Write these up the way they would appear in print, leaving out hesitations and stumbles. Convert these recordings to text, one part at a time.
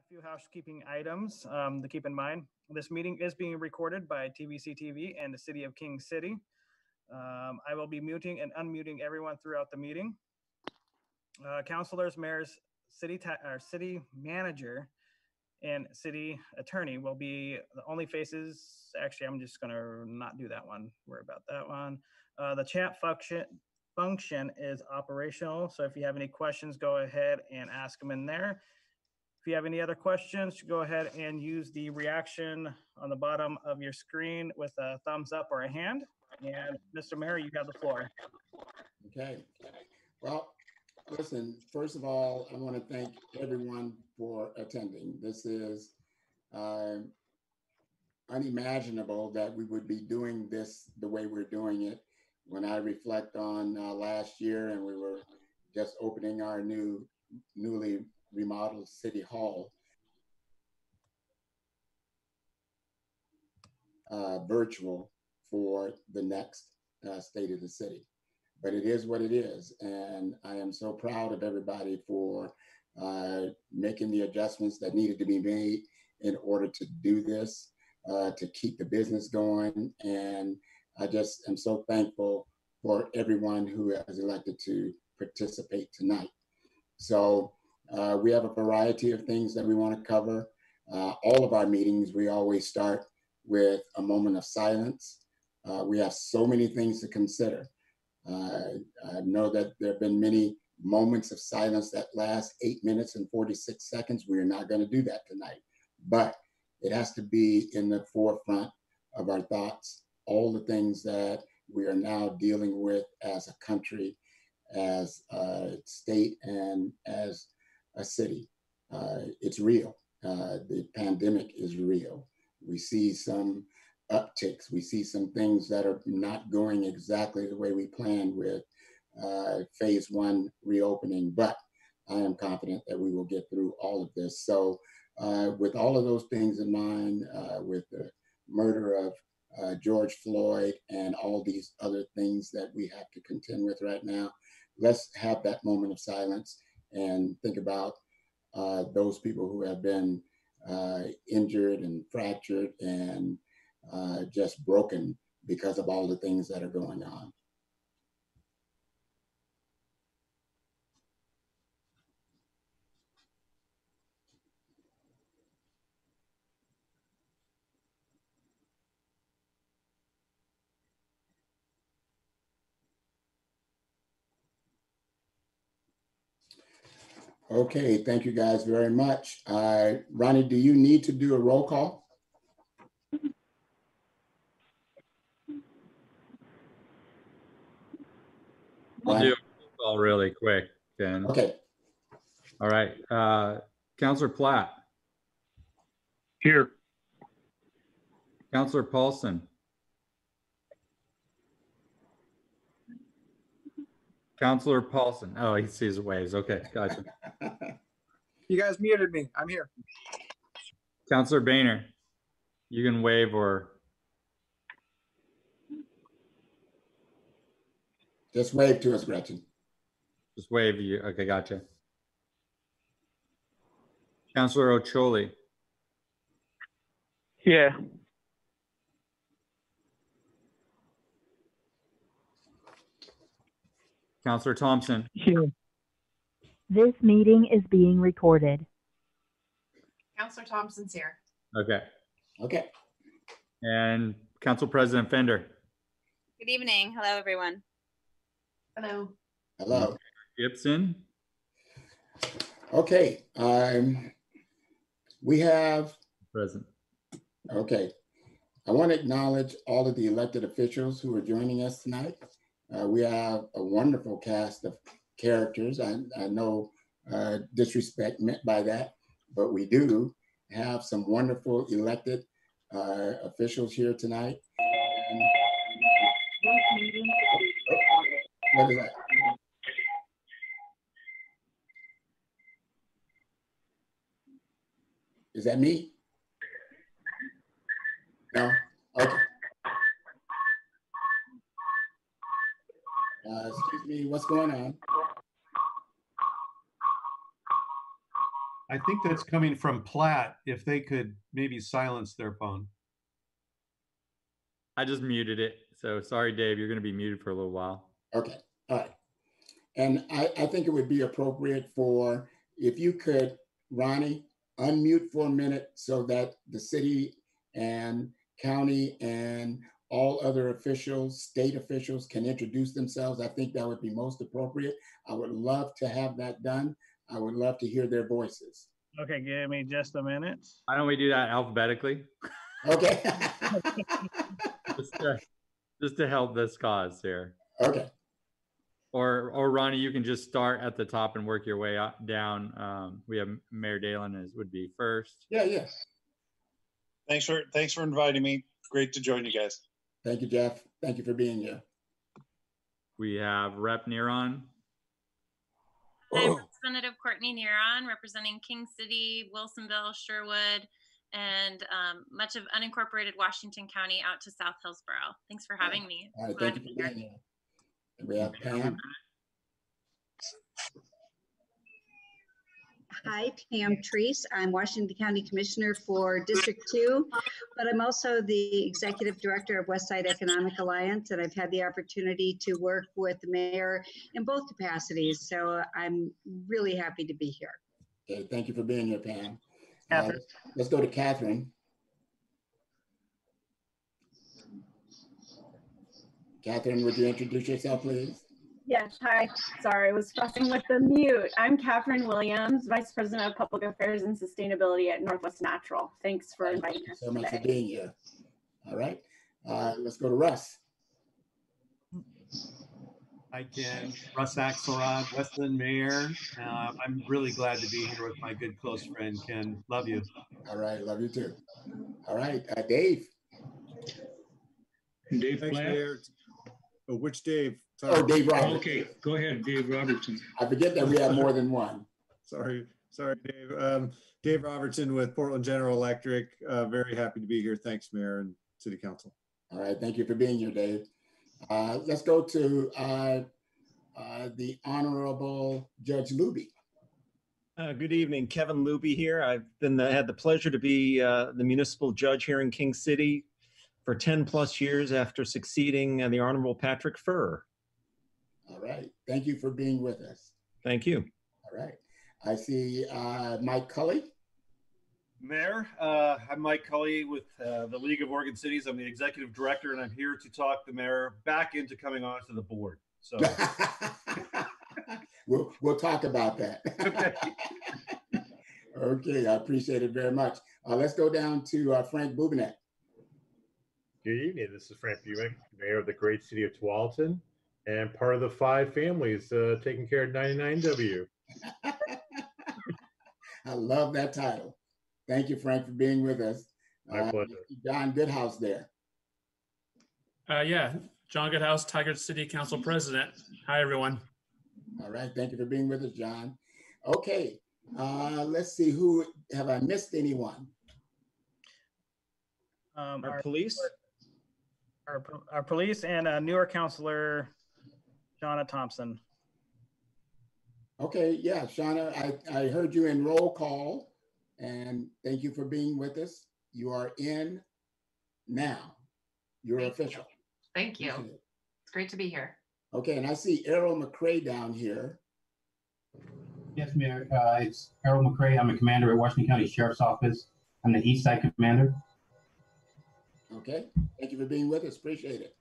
few housekeeping items to keep in mind. This meeting is being recorded by TVC TV and the City of King City. I will be muting and unmuting everyone throughout the meeting. Councilors, mayors, city manager, and city attorney will be the only faces. Actually, I'm just gonna not do that one. Worry about that one. The chat function is operational, so if you have any questions, go ahead and ask them in there. If you have any other questions, go ahead and use the reaction on the bottom of your screen with a thumbs up or a hand. And Mr. Mayor, you have the floor. Okay. Well, listen, first of all, I want to thank everyone for attending. This is unimaginable that we would be doing this the way we're doing it. When I reflect on last year and we were just opening our newly remodeled City Hall, virtual for the next State of the City. But it is what it is. And I am so proud of everybody for making the adjustments that needed to be made in order to do this, to keep the business going. And I just am so thankful for everyone who has elected to participate tonight. So we have a variety of things that we want to cover. All of our meetings, we always start with a moment of silence. We have so many things to consider. I know that there have been many moments of silence that last 8 minutes and 46 seconds. We are not going to do that tonight, but it has to be in the forefront of our thoughts, all the things that we are now dealing with as a country, as a state, and as a city. It's real. The pandemic is real. We see some upticks. We see some things that are not going exactly the way we planned with phase 1 reopening, but I am confident that we will get through all of this. So with all of those things in mind, with the murder of George Floyd and all these other things that we have to contend with right now, let's have that moment of silence and think about those people who have been injured and fractured and just broken because of all the things that are going on. Okay, thank you guys very much. Ronnie, do you need to do a roll call? I'll do a roll call really quick, then. Okay. All right. Councilor Platt. Here. Councilor Paulson. Councilor Paulson. Oh, he sees waves. Okay, gotcha. You guys muted me. I'm here. Councilor Boehner. You can wave or... Just wave to us, Gretchen. Just wave you. Okay, gotcha. Councilor Ocholi. Yeah. Councilor Thompson. Here. This meeting is being recorded. Councilor Thompson's here. Okay. Okay. And Council President Fender. Good evening. Hello, everyone. Hello. Hello. Gibson. Okay. We have... Present. Okay. I want to acknowledge all of the elected officials who are joining us tonight. We have a wonderful cast of characters. I know disrespect meant by that, but we do have some wonderful elected officials here tonight. And what is that? Is that me? No? Okay. Excuse me, what's going on? I think that's coming from Platt. If they could maybe silence their phone. I just muted it. So sorry, Dave, you're going to be muted for a little while. Okay, all right. And I think it would be appropriate for, if you could, Ronnie, unmute for a minute so that the city and county and all other officials, state officials can introduce themselves. I think that would be most appropriate. I would love to have that done. I would love to hear their voices. Okay, give me just a minute. Why don't we do that alphabetically? Okay. just to help this cause here. Okay. Or Ronnie, you can just start at the top and work your way up, down. We have Mayor Dalen would be first. Yeah. Thanks for inviting me. Great to join you guys. Thank you, Jeff. Thank you for being here. We have Rep. Neron. I'm Representative Courtney Neron, representing King City, Wilsonville, Sherwood, and much of unincorporated Washington County out to South Hillsborough. Thanks for having me. All right, thank you for being here. And we have Pam. Hi, Pam Treese. I'm Washington County Commissioner for District 2, but I'm also the Executive Director of Westside Economic Alliance, and I've had the opportunity to work with the mayor in both capacities, so I'm really happy to be here. Okay, thank you for being here, Pam. Catherine. Let's go to Catherine. Catherine, would you introduce yourself, please? Yes, hi. Sorry, I was fussing with the mute. I'm Catherine Williams, Vice President of Public Affairs and Sustainability at Northwest Natural. Thanks for inviting us so much today. for being here. All right, let's go to Russ. Hi, Ken. Russ Axelrod, Westland Mayor. I'm really glad to be here with my good close friend, Ken. Love you. All right, love you too. All right, Dave. Dave Thanks, Platt. Mayor. Oh, which Dave? Sorry. Oh, Dave Robertson. Okay, go ahead, Dave Robertson. I forget that we have more than one. Sorry, Dave. Dave Robertson with Portland General Electric. Very happy to be here. Thanks, Mayor and City Council. All right, thank you for being here, Dave. Let's go to the Honorable Judge Luby. Good evening, Kevin Luby here. I've had the pleasure to be the municipal judge here in King City for 10 plus years after succeeding the Honorable Patrick Furr. All right, thank you for being with us. Thank you. All right, I see Mike Cully. Mayor, I'm Mike Cully with the League of Oregon Cities. I'm the executive director, and I'm here to talk the mayor back into coming on to the board. So we'll talk about that. Okay. Okay, I appreciate it very much. Let's go down to Frank Bubinek. Good evening. This is Frank Bubinek, mayor of the great city of Tualatin, and part of the 5 families taking care of 99W. I love that title. Thank you, Frank, for being with us. My pleasure. John Goodhouse there. Yeah, John Goodhouse, Tigard City Council President. Hi, everyone. All right, thank you for being with us, John. Okay, let's see, who have I missed anyone? Our police? Our police and newer counselor, Shauna Thompson. Okay, yeah, Shauna, I heard you in roll call, and thank you for being with us. You are in now. You're official. Thank you. It's great to be here. Okay, and I see Errol McCray down here. Yes, Mayor. It's Errol McCray. I'm a commander at Washington County Sheriff's Office. I'm the East Side Commander. Okay, thank you for being with us. Appreciate it.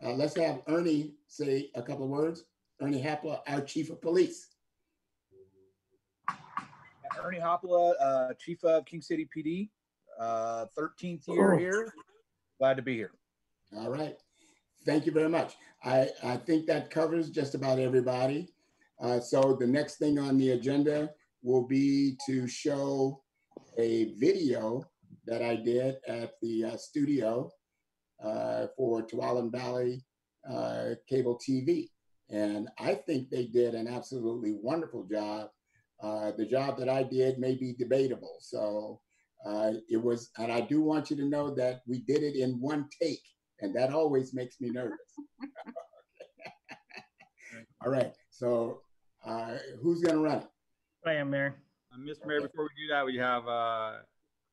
Let's have Ernie say a couple of words. Ernie Hapla, our Chief of Police. Ernie Hopla, Chief of King City PD, 13th year here. Glad to be here. All right. Thank you very much. I think that covers just about everybody. So the next thing on the agenda will be to show a video that I did at the studio for Tuolumne Valley Cable TV. And I think they did an absolutely wonderful job. The job that I did may be debatable. So it was, and I do want you to know that we did it in one take, and that always makes me nervous. All right, so who's gonna run it? I am, Mayor. Mr. Mayor, before we do that, we have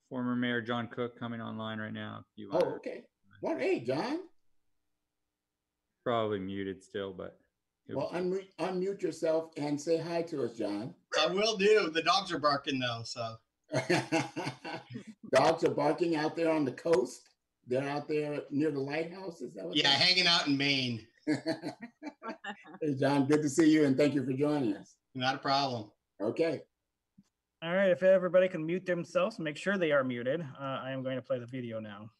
former Mayor John Cook coming online right now. If you want. Oh, okay. Well, hey, John. Probably muted still, but. Well, unmute yourself and say hi to us, John. I will do. The dogs are barking though, so. Dogs are barking out there on the coast. They're out there near the lighthouse. Is that what? Yeah, hanging out in Maine. Hey, John, good to see you, and thank you for joining us. Not a problem. Okay. All right, if everybody can mute themselves, make sure they are muted. I am going to play the video now.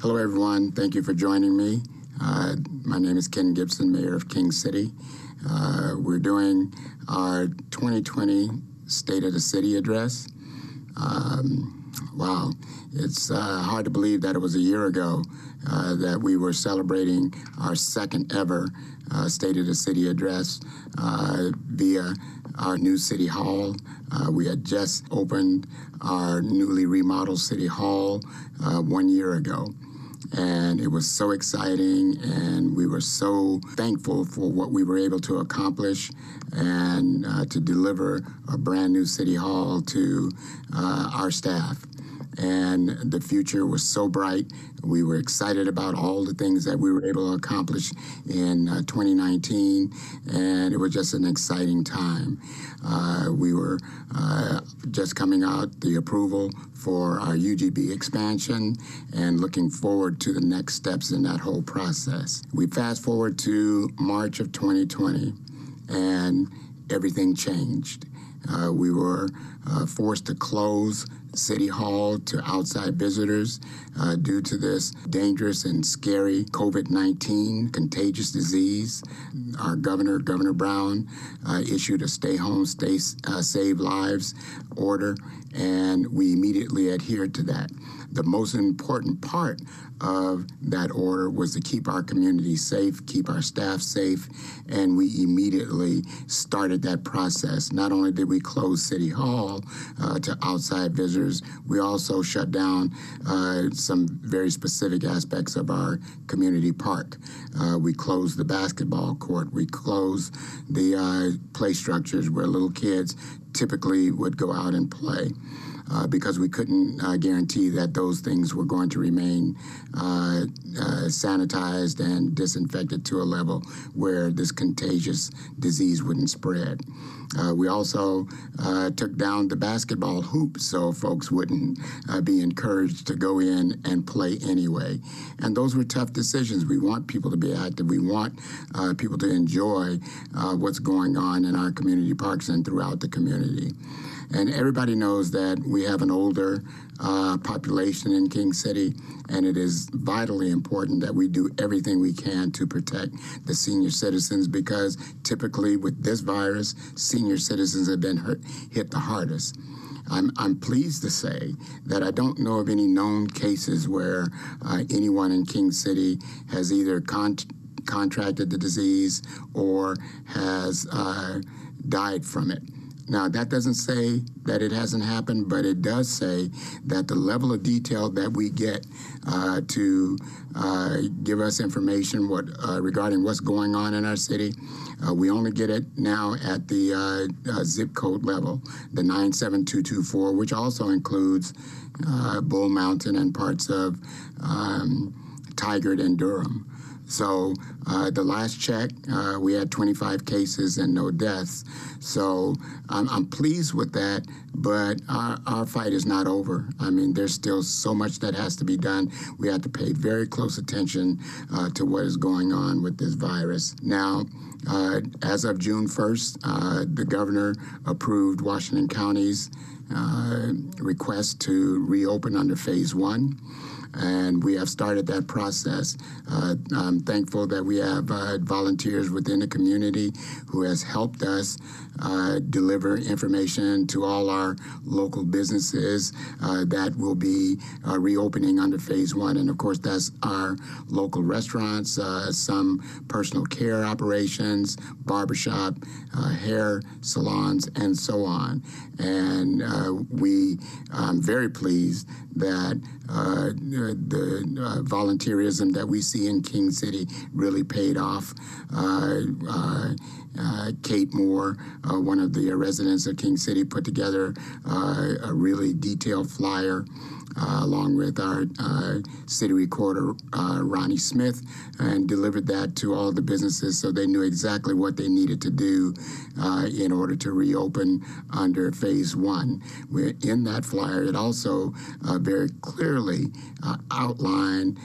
Hello, everyone. Thank you for joining me. My name is Ken Gibson, Mayor of King City. We're doing our 2020 State of the City address. Wow, it's hard to believe that it was a year ago that we were celebrating our second ever State of the City address via our new City Hall. We had just opened our newly remodeled City Hall 1 year ago. And it was so exciting, and we were so thankful for what we were able to accomplish and to deliver a brand new City Hall to our staff. And the future was so bright. We were excited about all the things that we were able to accomplish in 2019, and it was just an exciting time. We were just coming out the approval for our UGB expansion and looking forward to the next steps in that whole process. We fast forward to March of 2020, and everything changed. We were forced to close City Hall to outside visitors due to this dangerous and scary COVID-19 contagious disease. Our governor, Governor Brown, issued a stay home, save lives order, and we immediately adhered to that. The most important part of that order was to keep our community safe, keep our staff safe, and we immediately started that process. Not only did we close City Hall to outside visitors, we also shut down some very specific aspects of our community park. We closed the basketball court. We closed the play structures where little kids typically would go out and play. Because we couldn't guarantee that those things were going to remain sanitized and disinfected to a level where this contagious disease wouldn't spread. We also took down the basketball hoop so folks wouldn't be encouraged to go in and play anyway. And those were tough decisions. We want people to be active. We want people to enjoy what's going on in our community parks and throughout the community. And everybody knows that we have an older population in King City, and it is vitally important that we do everything we can to protect the senior citizens, because typically with this virus, senior citizens have been hit the hardest. I'm pleased to say that I don't know of any known cases where anyone in King City has either contracted the disease or has died from it. Now, that doesn't say that it hasn't happened, but it does say that the level of detail that we get to give us information regarding what's going on in our city, we only get it now at the zip code level, the 97224, which also includes Bull Mountain and parts of Tigard and Durham. So the last check, we had 25 cases and no deaths. So I'm pleased with that, but our fight is not over. I mean, there's still so much that has to be done. We have to pay very close attention to what is going on with this virus. Now, as of June 1st, the governor approved Washington County's request to reopen under Phase 1. And we have started that process. I'm thankful that we have volunteers within the community who has helped us deliver information to all our local businesses that will be reopening under Phase 1. And of course, that's our local restaurants, some personal care operations, barbershop, hair salons, and so on. And I'm very pleased that volunteerism that we see in King City really paid off. Kate Moore, one of the residents of King City, put together a really detailed flyer along with our city recorder, Ronnie Smith, and delivered that to all the businesses so they knew exactly what they needed to do in order to reopen under phase one. In that flyer, it also very clearly outlined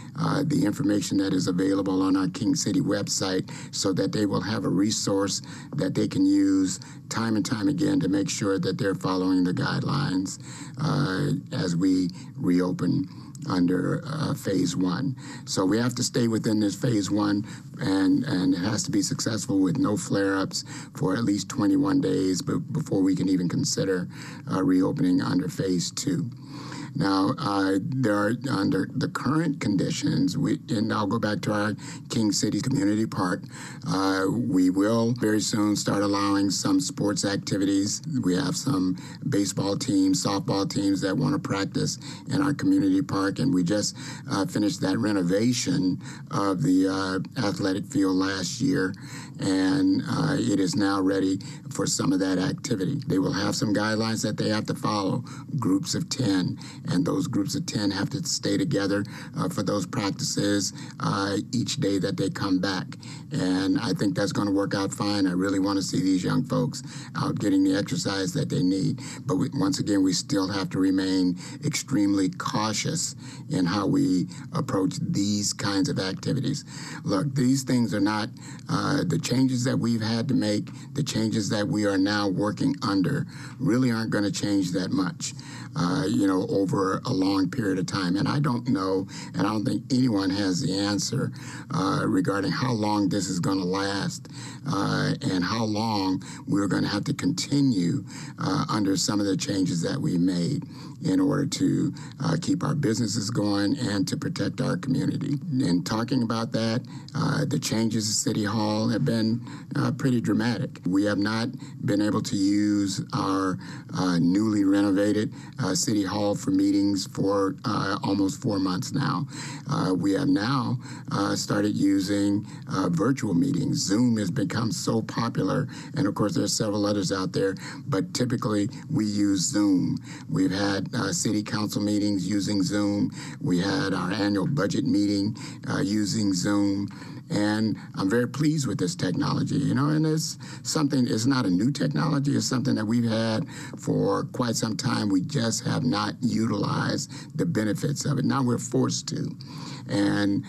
the information that is available on our King City website so that they will have a resource that they can use time and time again to make sure that they're following the guidelines as we reopen under phase one. So we have to stay within this phase one, and it has to be successful with no flare-ups for at least 21 days before we can even consider reopening under phase two. Now, there are, under the current conditions, and I'll go back to our King City Community Park, we will very soon start allowing some sports activities. We have some baseball teams, softball teams that want to practice in our community park, and we just finished that renovation of the athletic field last year, and it is now ready for some of that activity. They will have some guidelines that they have to follow, groups of 10, and those groups of 10 have to stay together for those practices each day that they come back. And I think that's going to work out fine. I really want to see these young folks out getting the exercise that they need. But once again, we still have to remain extremely cautious in how we approach these kinds of activities. Look, these things are not the changes that we've had to make, the changes that we are now working under really aren't going to change that much. Over a long period of time. And I don't know, and I don't think anyone has the answer regarding how long this is going to last and how long we're going to have to continue under some of the changes that we made in order to keep our businesses going and to protect our community. And talking about that, the changes at City Hall have been pretty dramatic. We have not been able to use our newly renovated City Hall for meetings for almost 4 months now. We have now started using virtual meetings. Zoom has become so popular, and of course there's several others out there, but typically we use Zoom. We've had city council meetings using Zoom. We had our annual budget meeting using Zoom. And I'm very pleased with this technology, and it's not a new technology, it's something that we've had for quite some time. We just have not utilized the benefits of it. Now we're forced to. And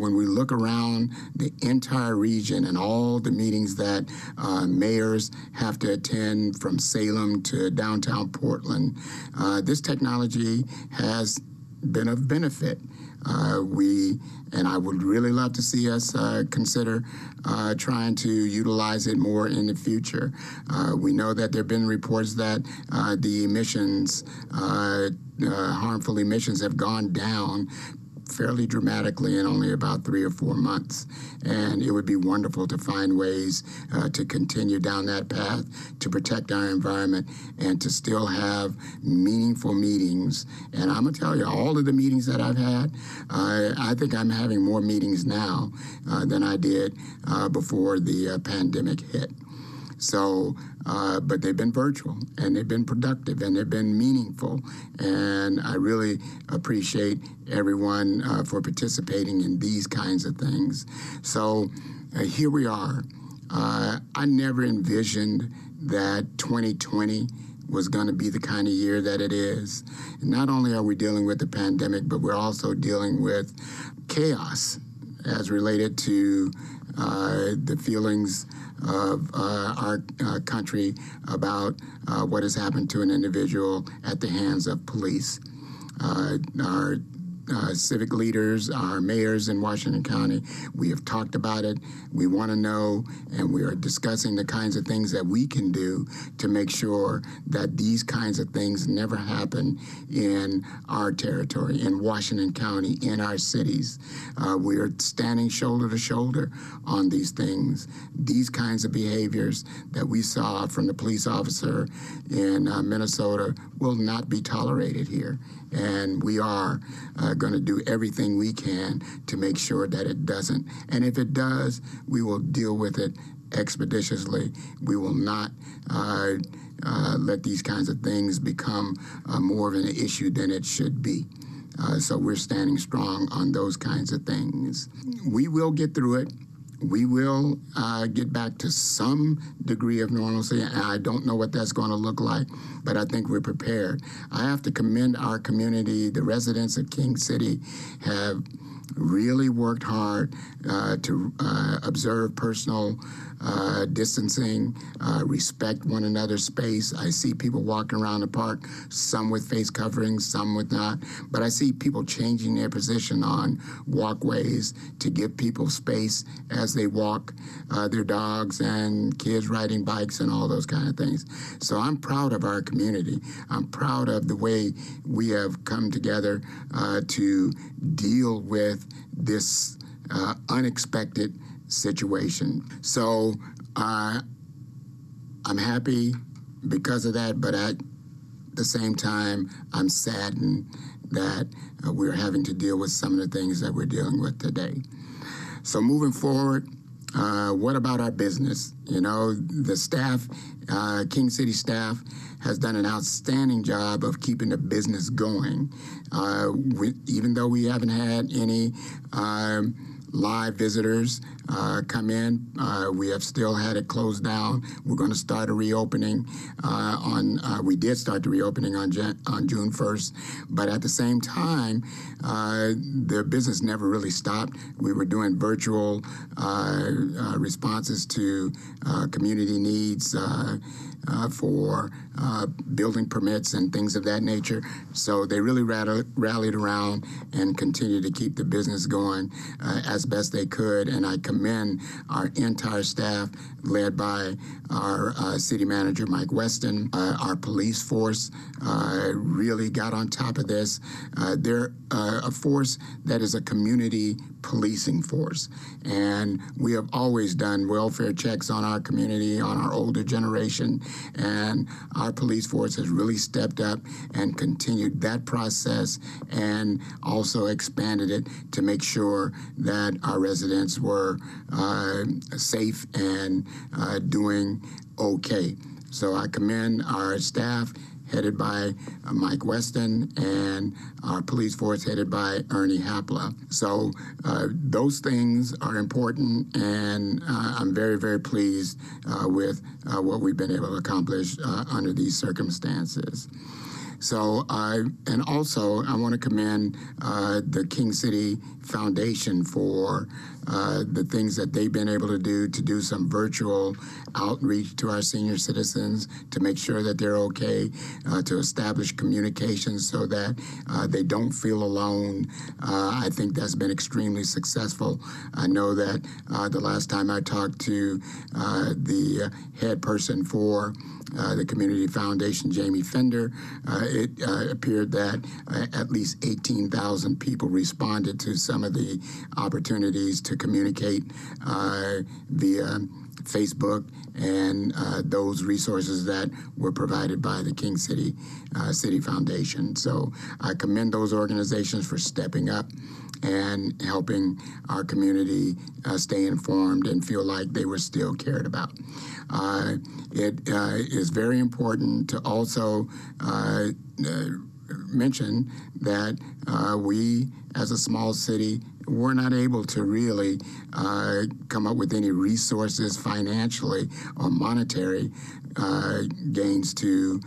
when we look around the entire region and all the meetings that mayors have to attend from Salem to downtown Portland, this technology has been of benefit. And I would really love to see us consider trying to utilize it more in the future. We know that there have been reports that the emissions, harmful emissions, have gone down fairly dramatically in only about 3 or 4 months. And it would be wonderful to find ways to continue down that path, to protect our environment, and to still have meaningful meetings. And I'm going to tell you, all of the meetings that I've had, I think I'm having more meetings now than I did before the pandemic hit. So, but they've been virtual, and they've been productive, and they've been meaningful. And I really appreciate everyone for participating in these kinds of things. So here we are. I never envisioned that 2020 was going to be the kind of year that it is. And not only are we dealing with the pandemic, but we're also dealing with chaos as related to the feelings of our country about what has happened to an individual at the hands of police. Our civic leaders, our mayors in Washington County, we have talked about it. We want to know, and we are discussing the kinds of things that we can do to make sure that these kinds of things never happen in our territory, in Washington County, in our cities. We are standing shoulder to shoulder on these things. These kinds of behaviors that we saw from the police officer in Minnesota will not be tolerated here. And we are going to do everything we can to make sure that it doesn't. And if it does, we will deal with it expeditiously. We will not let these kinds of things become more of an issue than it should be. So we're standing strong on those kinds of things. We will get through it. We will get back to some degree of normalcy, and I don't know what that's going to look like, but I think we're prepared. I have to commend our community. The residents of King City have really worked hard to observe personal distancing, respect one another's space. I see people walking around the park, some with face coverings, some with not, but I see people changing their position on walkways to give people space as they walk their dogs, and kids riding bikes and all those kind of things. So I'm proud of our community. I'm proud of the way we have come together to deal with this unexpected situation. So I'm happy because of that, but at the same time, I'm saddened that we're having to deal with some of the things that we're dealing with today. So moving forward, what about our business? You know, the staff, King City staff, has done an outstanding job of keeping the business going. Even though we haven't had any live visitors come in, we have still had it closed down. We're going to start a reopening we did start the reopening on June 1st, but at the same time, the business never really stopped. We were doing virtual responses to community needs for building permits and things of that nature. So they really rallied around and continued to keep the business going as best they could. And I commend our entire staff, led by our city manager, Mike Weston. Our police force really got on top of this. They're a force that is a community policing force. And we have always done welfare checks on our community, on our older generation. And our police force has really stepped up and continued that process, and also expanded it to make sure that our residents were safe and doing okay. So I commend our staff, headed by Mike Weston, and our police force headed by Ernie Hapla. So those things are important, and I'm very, very pleased with what we've been able to accomplish under these circumstances. So, and also I want to commend the King City Foundation for the things that they've been able to do some virtual outreach to our senior citizens to make sure that they're okay, to establish communications so that they don't feel alone. I think that's been extremely successful. I know that the last time I talked to the head person for the Community Foundation, Jamie Fender, it appeared that at least 18,000 people responded to some of the opportunities to communicate via Facebook and those resources that were provided by the King City City Foundation. So I commend those organizations for stepping up and helping our community stay informed and feel like they were still cared about. It is very important to also mention that we, as a small city, were not able to really come up with any resources financially or monetary gains to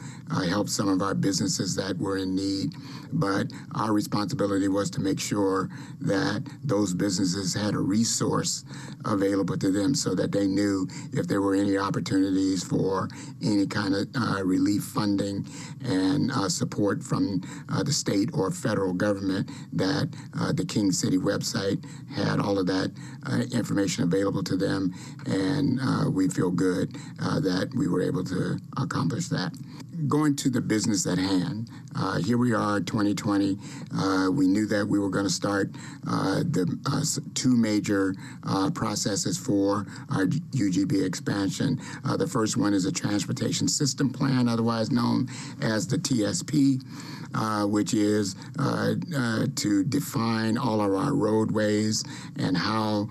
help some of our businesses that were in need. But our responsibility was to make sure that those businesses had a resource available to them so that they knew if there were any opportunities for any kind of relief funding and support from the state or federal government, that the King City website website had all of that information available to them, and we feel good that we were able to accomplish that. Going to the business at hand, here we are, 2020. We knew that we were going to start the two major processes for our UGB expansion. The first one is a transportation system plan, otherwise known as the TSP, which is to define all of our roadways and how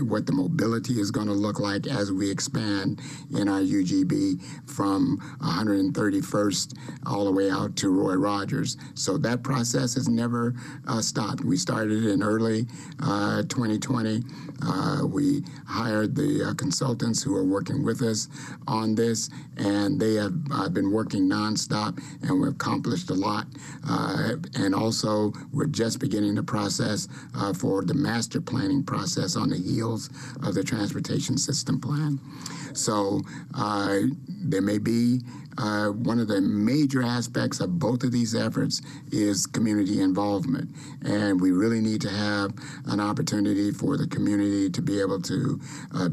what the mobility is going to look like as we expand in our UGB from 131st all the way out to Roy Rogers. So that process has never stopped. We started in early 2020. We hired the consultants who are working with us on this, and they have been working nonstop, and we've accomplished a lot. And also, we're just beginning the process for the master planning process on the heels of the transportation system plan. So there may be one of the major aspects of both of these efforts is community involvement. And we really need to have an opportunity for the community to be able to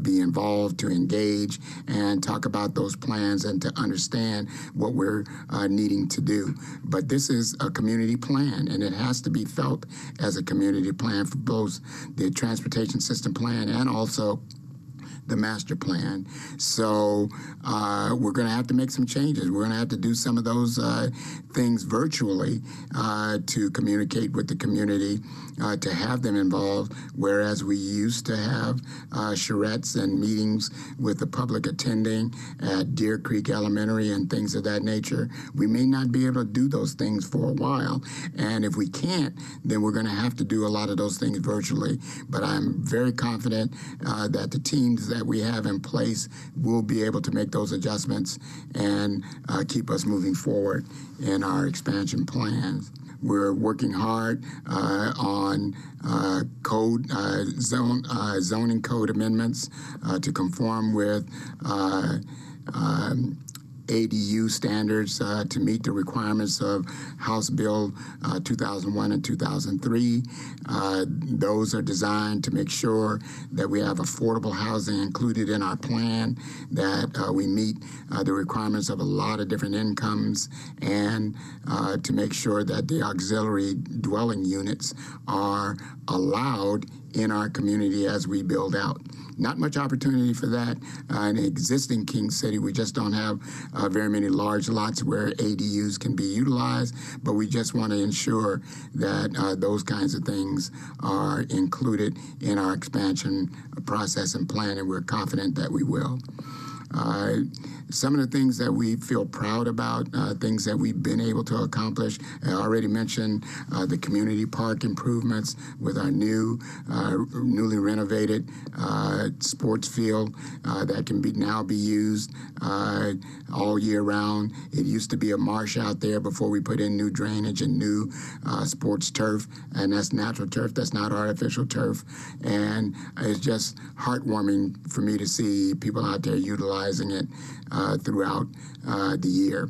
be involved, to engage, and talk about those plans and to understand what we're needing to do. But this is a community plan, and it has to be felt as a community plan for both the transportation system plan and also the master plan. So we're going to have to make some changes. We're going to have to do some of those things virtually to communicate with the community, to have them involved, whereas we used to have charrettes and meetings with the public attending at Deer Creek Elementary and things of that nature. We may not be able to do those things for a while, and if we can't, then we're going to have to do a lot of those things virtually. But I'm very confident that the teams that we have in place will be able to make those adjustments and keep us moving forward in our expansion plans. We're working hard on zoning code amendments to conform with ADU standards to meet the requirements of House Bill 2001 and 2003. Those are designed to make sure that we have affordable housing included in our plan, that we meet the requirements of a lot of different incomes, and to make sure that the auxiliary dwelling units are allowed in our community as we build out. Not much opportunity for that in existing King City. We just don't have very many large lots where ADUs can be utilized, but we just want to ensure that those kinds of things are included in our expansion process and plan, and we're confident that we will. Some of the things that we feel proud about, things that we've been able to accomplish. I already mentioned the community park improvements with our newly renovated sports field that can now be used all year round. It used to be a marsh out there before we put in new drainage and new sports turf, and that's natural turf, that's not artificial turf. And it's just heartwarming for me to see people out there utilizing it throughout the year.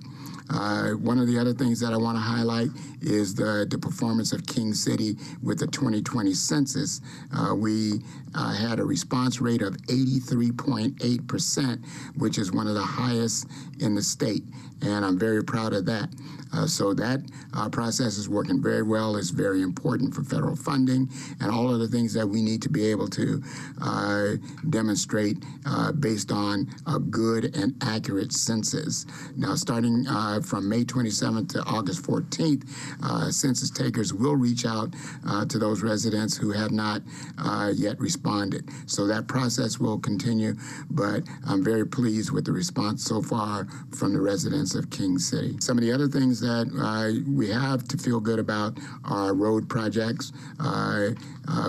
One of the other things that I want to highlight is the performance of King City with the 2020 census. We had a response rate of 83.8%, which is one of the highest in the state, and I'm very proud of that. So that process is working very well. It's very important for federal funding and all of the things that we need to be able to demonstrate based on a good and accurate census. Now, starting from May 27th to August 14th, census takers will reach out to those residents who have not yet responded. So that process will continue, but I'm very pleased with the response so far from the residents of King City. Some of the other things that we have to feel good about are road projects.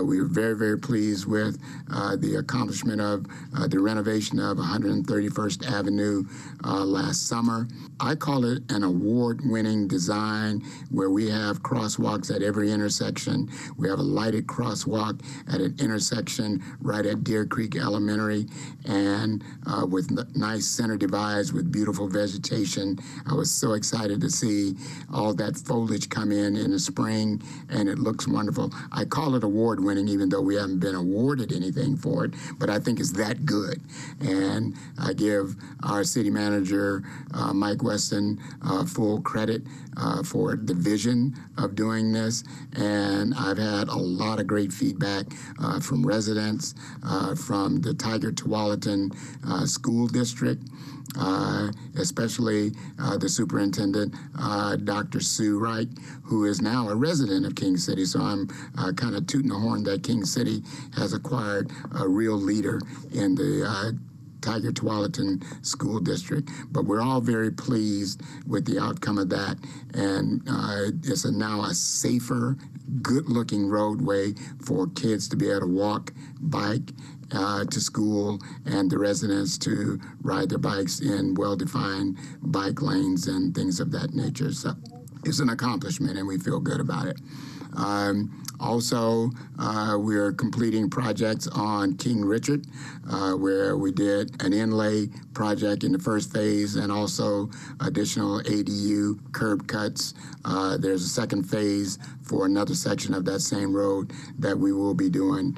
We were very, very pleased with the accomplishment of the renovation of 131st Avenue last summer. I call it an award-winning design where we have crosswalks at every intersection. We have a lighted crosswalk at an intersection right at Deer Creek Elementary, and with nice center divides with beautiful vegetation. I was so excited to see all that foliage come in the spring, and it looks wonderful. I call it award-winning, even though we haven't been awarded anything for it, but I think it's that good. And I give our city manager, Mike Weston, full credit for the vision of doing this. And I've had a lot of great feedback from residents, from the Tigard-Tualatin School District, especially the superintendent, Dr. Sue Wright, who is now a resident of King City. So I'm kind of tooting the horn that King City has acquired a real leader in the Tigard-Tualatin School District. But we're all very pleased with the outcome of that. And it's now a safer, good-looking roadway for kids to be able to walk, bike, to school, and the residents to ride their bikes in well-defined bike lanes and things of that nature. So it's an accomplishment, and we feel good about it. Also, we're completing projects on King Richard, where we did an inlay project in the first phase and also additional ADU curb cuts. There's a second phase for another section of that same road that we will be doing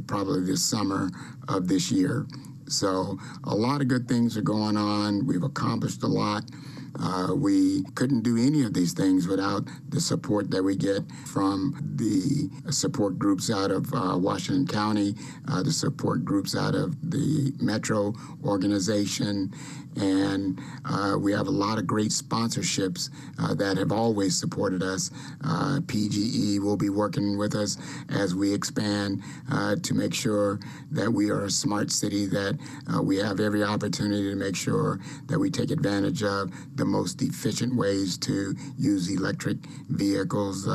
probably this summer of this year. So a lot of good things are going on. We've accomplished a lot. We couldn't do any of these things without the support that we get from the support groups out of Washington County, the support groups out of the Metro organization, and we have a lot of great sponsorships that have always supported us. PGE will be working with us as we expand to make sure that we are a smart city, that we have every opportunity to make sure that we take advantage of the most efficient ways to use electric vehicles,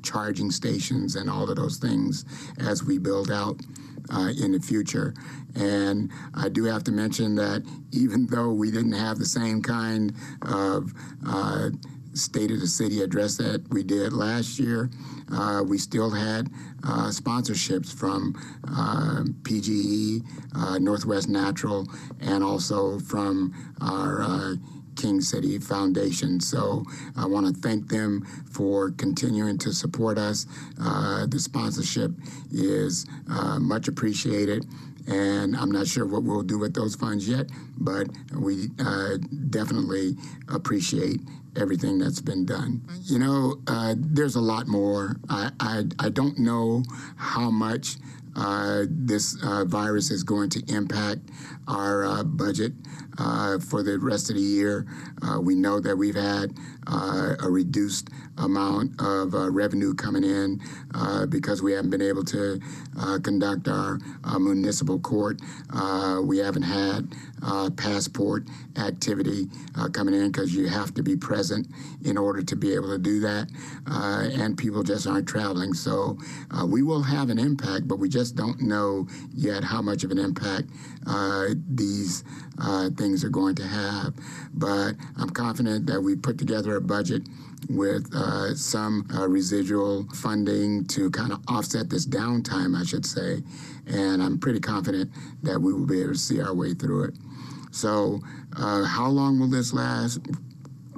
charging stations, and all of those things as we build out in the future. And I do have to mention that even though we didn't have the same kind of State of the City address that we did last year, we still had sponsorships from PGE, Northwest Natural, and also from our King City Foundation. So I want to thank them for continuing to support us. The sponsorship is much appreciated, and I'm not sure what we'll do with those funds yet, but we definitely appreciate everything that's been done. You know, there's a lot more. I don't know how much this virus is going to impact our budget for the rest of the year. We know that we've had a reduced amount of revenue coming in because we haven't been able to conduct our municipal court. We haven't had passport activity coming in because you have to be present in order to be able to do that, and people just aren't traveling. So we will have an impact, but we just don't know yet how much of an impact these things are going to have. But I'm confident that we put together a budget with some residual funding to kind of offset this downtime, I should say. And I'm pretty confident that we will be able to see our way through it. So how long will this last?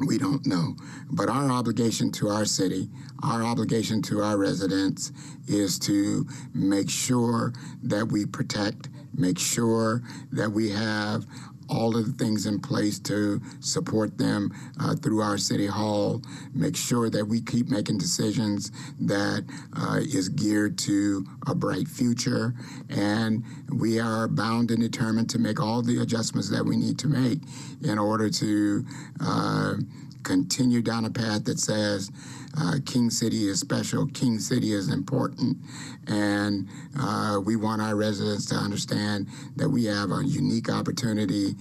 We don't know. But our obligation to our city, our obligation to our residents is to make sure that we protect, make sure that we have all of the things in place to support them through our city hall, make sure that we keep making decisions that is geared to a bright future, and we are bound and determined to make all the adjustments that we need to make in order to continue down a path that says King City is special, King City is important, and we want our residents to understand that we have a unique opportunity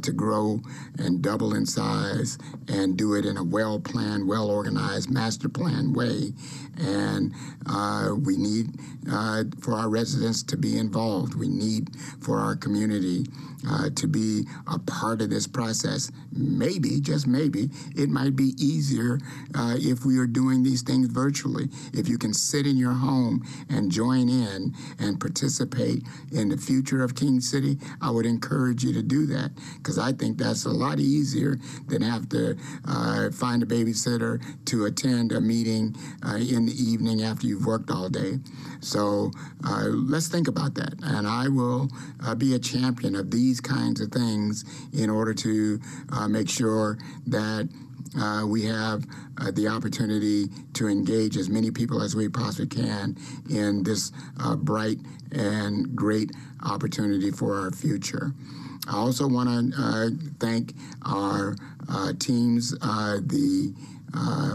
to grow and double in size and do it in a well-planned, well-organized, master-planned way. And we need for our residents to be involved. We need for our community to be a part of this process. Maybe, just maybe, it might be easier if we are doing these things virtually. If you can sit in your home and join in and participate in the future of King City, I would encourage you to do that, because I think that's a lot easier than have to find a babysitter to attend a meeting in the evening after you've worked all day. So let's think about that. And I will be a champion of these kinds of things in order to make sure that we have the opportunity to engage as many people as we possibly can in this bright and great opportunity for our future. I also want to thank our teams, the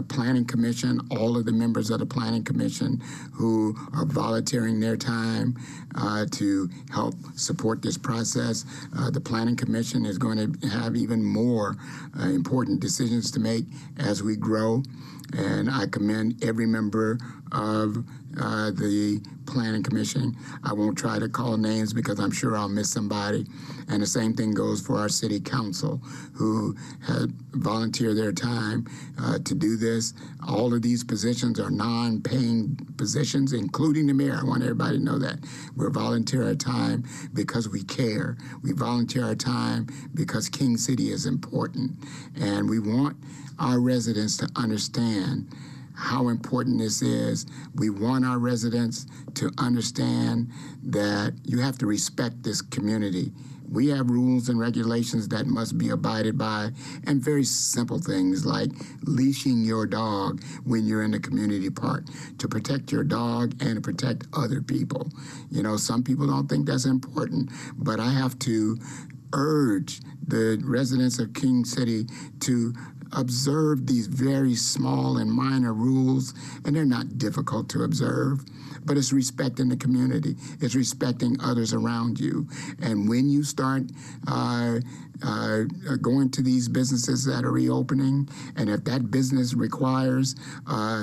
Planning Commission, all of the members of the Planning Commission who are volunteering their time to help support this process. The Planning Commission is going to have even more important decisions to make as we grow. And I commend every member of the Planning Commission. I won't try to call names because I'm sure I'll miss somebody. And the same thing goes for our City Council, who had volunteered their time to do this. All of these positions are non-paying positions, including the mayor. I want everybody to know that. We're volunteer our time because we care. We volunteer our time because King City is important. And we want our residents to understand how important this is. We want our residents to understand that you have to respect this community. We have rules and regulations that must be abided by, and very simple things like leashing your dog when you're in the community park to protect your dog and to protect other people. You know, some people don't think that's important, but I have to urge the residents of King City to observe these very small and minor rules, and they're not difficult to observe, but it's respecting the community. It's respecting others around you. And when you start going to these businesses that are reopening, and if that business requires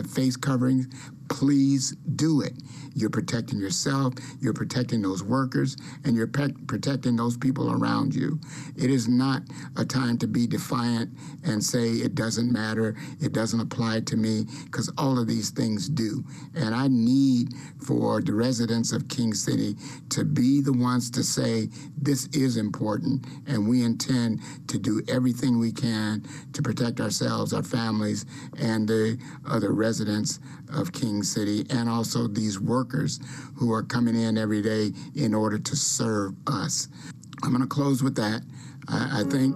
face coverings, please do it. You're protecting yourself, you're protecting those workers, and you're protecting those people around you. It is not a time to be defiant and say it doesn't matter, it doesn't apply to me, because all of these things do. And I need for the residents of King City to be the ones to say this is important, and we intend to do everything we can to protect ourselves, our families, and the other residents of King City, and also these workers who are coming in every day in order to serve us. I'm going to close with that. I think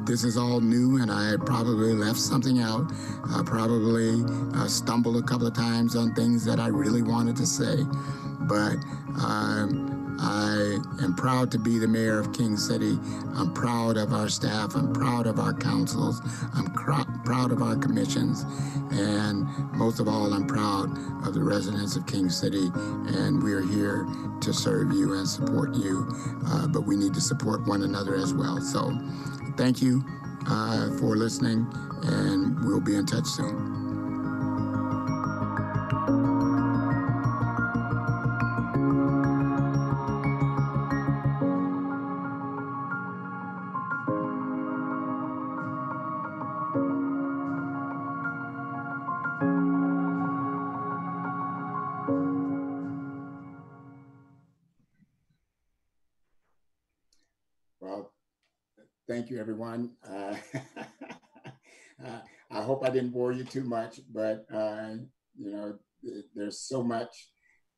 this is all new, and I probably left something out. I probably stumbled a couple of times on things that I really wanted to say, but I am proud to be the mayor of King City. I'm proud of our staff. I'm proud of our councils. I'm proud of our commissions. And most of all, I'm proud of the residents of King City. And we're here to serve you and support you. But we need to support one another as well. So thank you for listening, and we'll be in touch soon. Well, thank you, everyone. I hope I didn't bore you too much, but you know, there's so much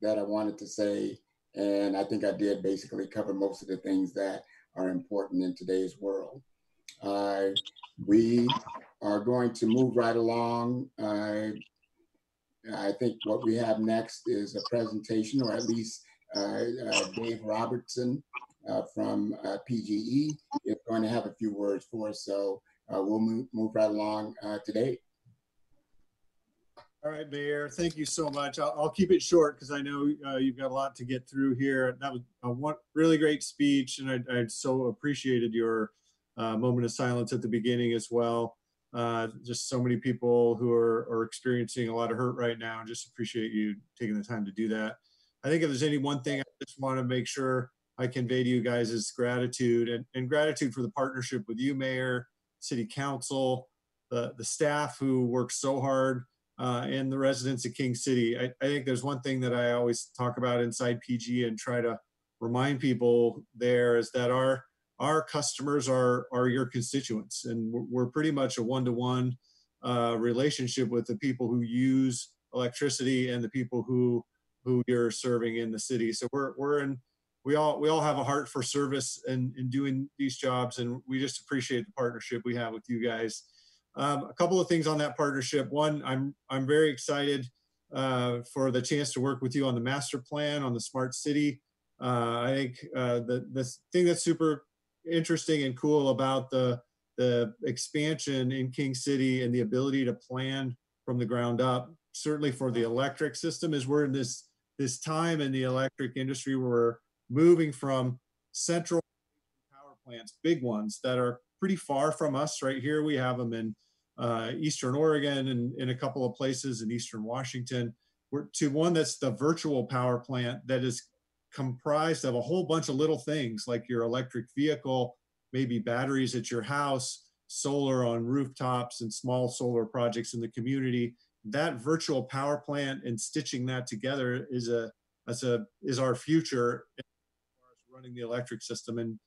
that I wanted to say, and I think I did basically cover most of the things that are important in today's world. We are going to move right along. I think what we have next is a presentation, or at least Dave Robertson from PGE is going to have a few words for us. So we'll move right along today. All right, Mayor, thank you so much. I'll keep it short because I know you've got a lot to get through here. That was a really great speech, and I so appreciated your moment of silence at the beginning as well. Just so many people who are experiencing a lot of hurt right now. Just appreciate you taking the time to do that. I think if there's any one thing I just want to make sure I convey to you guys is gratitude, and gratitude for the partnership with you, Mayor, City Council, the staff who work so hard, and the residents of King City. I think there's one thing that I always talk about inside PG and try to remind people there is that our customers are your constituents, and we're pretty much a one-to-one relationship with the people who use electricity and the people who you're serving in the city. So we all have a heart for service and in doing these jobs, and we just appreciate the partnership we have with you guys. A couple of things on that partnership. One, I'm very excited for the chance to work with you on the master plan on the smart city. I think the thing that's super interesting and cool about the expansion in King City and the ability to plan from the ground up, certainly for the electric system, is we're in this time in the electric industry where we're moving from central power plants, big ones that are pretty far from us. Right here, we have them in Eastern Oregon and in a couple of places in Eastern Washington. We're to one that's the virtual power plant that is comprised of a whole bunch of little things like your electric vehicle, maybe batteries at your house, solar on rooftops, and small solar projects in the community. That virtual power plant and stitching that together is our future as far as running the electric system. And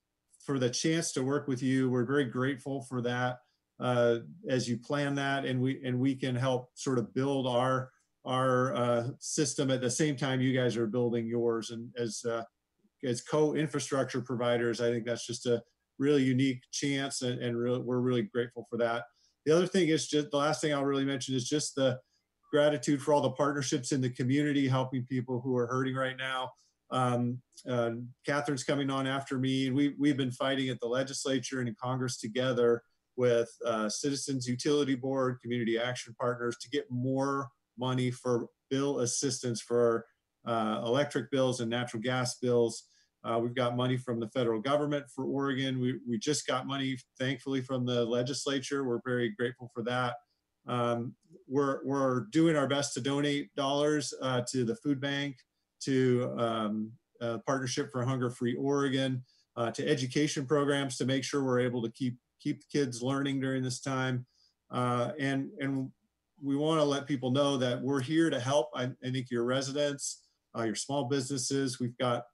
for the chance to work with you, we're very grateful for that as you plan that, and we can help sort of build our system at the same time you guys are building yours. And as co-infrastructure providers, I think that's just a really unique chance, and we're really grateful for that. The other thing is just the last thing I'll really mention is just the gratitude for all the partnerships in the community, helping people who are hurting right now. Catherine's coming on after me, and we've been fighting at the legislature and in Congress together with Citizens Utility Board, Community Action Partners to get more money for bill assistance for electric bills and natural gas bills. We've got money from the federal government for Oregon. We just got money, thankfully, from the legislature. We're very grateful for that. We're doing our best to donate dollars to the food bank, to Partnership for Hunger-Free Oregon, to education programs to make sure we're able to keep kids learning during this time. And we want to let people know that we're here to help. I think your residents, your small businesses, we've got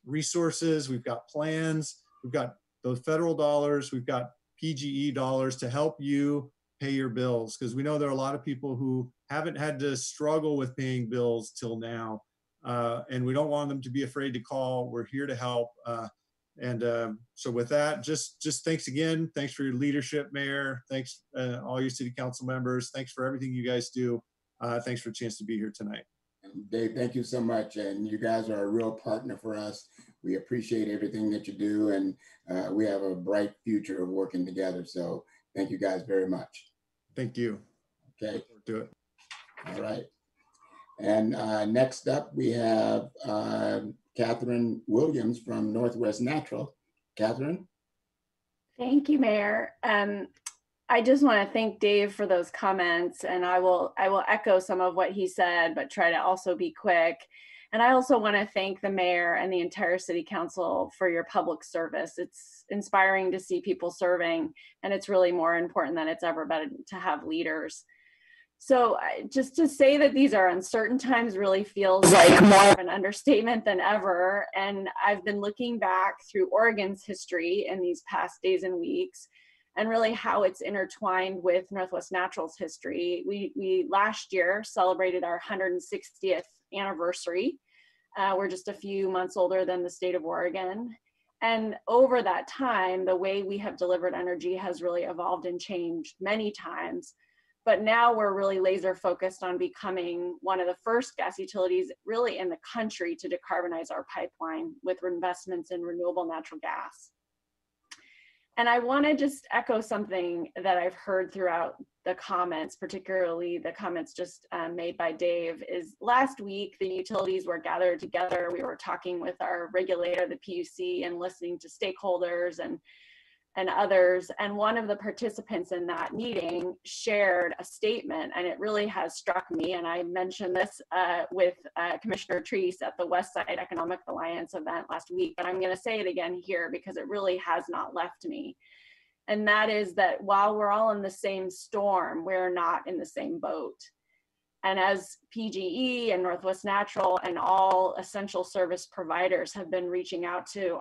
resources, we've got plans, we've got those federal dollars, we've got PGE dollars to help you pay your bills, because we know there are a lot of people who haven't had to struggle with paying bills till now, and we don't want them to be afraid to call. We're here to help. So with that, just thanks again. Thanks for your leadership, Mayor. Thanks all you city council members. Thanks for everything you guys do. Thanks for a chance to be here tonight. Dave, thank you so much. And you guys are a real partner for us. We appreciate everything that you do, and we have a bright future of working together. So thank you guys very much. Thank you. Okay. Do it. All right. And next up, we have Catherine Williams from Northwest Natural. Catherine? Thank you, Mayor. I just want to thank Dave for those comments, and I will echo some of what he said, but try to also be quick. And I also want to thank the mayor and the entire city council for your public service. It's inspiring to see people serving, and it's really more important than it's ever been to have leaders. So just to say that these are uncertain times really feels like more of an understatement than ever. And I've been looking back through Oregon's history in these past days and weeks, and really how it's intertwined with Northwest Natural's history. We last year celebrated our 160th anniversary. We're just a few months older than the state of Oregon. And over that time, the way we have delivered energy has really evolved and changed many times. But now we're really laser focused on becoming one of the first gas utilities really in the country to decarbonize our pipeline with investments in renewable natural gas. And I want to just echo something that I've heard throughout the comments, particularly the comments just made by Dave, is last week the utilities were gathered together. We were talking with our regulator, the PUC, and listening to stakeholders and others. And one of the participants in that meeting shared a statement, and it really has struck me. And I mentioned this with Commissioner Treese at the West Side Economic Alliance event last week, but I'm going to say it again here because it really has not left me. And that is that while we're all in the same storm, we're not in the same boat. And as PGE and Northwest Natural and all essential service providers have been reaching out to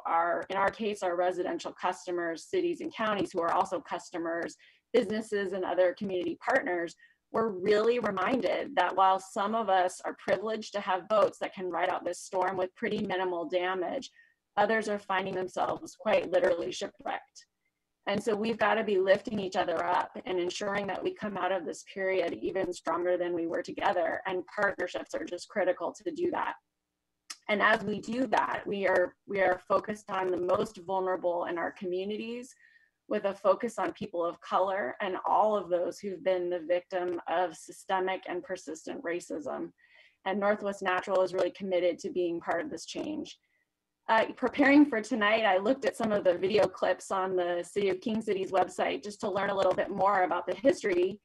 in our case, our residential customers, cities and counties who are also customers, businesses and other community partners, we're really reminded that while some of us are privileged to have boats that can ride out this storm with pretty minimal damage, others are finding themselves quite literally shipwrecked. And so we've got to be lifting each other up and ensuring that we come out of this period even stronger than we were together. And partnerships are just critical to do that. And as we do that, we are focused on the most vulnerable in our communities, with a focus on people of color and all of those who've been the victim of systemic and persistent racism. And Northwest Natural is really committed to being part of this change. Preparing for tonight, I looked at some of the video clips on the City of King City's website just to learn a little bit more about the history.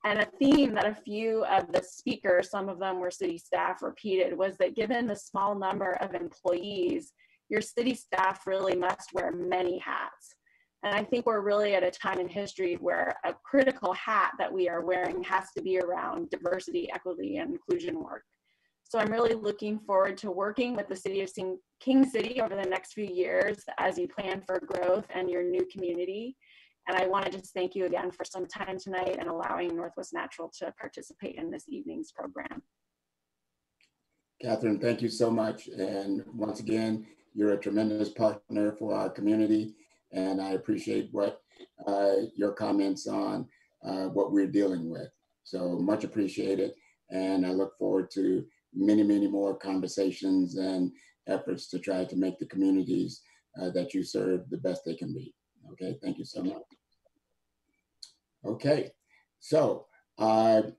And a theme that a few of the speakers, some of them were city staff, repeated was that given the small number of employees, your city staff really must wear many hats. And I think we're really at a time in history where a critical hat that we are wearing has to be around diversity, equity, and inclusion work. So I'm really looking forward to working with the City of King City over the next few years as you plan for growth and your new community. And I want to just thank you again for some time tonight and allowing Northwest Natural to participate in this evening's program. Catherine, thank you so much. And once again, you're a tremendous partner for our community. And I appreciate what your comments on what we're dealing with. So much appreciated. And I look forward to many, many more conversations and efforts to try to make the communities that you serve the best they can be. Okay, thank you so much. Okay, so at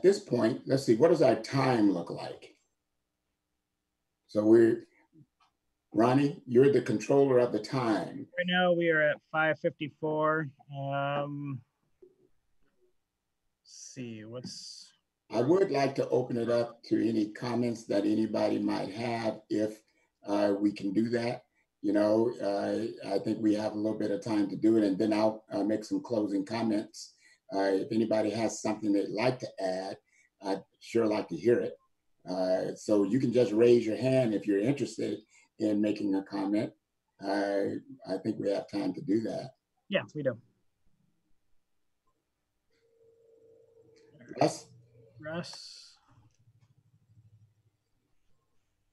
this point, let's see, what does our time look like? So Ronnie, you're the controller of the time. Right now we are at 5:54. Let's see, I would like to open it up to any comments that anybody might have if we can do that. You know, I think we have a little bit of time to do it, and then I'll make some closing comments. If anybody has something they'd like to add, I'd sure like to hear it. So you can just raise your hand if you're interested in making a comment. I think we have time to do that. Yeah, we do. Russ?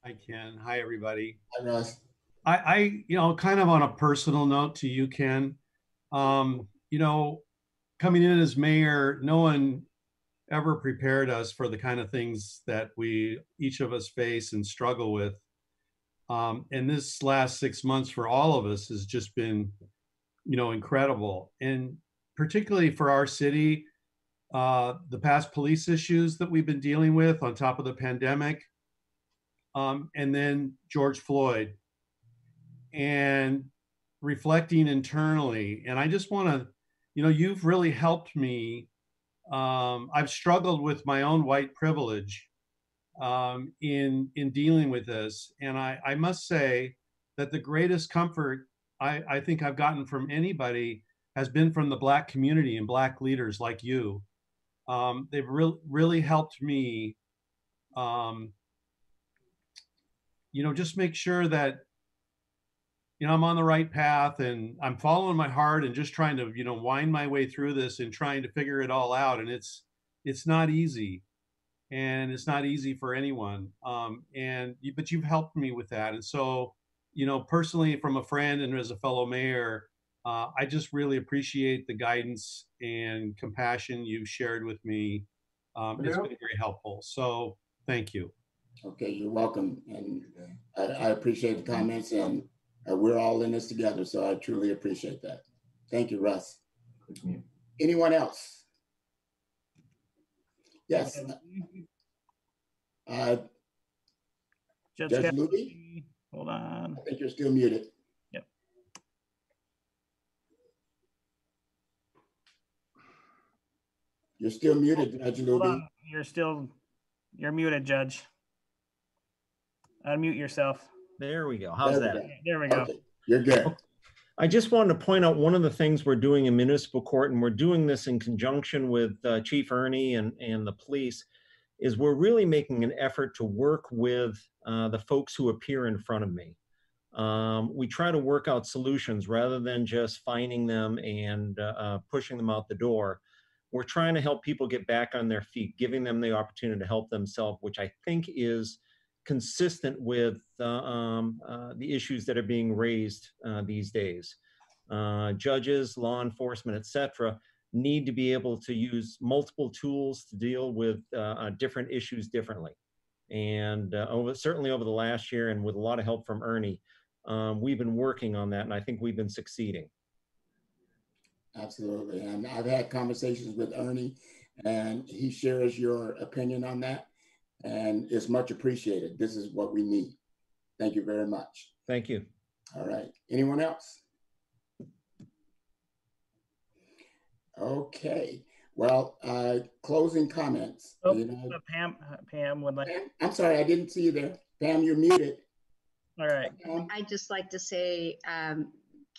I can. Hi, everybody. Hi, Russ. I kind of on a personal note to you, Ken, you know, coming in as mayor, no one ever prepared us for the kind of things that each of us face and struggle with. And this last 6 months for all of us has just been, you know, incredible. And particularly for our city, the past police issues that we've been dealing with on top of the pandemic, and then George Floyd, and reflecting internally. And I just want to, you know, you've really helped me. I've struggled with my own white privilege in dealing with this. And I must say that the greatest comfort I think I've gotten from anybody has been from the Black community and Black leaders like you. They've really helped me, you know, just make sure that, you know, I'm on the right path and I'm following my heart and just trying to, you know, wind my way through this and trying to figure it all out. And it's not easy, and it's not easy for anyone. But you've helped me with that. And so, you know, personally, from a friend and as a fellow mayor, I just really appreciate the guidance and compassion you've shared with me. It's been very helpful. So thank you. Okay, you're welcome. And I appreciate the comments. And We're all in this together, so I truly appreciate that. Thank you, Russ. Anyone else? Yes. Judge Luby? Hold on. I think you're still muted. Yep. You're still muted, Judge Hold Luby. on. You're muted, Judge. Unmute yourself. There we go. How's that? There we go. Okay. You're good. I just wanted to point out one of the things we're doing in municipal court, and we're doing this in conjunction with Chief Ernie and the police, is we're really making an effort to work with the folks who appear in front of me. We try to work out solutions rather than just fining them and pushing them out the door. We're trying to help people get back on their feet, giving them the opportunity to help themselves, which I think is consistent with the issues that are being raised these days. Judges, law enforcement, etc., need to be able to use multiple tools to deal with different issues differently. And certainly over the last year, and with a lot of help from Ernie, we've been working on that, and I think we've been succeeding. Absolutely. And I've had conversations with Ernie, and he shares your opinion on that, and it's much appreciated. This is what we need. Thank you very much. Thank you. All right. Anyone else? Okay. Well, closing comments. Oh, you know, Pam would like. I'm sorry, I didn't see you there. Pam, you're muted. All right. I'd just like to say,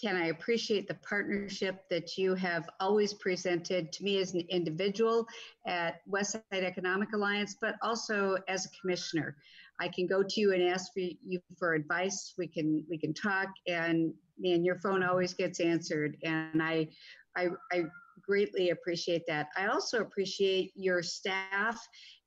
Ken, I appreciate the partnership that you have always presented to me as an individual at Westside Economic Alliance, but also as a commissioner. I can go to you and ask for you for advice. We can talk, and man, your phone always gets answered, and I greatly appreciate that. I also appreciate your staff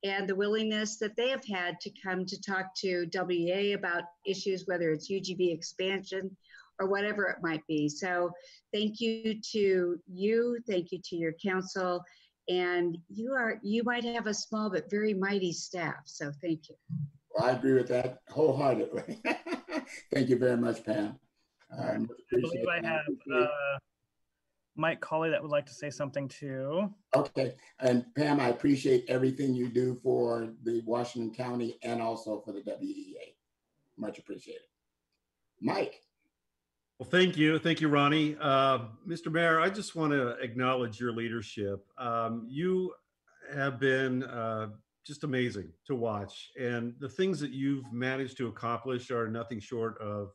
and the willingness that they have had to come to talk to WEA about issues, whether it's UGB expansion or whatever it might be. So thank you to you, thank you to your council, and you might have a small but very mighty staff, so thank you. Well, I agree with that wholeheartedly. Thank you very much, Pam. I believe I have Mike Colley that would like to say something too. Okay, and Pam, I appreciate everything you do for the Washington County and also for the WEA. Much appreciated. Mike. Well, thank you, Ronnie. Mr. Mayor, I just want to acknowledge your leadership. You have been just amazing to watch, and the things that you've managed to accomplish are nothing short of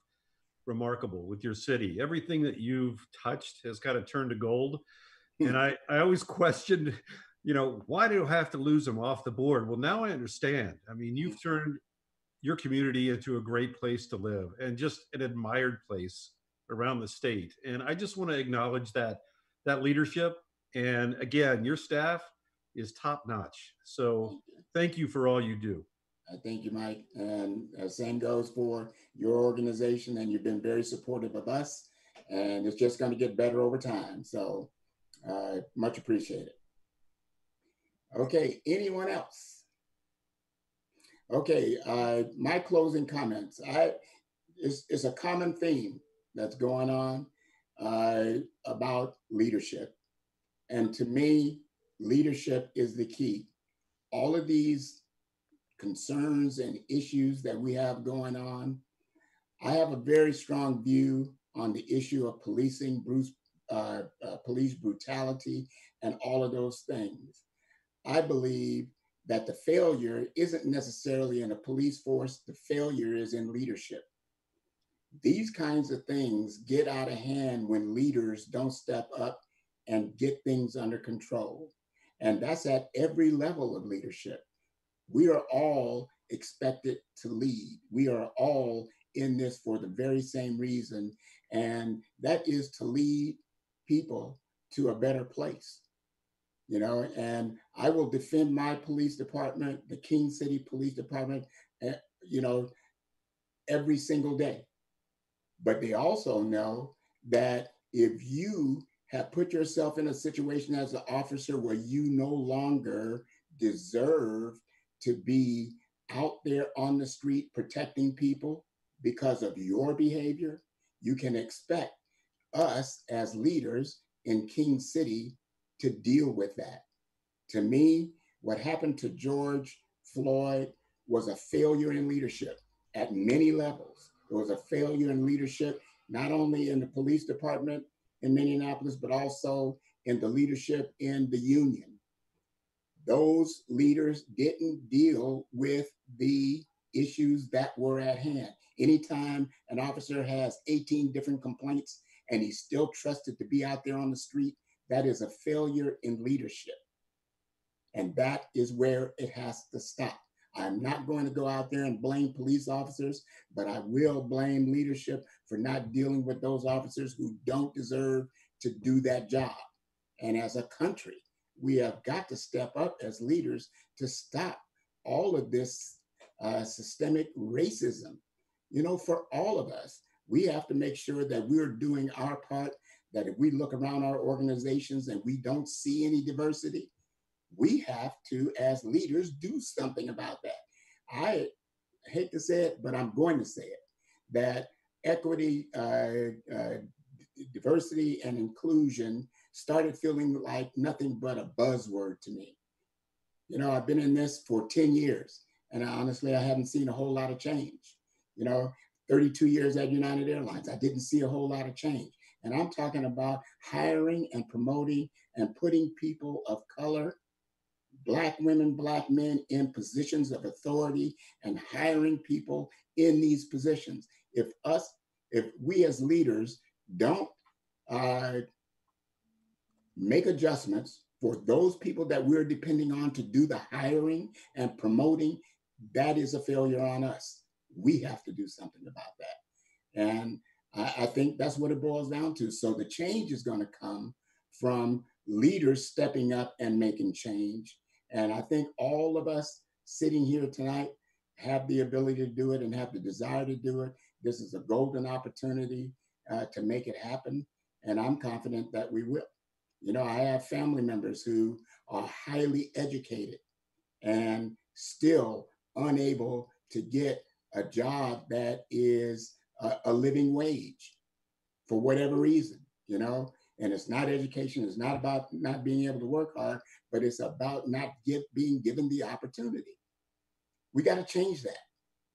remarkable with your city. Everything that you've touched has kind of turned to gold. And I always questioned, you know, why do I have to lose them off the board? Well, now I understand. I mean, you've turned your community into a great place to live and just an admired place around the state. And I just want to acknowledge that leadership. And again, your staff is top notch. So thank you for all you do. Thank you, Mike. And same goes for your organization, and you've been very supportive of us, and it's just going to get better over time. So much appreciated. Okay, anyone else? Okay, my closing comments. It's a common theme that's going on about leadership. And to me, leadership is the key. All of these concerns and issues that we have going on, I have a very strong view on the issue of policing, police brutality, and all of those things. I believe that the failure isn't necessarily in a police force, the failure is in leadership. These kinds of things get out of hand when leaders don't step up and get things under control. And that's at every level of leadership. We are all expected to lead. We are all in this for the very same reason, and that is to lead people to a better place. You know, and I will defend my police department, the King City Police Department, you know, every single day. But they also know that if you have put yourself in a situation as an officer where you no longer deserve to be out there on the street protecting people because of your behavior, you can expect us as leaders in King City to deal with that. To me, what happened to George Floyd was a failure in leadership at many levels. It was a failure in leadership, not only in the police department in Minneapolis, but also in the leadership in the union. Those leaders didn't deal with the issues that were at hand. Anytime an officer has 18 different complaints and he's still trusted to be out there on the street, that is a failure in leadership. And that is where it has to stop. I'm not going to go out there and blame police officers, but I will blame leadership for not dealing with those officers who don't deserve to do that job. And as a country, we have got to step up as leaders to stop all of this systemic racism. You know, for all of us, we have to make sure that we're doing our part, that if we look around our organizations and we don't see any diversity, we have to, as leaders, do something about that. I hate to say it, but I'm going to say it, that equity, diversity, and inclusion started feeling like nothing but a buzzword to me. You know, I've been in this for 10 years, and honestly, I haven't seen a whole lot of change. You know, 32 years at United Airlines, I didn't see a whole lot of change. And I'm talking about hiring and promoting and putting people of color, Black women, Black men in positions of authority and hiring people in these positions. If we as leaders don't make adjustments for those people that we're depending on to do the hiring and promoting, that is a failure on us. We have to do something about that. And I think that's what it boils down to. So the change is going to come from leaders stepping up and making change. And I think all of us sitting here tonight have the ability to do it and have the desire to do it. This is a golden opportunity to make it happen. And I'm confident that we will. You know, I have family members who are highly educated and still unable to get a job that is a living wage for whatever reason, you know. And it's not education, it's not about not being able to work hard, but it's about not being given the opportunity. We got to change that.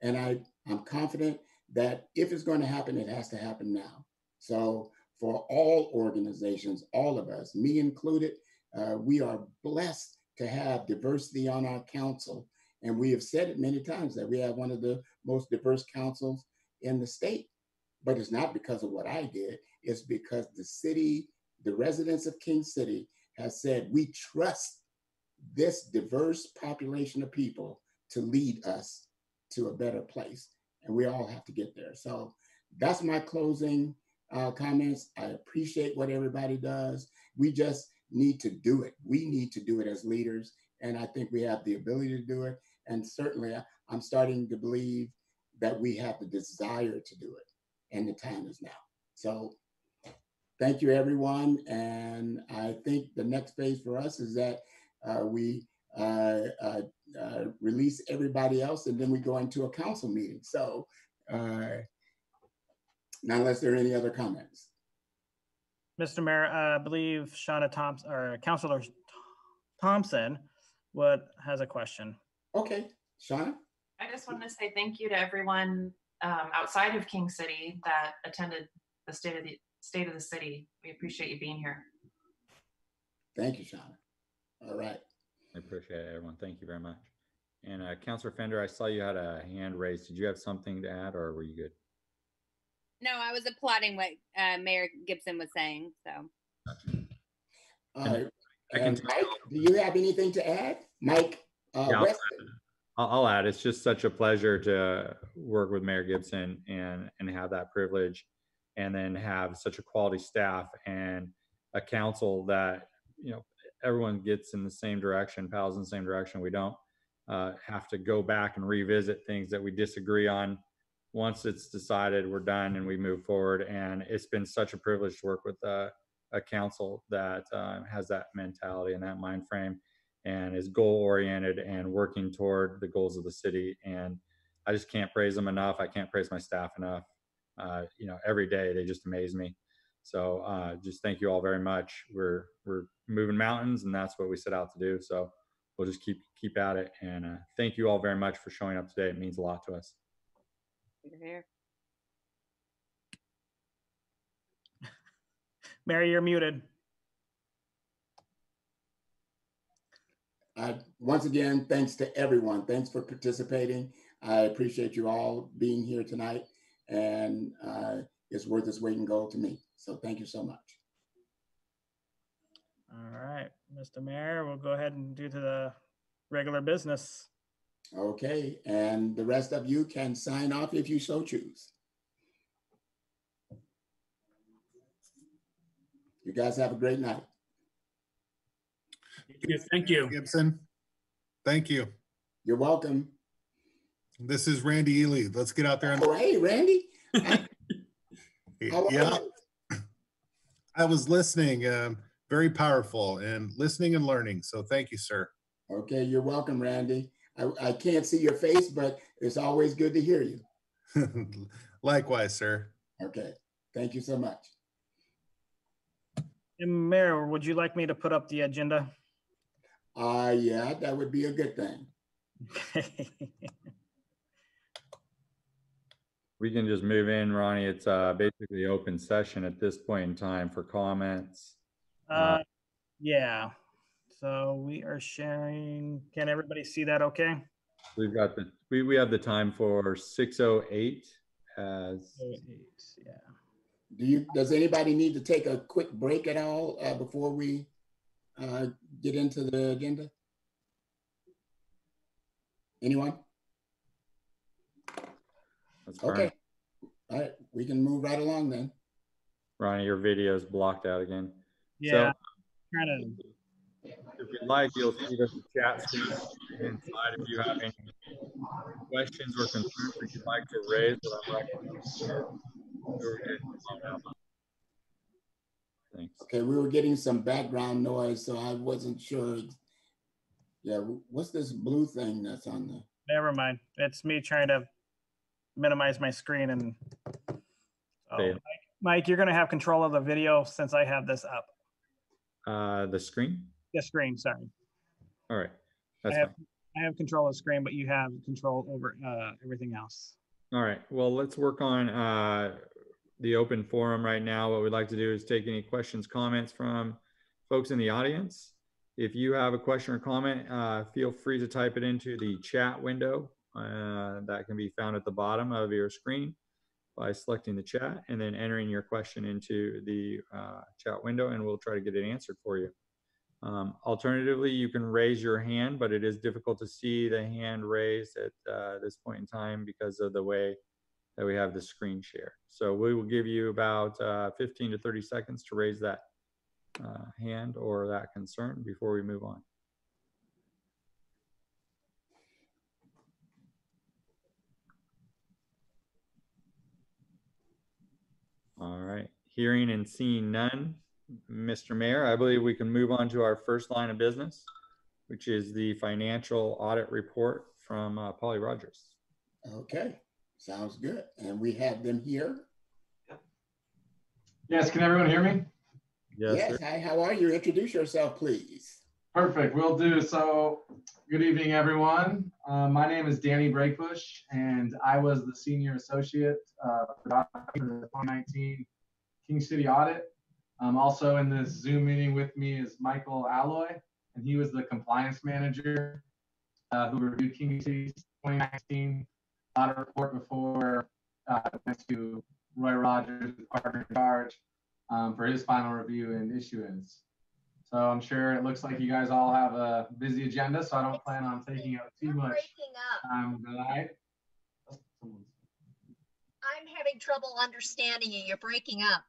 And I'm confident that if it's going to happen, it has to happen now. So for all organizations, all of us, me included, we are blessed to have diversity on our council. And we have said it many times that we have one of the most diverse councils in the state. But it's not because of what I did. It's because the city, the residents of King City has said, we trust this diverse population of people to lead us to a better place. And we all have to get there. So that's my closing comments. I appreciate what everybody does. We just need to do it. We need to do it as leaders. And I think we have the ability to do it. And certainly I'm starting to believe that we have the desire to do it. And the time is now. So thank you, everyone. And I think the next phase for us is that we release everybody else and then we go into a council meeting. So now, unless there are any other comments. Mr. Mayor, I believe Shauna Thompson or Councilor Thompson has a question. Okay, Shauna. I just wanted to say thank you to everyone outside of King City that attended the State of the City. We appreciate you being here. Thank you, Shauna. All right. I appreciate it, everyone. Thank you very much. And Councilor Fender, I saw you had a hand raised. Did you have something to add, or were you good? No, I was applauding what Mayor Gibson was saying. So. Mike, do you have anything to add? Mike Weston. I'll add. It's just such a pleasure to work with Mayor Gibson and have that privilege, and then have such a quality staff and a council that, you know, everyone gets in the same direction, paddles in the same direction. We don't have to go back and revisit things that we disagree on. Once it's decided, we're done and we move forward. And it's been such a privilege to work with a council that has that mentality and that mind frame and is goal oriented and working toward the goals of the city. And I just can't praise them enough. I can't praise my staff enough. every day. They just amaze me. So just thank you all very much. We're moving mountains, and that's what we set out to do. So we'll just keep at it. And thank you all very much for showing up today. It means a lot to us. Here. Mary, you're muted. Once again, thanks to everyone. Thanks for participating. I appreciate you all being here tonight, and it's worth its weight in gold to me. So thank you so much. All right, Mr. Mayor, we'll go ahead and do to the regular business. Okay, and the rest of you can sign off if you so choose. You guys have a great night. Thank you. Gibson, thank you. You're welcome. This is Randy Ely. Let's get out there. Oh, hey, Randy. Yeah, I was listening. Very powerful, and listening and learning. So thank you, sir. Okay, you're welcome, Randy. I can't see your face, but it's always good to hear you. Likewise, sir. Okay, thank you so much. And Mayor, would you like me to put up the agenda? Yeah, that would be a good thing. We can just move in, Ronnie. It's basically open session at this point in time for comments. Yeah. So we are sharing. Can everybody see that okay? We've got we have the time for 6:08 as. Yeah. Does anybody need to take a quick break at all before we get into the agenda? Anyone? Okay. All right, we can move right along then. Ronnie, your video is blocked out again. Yeah. So, if you'd like, you'll see the chat screen inside. If you have any questions or concerns that you'd like to raise, Thanks. Okay, we were getting some background noise, so I wasn't sure. Yeah, what's this blue thing that's on the? Never mind. It's me trying to minimize my screen. And Mike, you're going to have control of the video since I have this up. The screen? The screen, sorry. All right. That's fine. I have control of the screen, but you have control over everything else. All right. Well, let's work on the open forum right now. What we'd like to do is take any questions, comments from folks in the audience. If you have a question or comment, feel free to type it into the chat window that can be found at the bottom of your screen by selecting the chat and then entering your question into the chat window, and we'll try to get it answered for you. Alternatively, you can raise your hand, but it is difficult to see the hand raised at this point in time because of the way that we have the screen share. So we will give you about 15 to 30 seconds to raise that hand or that concern before we move on. All right, hearing and seeing none, Mr. Mayor, I believe we can move on to our first line of business, which is the financial audit report from Polly Rogers. Okay, sounds good. And we have them here. Yes, can everyone hear me? Yes, hi, how are you? Introduce yourself, please. Perfect, will do. So, good evening, everyone. My name is Danny Breakbush, and I was the Senior Associate for the 2019 King City Audit. Also in this Zoom meeting with me is Michael Alloy, and he was the Compliance Manager who reviewed King City's 2019 audit report before it went to Roy Rogers, the partner in charge, for his final review and issuance. So I'm sure it looks like you guys all have a busy agenda, so I don't plan on taking up too much time tonight. I'm having trouble understanding you. You're breaking up.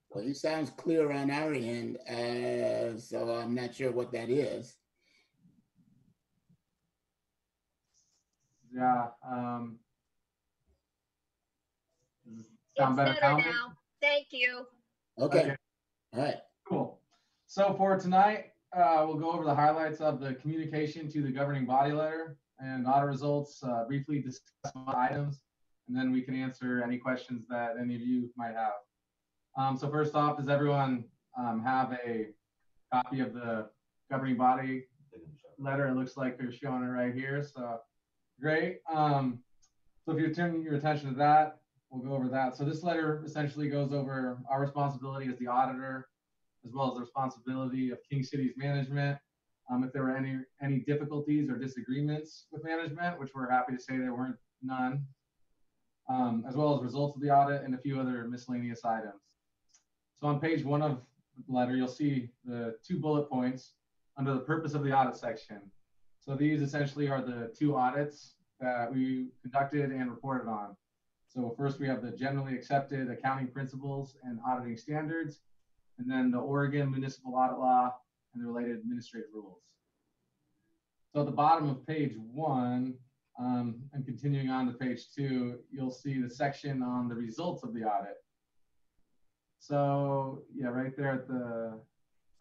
Well, he sounds clear on our end, so I'm not sure what that is. Yeah. Sound better now? Thank you. Okay. All right. Cool. So for tonight, we'll go over the highlights of the communication to the governing body letter and audit results, briefly discuss items and then we can answer any questions that any of you might have. So first off, does everyone have a copy of the governing body letter? It looks like they're showing it right here, so great. So if you turn your attention to that, we'll go over that. So this letter essentially goes over our responsibility as the auditor, as well as the responsibility of King City's management. If there were any difficulties or disagreements with management, which we're happy to say there weren't none, as well as results of the audit and a few other miscellaneous items. So on page 1 of the letter, you'll see the 2 bullet points under the purpose of the audit section. So these essentially are the 2 audits that we conducted and reported on. So first we have the generally accepted accounting principles and auditing standards, and then the Oregon municipal audit law and the related administrative rules. So at the bottom of page 1, and continuing on to page 2, you'll see the section on the results of the audit. So yeah, right there at the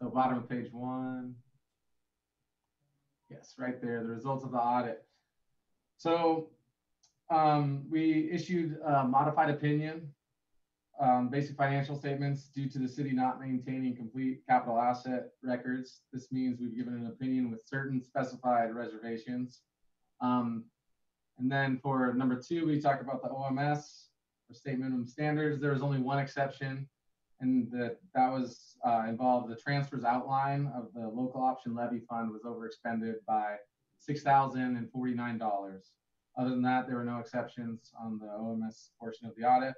bottom of page 1. Yes, right there, the results of the audit. So we issued a modified opinion, basic financial statements due to the city not maintaining complete capital asset records. This means we've given an opinion with certain specified reservations. And then for number 2, we talked about the OMS, or state minimum standards. There was only one exception, and that was involved the transfers outline of the local option levy fund was overexpended by $6,049. Other than that, there were no exceptions on the OMS portion of the audit.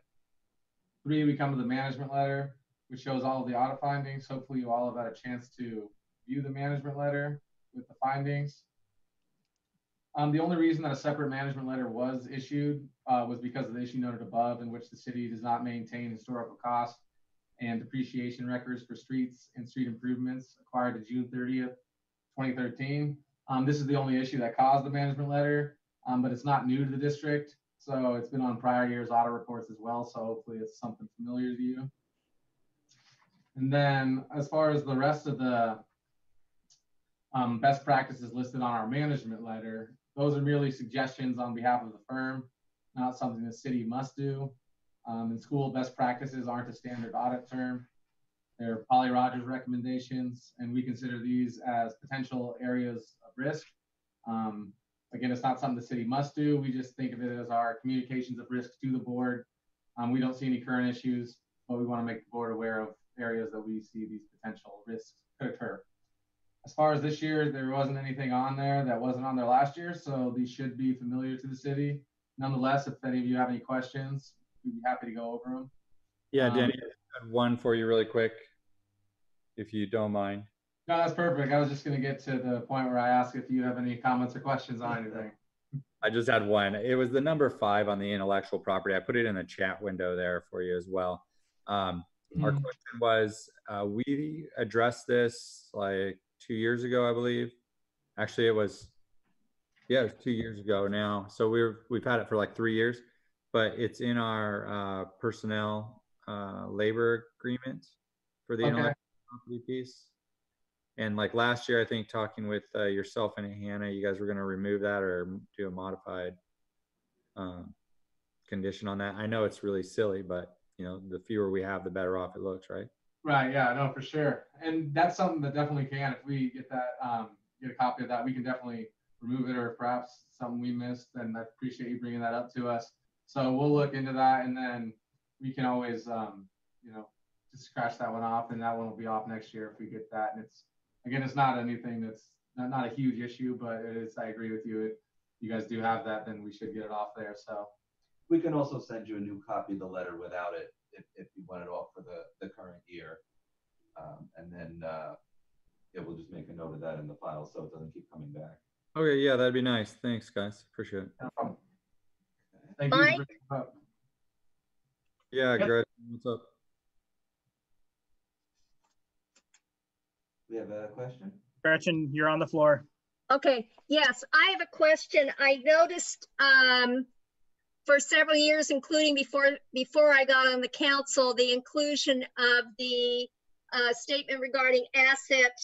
3, we come to the management letter, which shows all of the audit findings. Hopefully you all have had a chance to view the management letter with the findings. The only reason that a separate management letter was issued was because of the issue noted above, in which the city does not maintain historical cost and depreciation records for streets and street improvements acquired to June 30th, 2013. This is the only issue that caused the management letter, but it's not new to the district. So it's been on prior year's audit reports as well. So hopefully it's something familiar to you. And then as far as the rest of the best practices listed on our management letter, those are merely suggestions on behalf of the firm, not something the city must do. In school, best practices aren't a standard audit term. They're Polly Rogers recommendations, and we consider these as potential areas of risk. Again, it's not something the city must do. We just think of it as our communications of risk to the board. We don't see any current issues, but we want to make the board aware of areas that we see these potential risks could occur. As far as this year, there wasn't anything on there that wasn't on there last year, so these should be familiar to the city. Nonetheless, if any of you have any questions, we'd be happy to go over them. Yeah, Danny, I have one for you really quick, if you don't mind. No, that's perfect. I was just going to get to the point where I ask if you have any comments or questions on anything. I just had one. It was the number 5 on the intellectual property. I put it in the chat window there for you as well. Our question was, we addressed this like 2 years ago, I believe. Actually, it was 2 years ago now. So we've had it for like 3 years, but it's in our personnel labor agreement for the intellectual property piece. And like last year, I think talking with yourself and Hannah, you guys were going to remove that or do a modified condition on that. I know it's really silly, but you know, the fewer we have, the better off it looks, right? Right. Yeah. No, for sure. And that's something that definitely can. If we get that, get a copy of that, we can definitely remove it, or perhaps something we missed. And I appreciate you bringing that up to us. So we'll look into that, and then we can always, you know, just scratch that one off, and that one will be off next year if we get that. And it's, again, it's not anything that's not a huge issue, but it is, I agree with you. If you guys do have that, then we should get it off there. So we can also send you a new copy of the letter without it if you want it off for the current year. And then yeah, we'll just make a note of that in the file so it doesn't keep coming back. Okay, yeah, that'd be nice. Thanks, guys. Appreciate it. No problem. Thank you. For bringing it up. Yeah, Gretchen, what's up? We have a question? Gretchen, you're on the floor. Okay, yes, I have a question. I noticed for several years, including before I got on the council, the inclusion of the statement regarding asset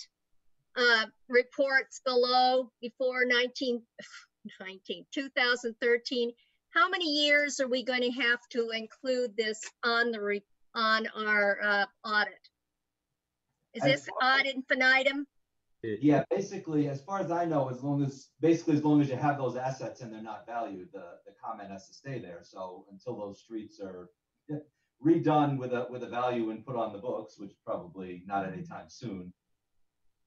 reports below before 2013. how many years are we going to have to include this on on our audit? Is this ad infinitum? Yeah, basically, as far as I know, as long as you have those assets and they're not valued, the comment has to stay there. So until those streets are redone with a value and put on the books, which probably not anytime soon.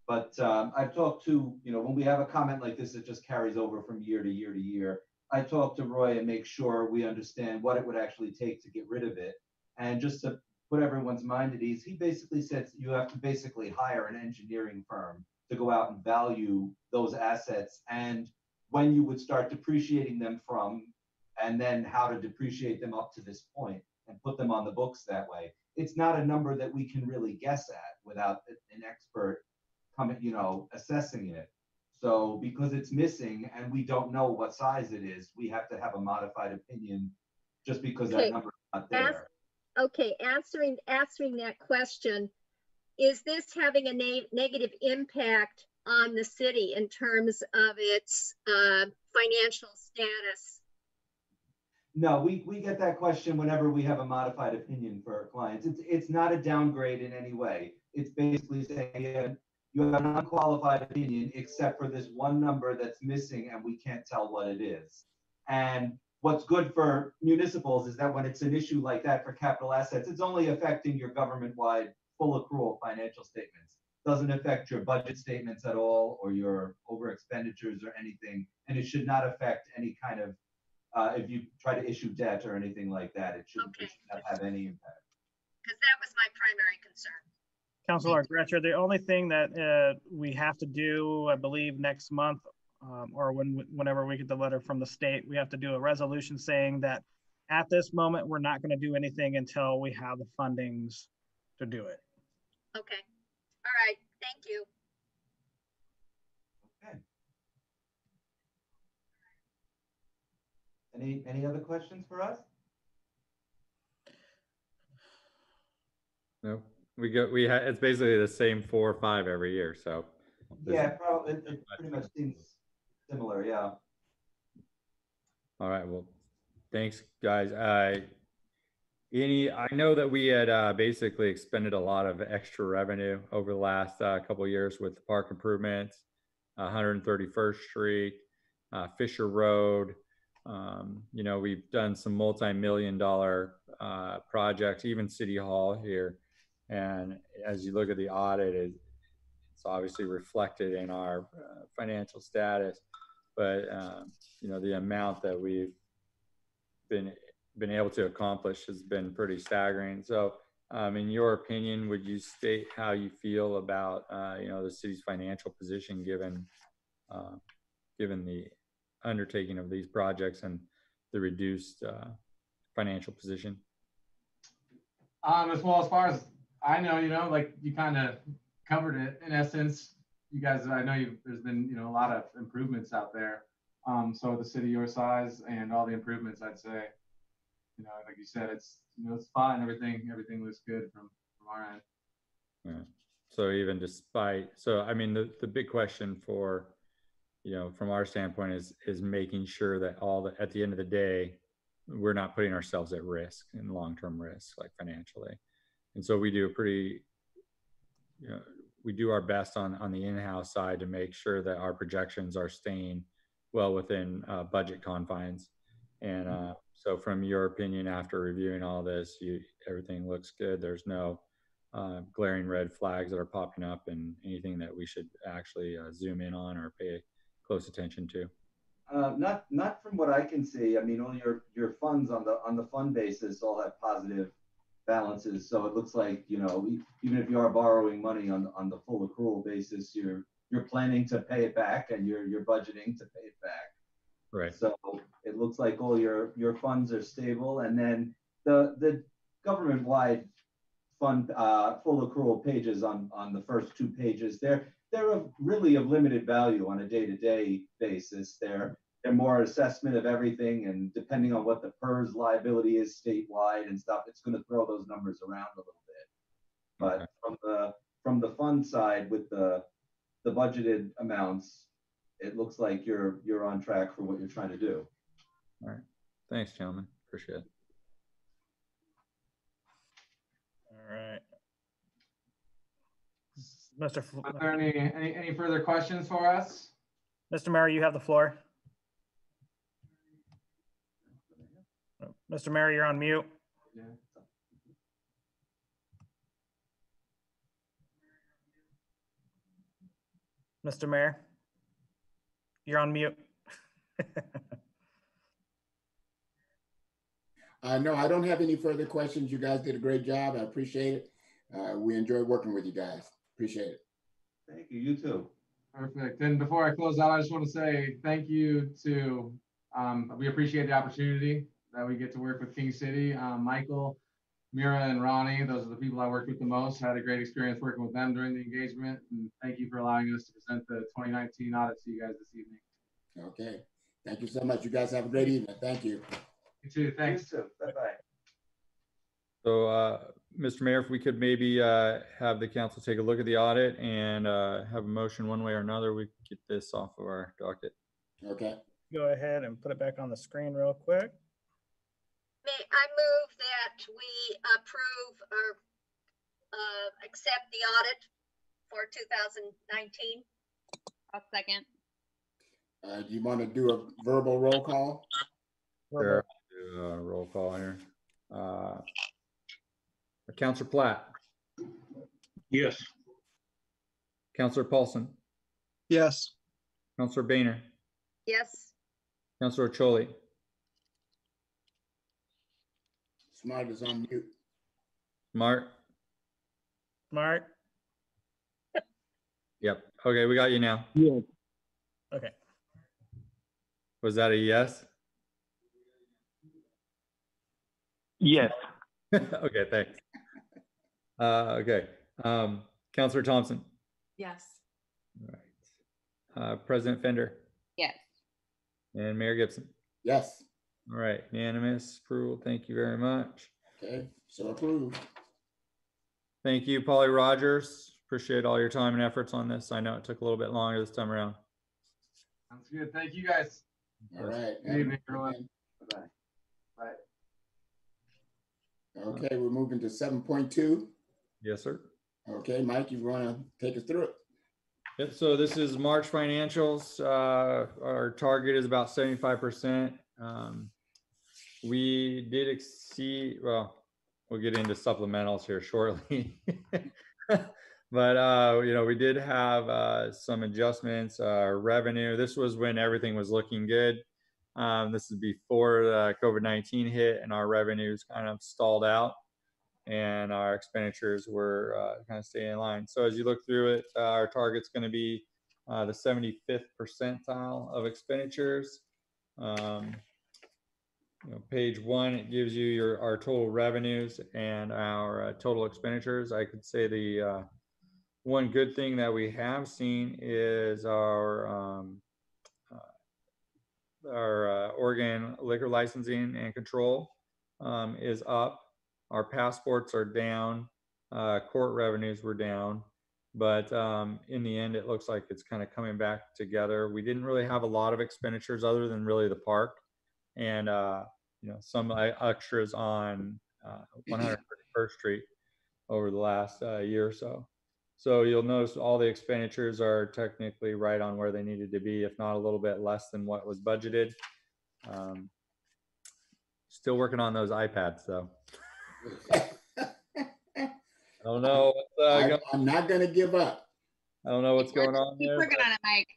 But I've talked to, when we have a comment like this, it just carries over from year to year to year. I talk to Roy and make sure we understand what it would actually take to get rid of it. And just to put everyone's mind at ease, he basically says you have to basically hire an engineering firm to go out and value those assets and when you would start depreciating them from, and then how to depreciate them up to this point and put them on the books that way. It's not a number that we can really guess at without an expert coming, assessing it. So because it's missing and we don't know what size it is, we have to have a modified opinion just because that number is not there. Answering that question, is this having a negative impact on the city in terms of its financial status? No, we get that question whenever we have a modified opinion for our clients. It's not a downgrade in any way. It's basically saying you have an unqualified opinion except for this one number that's missing and we can't tell what it is. And what's good for municipals is that when it's an issue like that for capital assets, it's only affecting your government-wide full accrual financial statements. Doesn't affect your budget statements at all or your over expenditures or anything. And it should not affect any kind of, if you try to issue debt or anything like that, it should not have any impact. Because that was my primary concern. Councilor Gretcher, the only thing that we have to do, I believe next month, or whenever we get the letter from the state, we have to do a resolution saying that at this moment, we're not going to do anything until we have the fundings to do it. Okay. All right. Thank you. Okay. Any other questions for us? No, it's basically the same 4 or 5 every year. So yeah, probably it pretty much seems similar. Yeah. All right. Well, thanks, guys. I know that we had basically expended a lot of extra revenue over the last couple of years with the park improvements, 131st Street, Fisher Road. We've done some multi-million-dollar projects, even City Hall here. And as you look at the audit, it's obviously reflected in our financial status. But the amount that we've been able to accomplish has been pretty staggering. So, in your opinion, would you state how you feel about the city's financial position given the undertaking of these projects and the reduced financial position? As far as I know, like you kind of covered it in essence. You guys, I know there's been a lot of improvements out there. So the city your size and all the improvements, I'd say, like you said, it's fine. Everything looks good from our end. Yeah. So even I mean, the big question for, from our standpoint is making sure that at the end of the day, we're not putting ourselves at risk and long-term risk, like financially. And so we do we do our best on the in-house side to make sure that our projections are staying well within budget confines. And so from your opinion, after reviewing all this, everything looks good. There's no glaring red flags that are popping up and anything that we should actually zoom in on or pay close attention to. Not from what I can see. I mean, all your funds on the fund basis all have positive balances. So it looks like, even if you are borrowing money on the full accrual basis, you're planning to pay it back and you're budgeting to pay it back. Right. So it looks like all your funds are stable. And then the government-wide fund full accrual pages on the first 2 pages, they're really of limited value on a day-to-day basis. They're more assessment of everything, and depending on what the PERS liability is statewide and stuff, it's going to throw those numbers around a little bit. But from the fund side with the budgeted amounts, it looks like you're on track for what you're trying to do. All right. Thanks, gentlemen. Appreciate it. All right. Mr. Are there any further questions for us? Mr. Mayor, you have the floor. Mr. Mayor, you're on mute. Yeah. Mr. Mayor, you're on mute. No, I don't have any further questions. You guys did a great job. I appreciate it. We enjoyed working with you guys. Appreciate it. Thank you. You too. Perfect. And before I close out, I just want to say thank you to, we appreciate the opportunity that we get to work with King City. Michael, Mira, and Ronnie, those are the people I worked with the most. I had a great experience working with them during the engagement. And thank you for allowing us to present the 2019 audit to you guys this evening. Okay. Thank you so much. You guys have a great evening. Thank you. You too. Thanks. You too. Bye-bye. So, Mr. Mayor, if we could maybe have the council take a look at the audit and have a motion one way or another, we could get this off of our docket. Okay. Go ahead and put it back on the screen real quick. I move that we approve or accept the audit for 2019. I'll second. Do you want to do a verbal roll call? Sure. Do a roll call here. Councilor Platt. Yes. Councilor Paulson. Yes. Councilor Boehner. Yes. Councilor Choli. Smart is on mute. Smart. Smart. Yep. Okay, we got you now. Yeah. Okay. Was that a yes? Yes. Okay, thanks. Okay. Councilor Thompson. Yes. All right. President Fender. Yes. And Mayor Gibson. Yes. All right. Unanimous approval. Thank you very much. Okay. So approved. Thank you, Polly Rogers. Appreciate all your time and efforts on this. I know it took a little bit longer this time around. Sounds good. Thank you guys. All right. Good evening, everyone. Bye-bye. Bye. Okay, we're moving to 7.2. Yes, sir. Okay, Mike, you want to take us through it? Yep, so this is March financials. Our target is about 75%. We did exceed, well, we'll get into supplementals here shortly. But, you know, we did have some adjustments, revenue. This was when everything was looking good. This is before the COVID-19 hit and our revenues kind of stalled out and our expenditures were kind of staying in line. So as you look through it, our target's going to be the 75th percentile of expenditures. You know, page 1, it gives you our total revenues and our total expenditures. I could say the one good thing that we have seen is our Oregon liquor licensing and control is up. Our passports are down. Court revenues were down. But in the end, it looks like it's kind of coming back together. We didn't really have a lot of expenditures other than really the park and you know, some extras on 131st Street over the last year or so. So you'll notice all the expenditures are technically right on where they needed to be, if not a little bit less than what was budgeted. Still working on those iPads though. I don't know. I'm not going to give up. I don't know what's going on Keep there. working on it, Mike.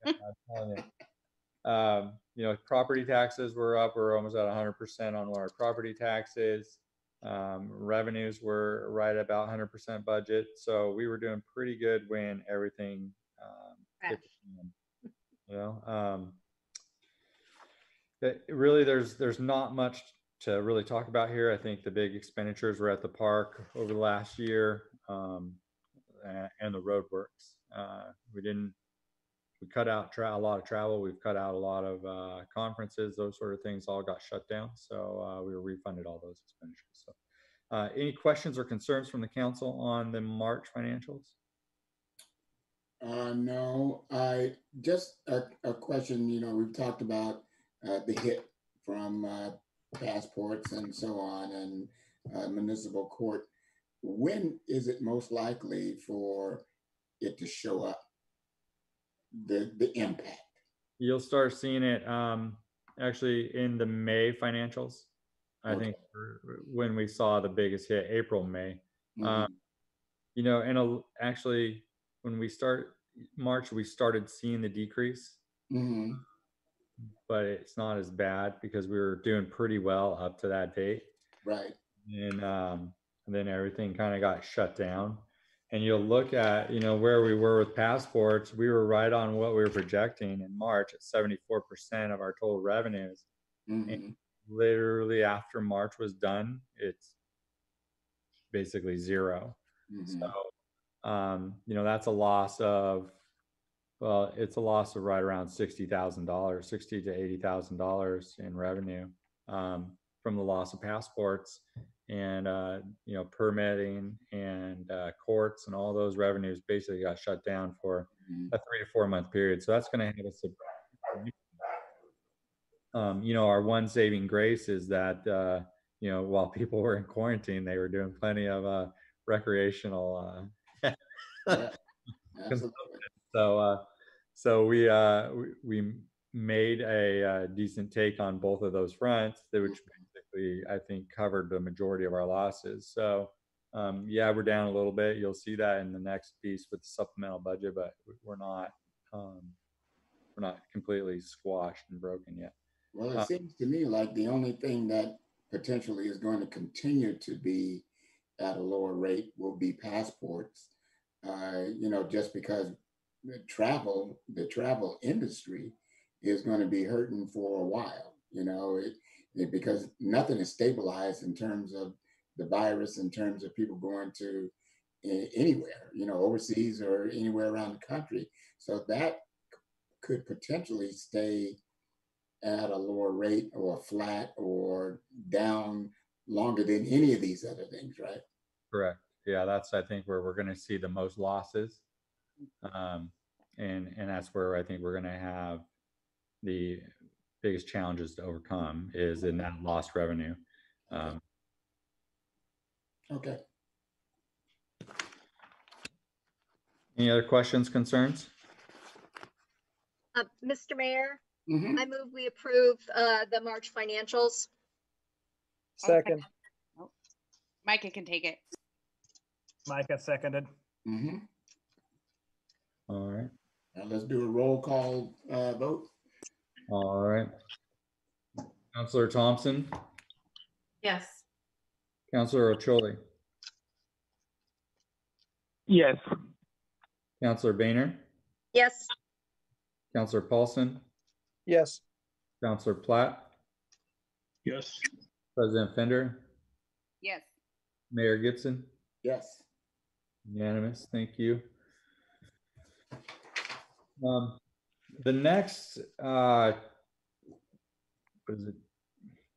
I'm telling you. You know, property taxes were up. We're almost at 100% on our property taxes. Revenues were right about 100% budget. So we were doing pretty good when everything hit the fan. You know, really there's not much to really talk about here. I think the big expenditures were at the park over the last year and the road works. We cut out a lot of travel. We've cut out a lot of conferences. Those sort of things all got shut down. So we were refunded all those expenditures. So any questions or concerns from the council on the March financials? No, just a question. You know, we've talked about the hit from passports and so on, and municipal court. When is it most likely for it to show up, the impact? You'll start seeing it actually in the May financials. I think when we saw the biggest hit, April, May. You know, and actually when we start March, we started seeing the decrease, but it's not as bad because we were doing pretty well up to that date. Right. And then everything kind of got shut down. And you'll look at, you know, where we were with passports, we were right on what we were projecting in March at 74% of our total revenues. And literally after March was done, it's basically zero. So, you know, that's a loss of, well, it's a loss of right around $60,000, $60,000 to $80,000 in revenue from the loss of passports and, you know, permitting and courts, and all those revenues basically got shut down for a 3 to 4 month period. So that's going to have us, you know, our one saving grace is that, you know, while people were in quarantine, they were doing plenty of recreational. So we made a decent take on both of those fronts, which basically I think covered the majority of our losses. So yeah, we're down a little bit. You'll see that in the next piece with the supplemental budget, but we're not completely squashed and broken yet. Well, it seems to me like the only thing that potentially is going to continue to be at a lower rate will be passports. You know, just because the travel industry is going to be hurting for a while, you know, because nothing is stabilized in terms of the virus, in terms of people going to anywhere, you know, overseas or anywhere around the country. So that could potentially stay at a lower rate or flat or down longer than any of these other things, right? Correct. Yeah, that's, I think, where we're going to see the most losses. And that's where I think we're going to have the biggest challenges to overcome, is in that lost revenue. Okay. Any other questions, concerns? Mr. Mayor, I move we approve the March financials. Second. Oh, Micah can take it. Micah seconded. All right. Now let's do a roll call vote. All right. Councilor Thompson. Yes. Councilor Ocholi. Yes. Councilor Boehner. Yes. Councilor Paulson. Yes. Councilor Platt. Yes. President Fender. Yes. Mayor Gibson. Yes. Unanimous. Thank you. The next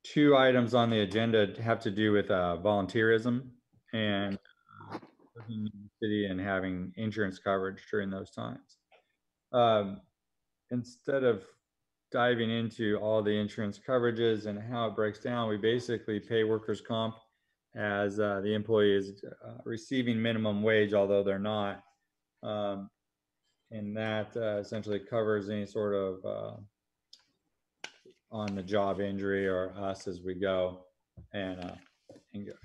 two items on the agenda have to do with volunteerism and living in the city and having insurance coverage during those times. Instead of diving into all the insurance coverages and how it breaks down, we basically pay workers' comp as the employee is receiving minimum wage, although they're not. And that essentially covers any sort of on the job injury or us as we go. And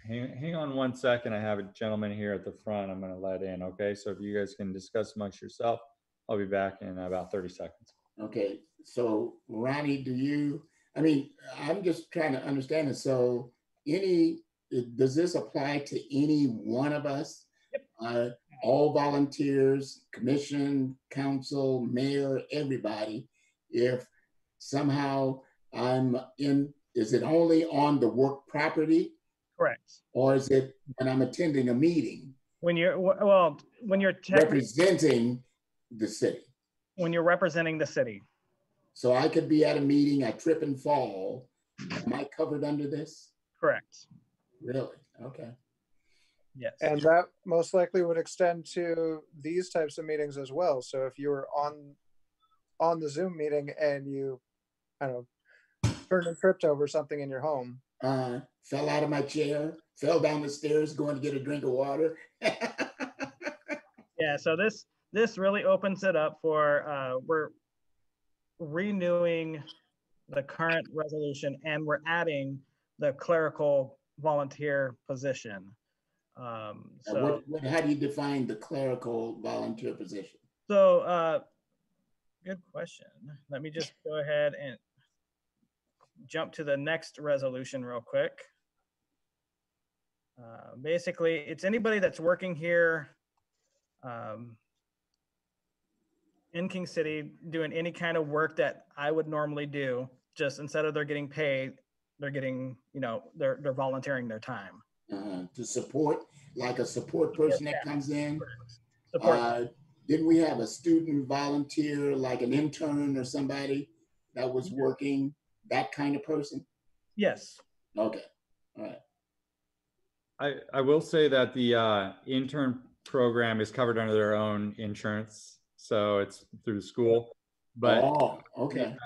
hang on 1 second. I have a gentleman here at the front I'm going to let in. Okay, so if you guys can discuss amongst yourself, I'll be back in about 30 seconds. Okay, so Ronnie, I'm just trying to understand it. So does this apply to any one of us? Yep. All volunteers, commission, council, mayor, everybody. If somehow is it only on the work property? Correct. Or is it when I'm attending a meeting? When you're representing the city. When you're representing the city. So I could be at a meeting, I trip and fall. Am I covered under this? Correct. Really? Okay. Yes. And that most likely would extend to these types of meetings as well. So if you were on the Zoom meeting and you, I don't know, turned and tripped over something in your home. Fell out of my chair, fell down the stairs going to get a drink of water. Yeah, so this really opens it up for, we're renewing the current resolution and we're adding the clerical volunteer position. How do you define the clerical volunteer position? So, good question. Let me just go ahead and jump to the next resolution real quick. Basically, it's anybody that's working here in King City doing any kind of work that I would normally do, just instead of they're getting paid, they're getting, you know, they're volunteering their time. To support, like a support person that comes in. Support. Didn't we have a student volunteer, like an intern or somebody that was working, that kind of person? Yes. Okay, all right. I will say that the intern program is covered under their own insurance, so it's through the school. But okay.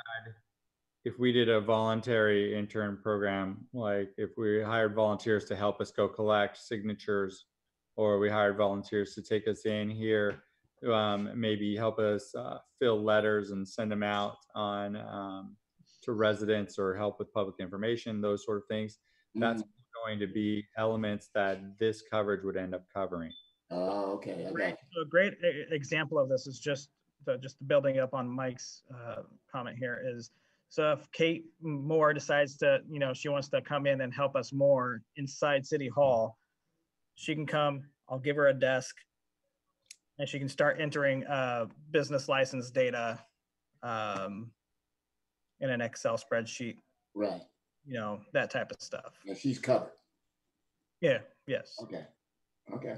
If we did a voluntary intern program, like if we hired volunteers to help us go collect signatures, or we hired volunteers to take us in here, maybe help us fill letters and send them out on to residents, or help with public information, those sort of things. That's going to be elements that this coverage would end up covering. Oh, okay. So a great example of this is just building up on Mike's comment here is, so if Kate Moore decides to, you know, she wants to come in and help us more inside City Hall, she can come, I'll give her a desk, and she can start entering business license data in an Excel spreadsheet. Right. You know, that type of stuff. And she's covered. Yeah, yes. Okay, okay.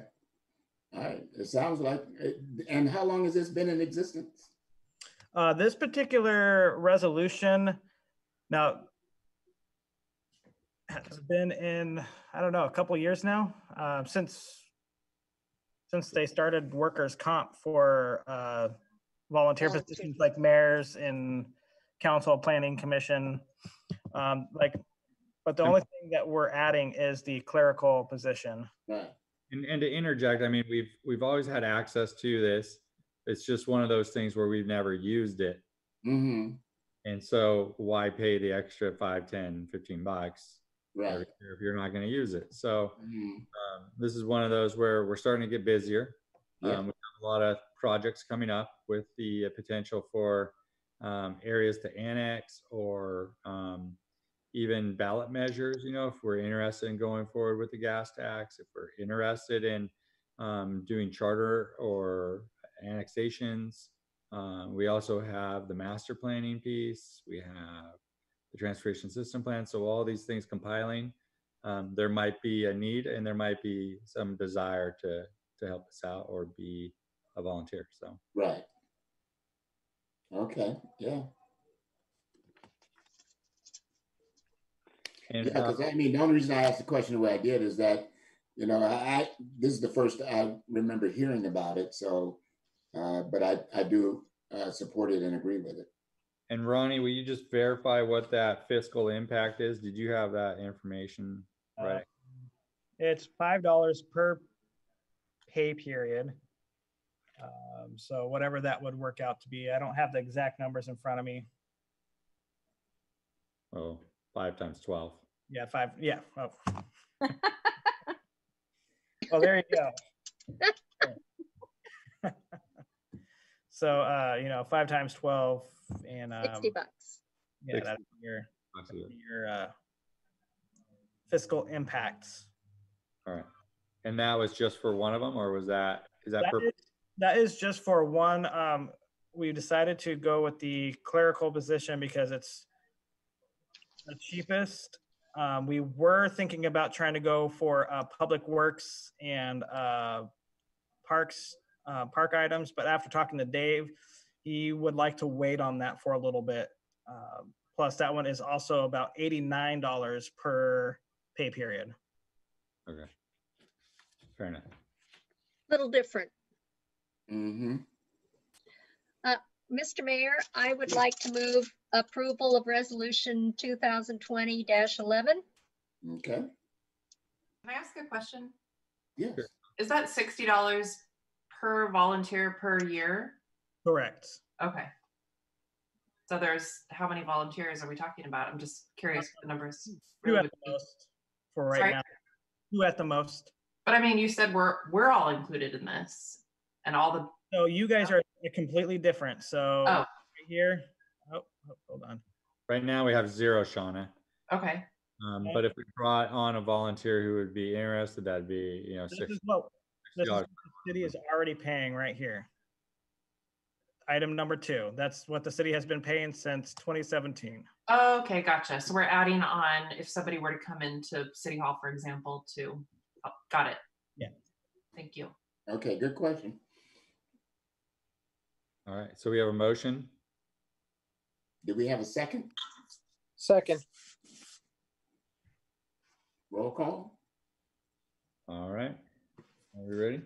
All right, it sounds like, and how long has this been in existence? This particular resolution now has been in, I don't know, a couple years now, since they started workers' comp for volunteer positions like mayors and council, planning commission. But the only thing that we're adding is the clerical position. Right. And to interject, I mean, we've always had access to this. It's just one of those things where we've never used it. Mm-hmm. And so why pay the extra 5, 10, 15 bucks right. if you're not going to use it? So this is one of those where we're starting to get busier. We have a lot of projects coming up with the potential for areas to annex, or even ballot measures, you know, if we're interested in going forward with the gas tax, if we're interested in doing charter or annexations. We also have the master planning piece. We have the transportation system plan. So all these things compiling, there might be a need and there might be some desire to help us out or be a volunteer. So right. Okay. Yeah. And, yeah, because I mean, the only reason I asked the question the way I did is that, you know, this is the first I remember hearing about it. So, but I do support it and agree with it. And Ronnie, will you just verify what that fiscal impact is? Did you have that information right? It's $5 per pay period. So whatever that would work out to be, I don't have the exact numbers in front of me. Oh, 5 times 12. Yeah, 5. Yeah. Oh. Well, there you go. So, you know, 5 times 12 and $60. Yeah, that's your fiscal impacts. All right. And that was just for one of them, or was that, that is just for one. We decided to go with the clerical position because it's the cheapest. We were thinking about trying to go for public works and parks, park items, but after talking to Dave, he would like to wait on that for a little bit. Plus that one is also about $89 per pay period. Okay. Fair enough. Little different. Mm-hmm. Mr. Mayor, I would like to move approval of resolution 2020-11. Okay. Can I ask a question? Yes. Is that $60 per volunteer per year? Correct. Okay. So there's, how many volunteers are we talking about? I'm just curious what the numbers Two really at would the be. most for right Sorry? now. Two at the most. But I mean, you said we're all included in this, and all the. So you guys are completely different. So Oh. right here, hold on. Right now we have 0, Shauna. Okay. But if we brought on a volunteer who would be interested, that'd be, you know, This $60. is what the city is already paying right here. Item number 2. That's what the city has been paying since 2017. Oh, okay, gotcha. So we're adding on if somebody were to come into City Hall, for example, to. Oh, got it. Yeah. Thank you. Okay, good question. All right, so we have a motion. Do we have a second? Second. Roll call. All right, are we ready?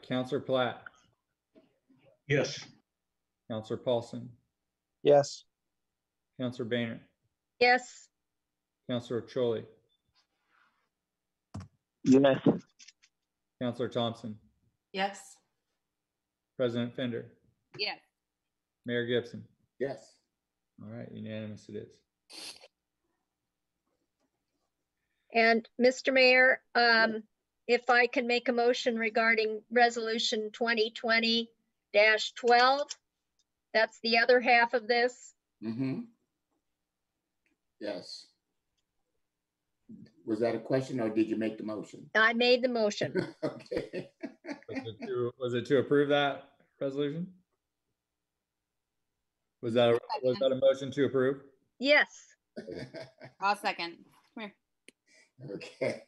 Councilor Platt. Yes. Councilor Paulson. Yes. Councilor Boehner. Yes. Councilor Choli. Yes. Councilor Thompson. Yes. President Fender. Yes. Mayor Gibson. Yes. All right, unanimous it is. And Mr. Mayor, if I can make a motion regarding resolution 2020-12, that's the other half of this. Mm-hmm. Yes. Was that a question or did you make the motion? I made the motion. Okay. Was it to approve that resolution? Was that a motion to approve? Yes. I'll second. Come here. Okay.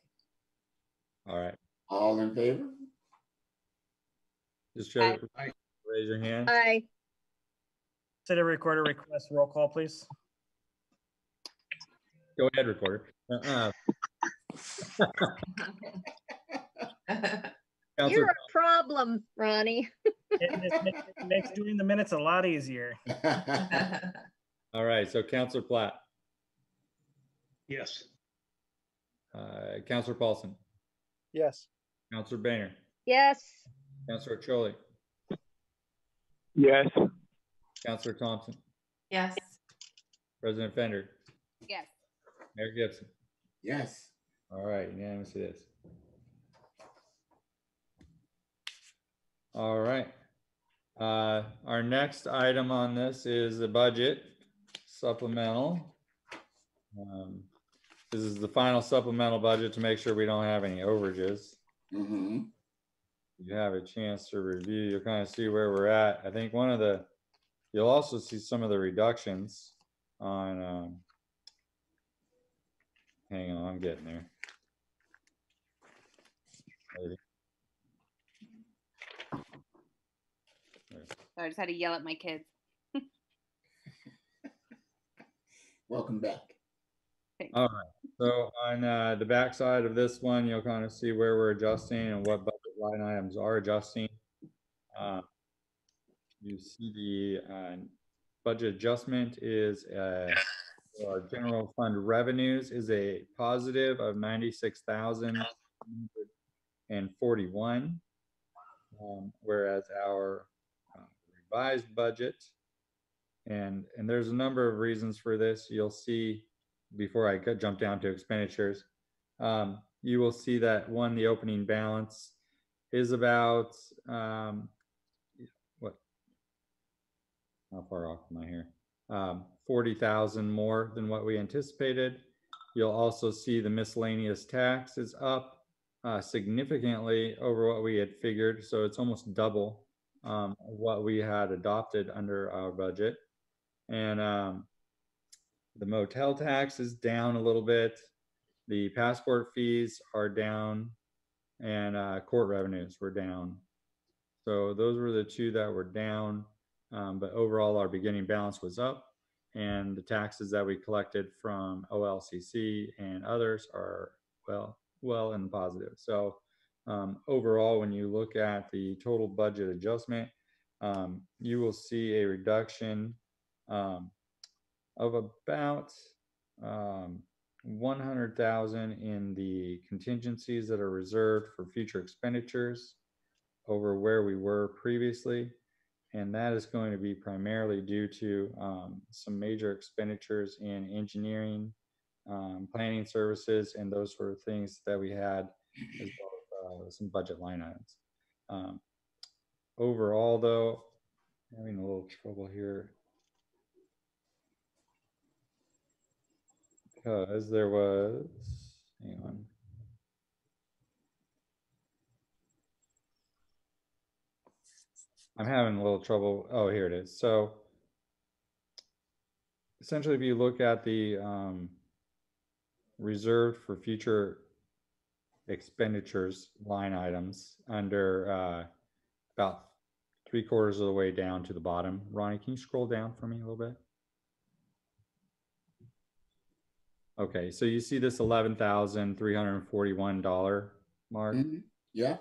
All right. All in favor? Just show raise your hand. Aye. City recorder request roll call, please. Go ahead, recorder. You're a problem, Ronnie. It makes doing the minutes a lot easier. All right, so Councilor Platt. Yes. Councilor Paulson. Yes. Councilor Boehner. Yes. Councilor Choli. Yes. Councilor Thompson. Yes. President Fender. Yes. Mayor Gibson. Yes. All right, unanimous it is. All right. Our next item on this is the budget supplemental. This is the final supplemental budget to make sure we don't have any overages. Mm-hmm. You have a chance to review, you'll kind of see where we're at. I think you'll also see some of the reductions on, hang on, I'm getting there. Maybe. So I just had to yell at my kids. Welcome back. All right. So on the back side of this one, you'll kind of see where we're adjusting and what budget line items are adjusting. You see the budget adjustment is our general fund revenues is a positive of 96,041, whereas our revised budget, and there's a number of reasons for this. You'll see before I jump down to expenditures, you will see that the opening balance is about what? How far off am I here? 40,000 more than what we anticipated. You'll also see the miscellaneous tax is up significantly over what we had figured. So it's almost double what we had adopted under our budget. And the motel tax is down a little bit. The passport fees are down, and court revenues were down. So those were the two that were down. But overall, our beginning balance was up, and the taxes that we collected from OLCC and others are well in the positive. So overall, when you look at the total budget adjustment, you will see a reduction of about 100,000 in the contingencies that are reserved for future expenditures over where we were previously. And that is going to be primarily due to some major expenditures in engineering, planning services, and those sort of things that we had, as well as some budget line items. Overall, though, having a little trouble here because there was, hang on. I'm having a little trouble. Oh, here it is. So essentially, if you look at the reserved for future expenditures line items under about 3/4 of the way down to the bottom. Ronnie, can you scroll down for me a little bit? Okay, so you see this $11,341 mark? Mm-hmm. Yeah.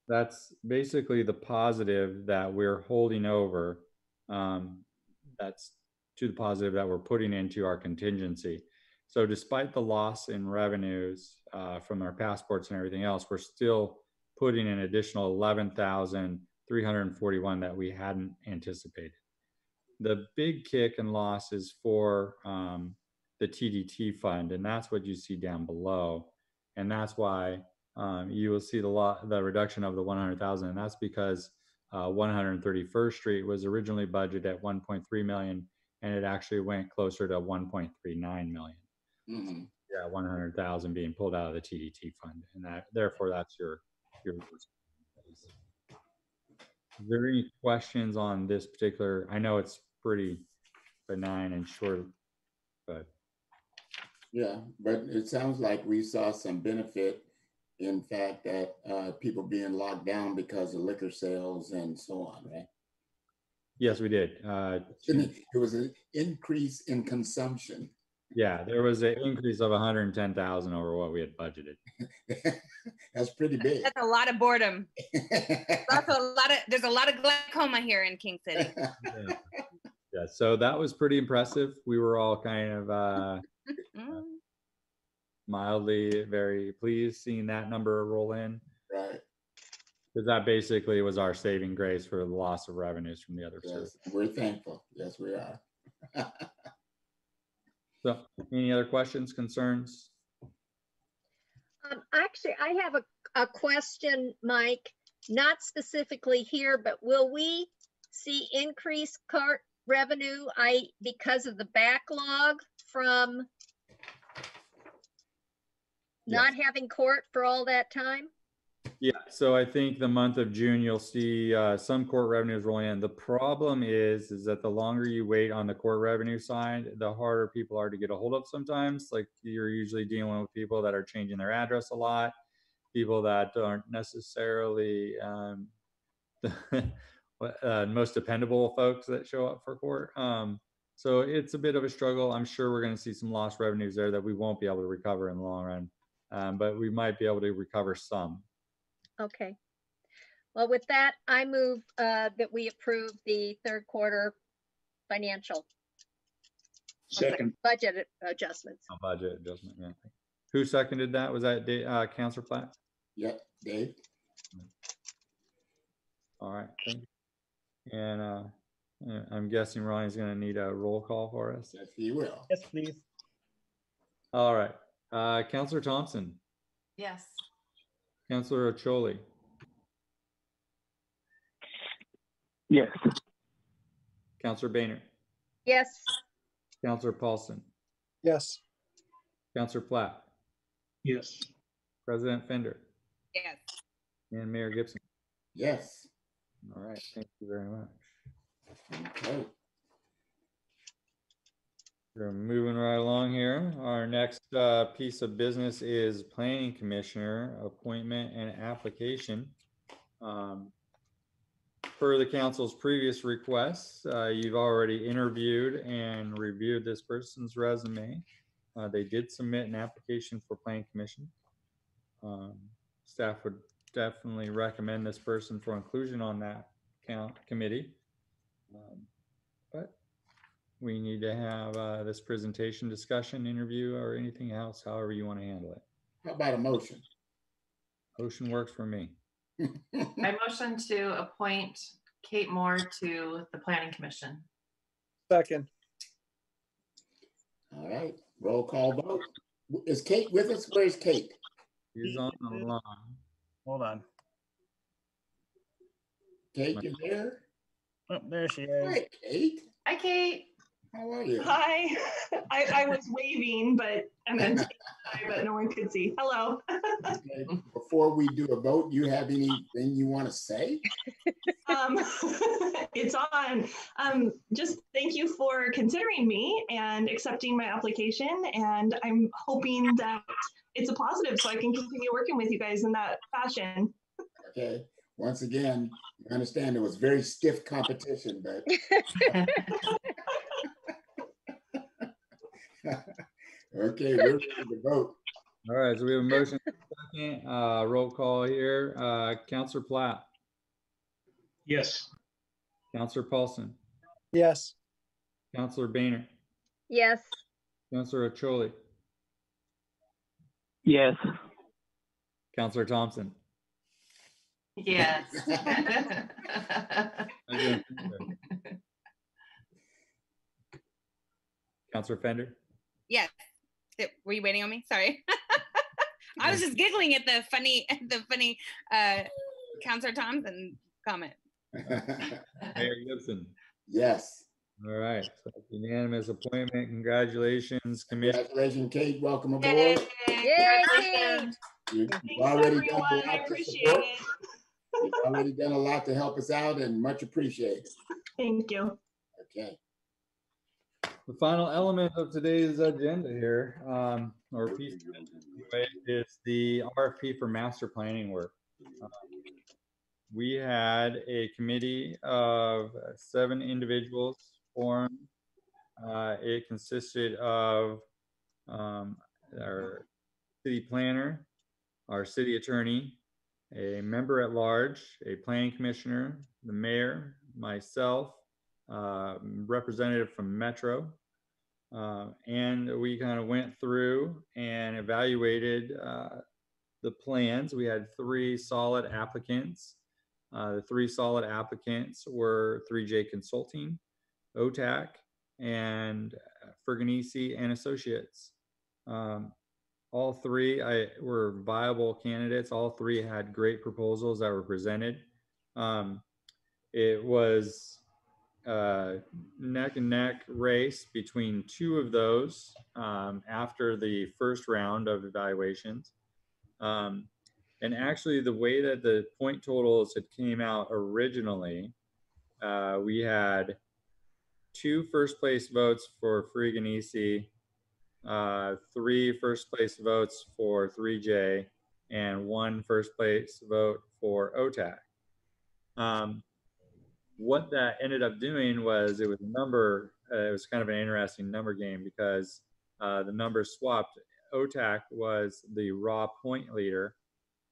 That's basically the positive that we're holding over. That's to the positive that we're putting into our contingency. So despite the loss in revenues from our passports and everything else, we're still putting an additional 11,341 that we hadn't anticipated. The big kick and loss is for the TDT fund, and that's what you see down below. And that's why you will see the reduction of the 100,000, and that's because 131st Street was originally budgeted at 1.3 million, and it actually went closer to 1.39 million. Mm-hmm. Yeah, 100,000 being pulled out of the TDT fund, and that therefore that's your. Is there any questions on this particular? I know it's pretty benign and short, but yeah, but it sounds like we saw some benefit in fact that people being locked down because of liquor sales and so on, right? Yes, we did. It was an increase in consumption. Yeah, there was an increase of 110,000 over what we had budgeted. That's pretty big. That's a lot of boredom. There's a lot of glaucoma here in King City. Yeah, so that was pretty impressive. We were all kind of mildly very pleased seeing that number roll in. Right. Because that basically was our saving grace for the loss of revenues from the other services. We're thankful. Yes, we are. So, any other questions, concerns? Actually, I have a question, Mike, not specifically here, but will we see increased cart revenue because of the backlog from not having court for all that time? Yeah, so I think the month of June, you'll see some court revenues rolling in. The problem is that the longer you wait on the court revenue side, the harder people are to get a hold of sometimes. Like you're usually dealing with people that are changing their address a lot, people that aren't necessarily most dependable folks that show up for court. So it's a bit of a struggle. I'm sure we're going to see some lost revenues there that we won't be able to recover in the long run, but we might be able to recover some. Okay. Well, with that, I move that we approve the third quarter financial. Second. Budget adjustments. Budget adjustment, yeah. Who seconded that? Was that Councilor Platt? Yeah, Dave. All right, thank you. And I'm guessing Ronnie's going to need a roll call for us. Yes, he will. Yes, please. All right. Councilor Thompson. Yes. Councilor Ocholi. Yes. Councilor Boehner. Yes. Councilor Paulson. Yes. Councilor Platt. Yes. President Fender. Yes. And Mayor Gibson. Yes. All right, thank you very much. Okay. We're moving right along here. Our next piece of business is Planning Commissioner appointment and application. Per the council's previous requests, you've already interviewed and reviewed this person's resume. They did submit an application for Planning Commission. Staff would definitely recommend this person for inclusion on that committee. But we need to have this presentation, discussion, interview, or anything else, however you want to handle it. How about a motion? Motion works for me. I motion to appoint Kate Moore to the Planning Commission. Second. All right, roll call vote. Is Kate with us? Where's Kate? She's on the line. Hold on. Kate, you there? Oh, there she is. Hi, Kate. Hi, Kate. How are you? Hi. I was waving, and then but no one could see. Hello. Okay. Before we do a vote, you have anything you want to say? It's on. Just thank you for considering me and accepting my application. And I'm hoping that it's a positive so I can continue working with you guys in that fashion. Okay. Once again, I understand it was very stiff competition, but okay, we're ready to vote. All right, so we have a motion. Second, roll call here. Councillor Platt. Yes. Councillor Paulson. Yes. Councillor Boehner. Yes. Councillor Ocholi. Yes. Councillor Thompson. Yes. Councillor Fender. Yes. Were you waiting on me? Sorry. I was just giggling at the funny Councillor Thompson comment. Mayor Gibson. Yes. All right. So unanimous appointment. Congratulations, Commissioner. Congratulations, Kate. Welcome aboard. Yay, Congratulations. You've Thanks, already done a everyone. lot I to appreciate support. it. You've already done a lot to help us out, and much appreciated. Thank you. Okay. The final element of today's agenda here, or piece of it, is the RFP for master planning work. We had a committee of 7 individuals formed. It consisted of our city planner, our city attorney, a member at large, a planning commissioner, the mayor, myself, representative from Metro, and we kind of went through and evaluated the plans. We had 3 solid applicants. The 3 solid applicants were 3J Consulting, OTAC, and Ferganisi and Associates. All 3 were viable candidates. All 3 had great proposals that were presented. It was neck and neck race between 2 of those after the first round of evaluations. And actually, the way that the point totals had came out originally, we had 2 first place votes for Ferganisi, 3 first place votes for 3J, and 1 first place vote for OTAC. What that ended up doing was it was a number, it was kind of an interesting number game because the numbers swapped. OTAC was the raw point leader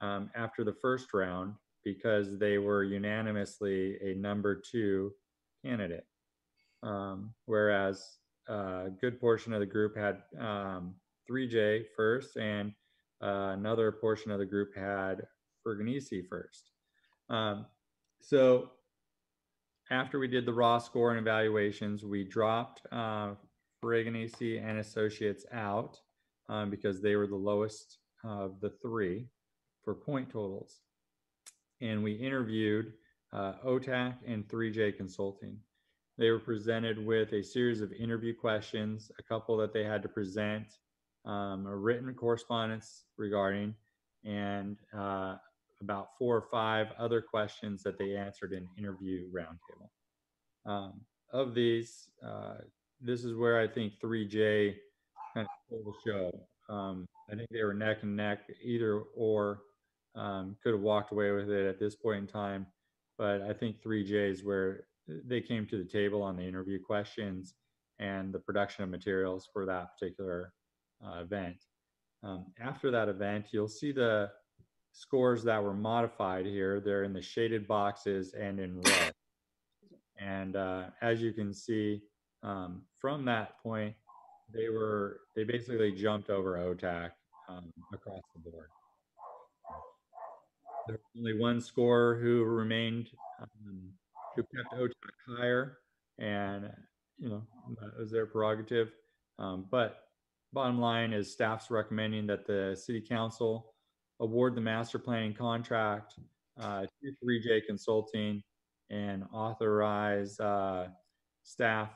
after the first round because they were unanimously a number 2 candidate. Whereas a good portion of the group had 3J first and another portion of the group had Ferganisi first. So after we did the raw score and evaluations, we dropped Ferganisi and Associates out because they were the lowest of the 3 for point totals. And we interviewed OTAC and 3J Consulting. They were presented with a series of interview questions, a couple that they had to present, a written correspondence regarding, and about 4 or 5 other questions that they answered in interview roundtable. Of these, this is where I think 3J kind of stole the show. I think they were neck and neck, either or. Could have walked away with it at this point in time, but I think 3J is where they came to the table on the interview questions and the production of materials for that particular event. After that event, you'll see the scores that were modified here. They're in the shaded boxes and in red. And as you can see, from that point, they basically jumped over OTAC across the board. There was only one scorer who remained, who kept OTAC higher, and that was their prerogative. But bottom line is staff's recommending that the city council award the master planning contract to 3J Consulting and authorize staff,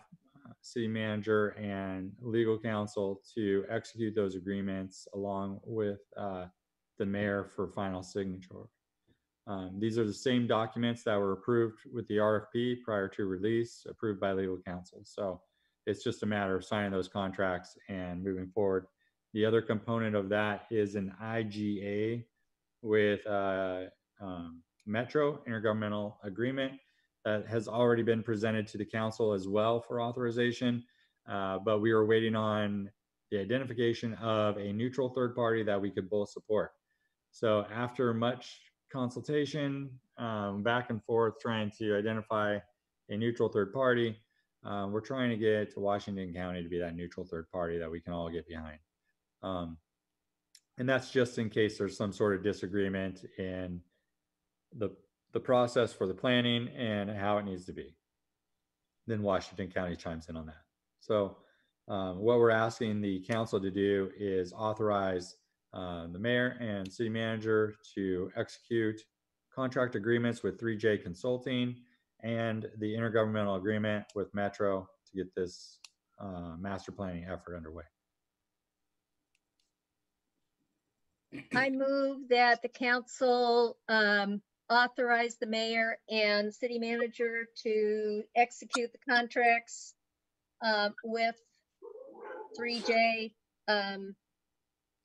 city manager, and legal counsel to execute those agreements along with the mayor for final signature. These are the same documents that were approved with the RFP prior to release, approved by legal counsel. So it's just a matter of signing those contracts and moving forward. The other component of that is an IGA with Metro Intergovernmental Agreement that has already been presented to the council as well for authorization, but we are waiting on the identification of a neutral third party that we could both support. So after much consultation, back and forth, trying to identify a neutral third party, we're trying to get to Washington County to be that neutral third party that we can all get behind. And that's just in case there's some sort of disagreement in the process for the planning and how it needs to be. Then Washington County chimes in on that. So what we're asking the council to do is authorize the mayor and city manager to execute contract agreements with 3J Consulting and the intergovernmental agreement with Metro to get this master planning effort underway. I move that the council authorize the mayor and city manager to execute the contracts with 3J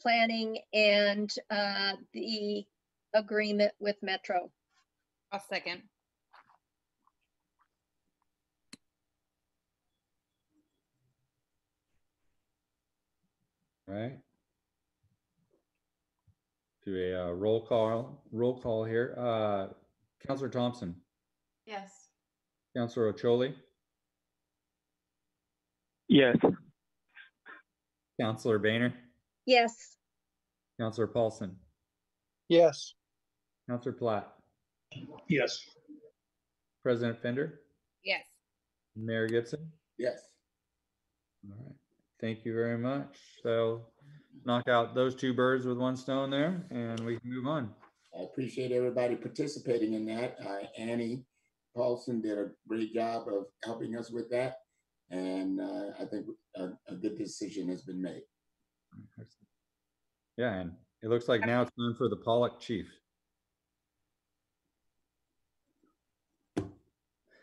planning and the agreement with Metro. I'll second. All right. Do a roll call here. Councilor Thompson. Yes. Councilor Ocholi. Yes. Councilor Boehner. Yes. Councilor Paulson. Yes. Councilor Platt. Yes. President Fender. Yes. Mayor Gibson. Yes. All right. Thank you very much. So knock out those two birds with one stone there, and we can move on. I appreciate everybody participating in that. Annie Paulson did a great job of helping us with that. And I think a good decision has been made. Yeah, and it looks like now it's time for the Pollock chief.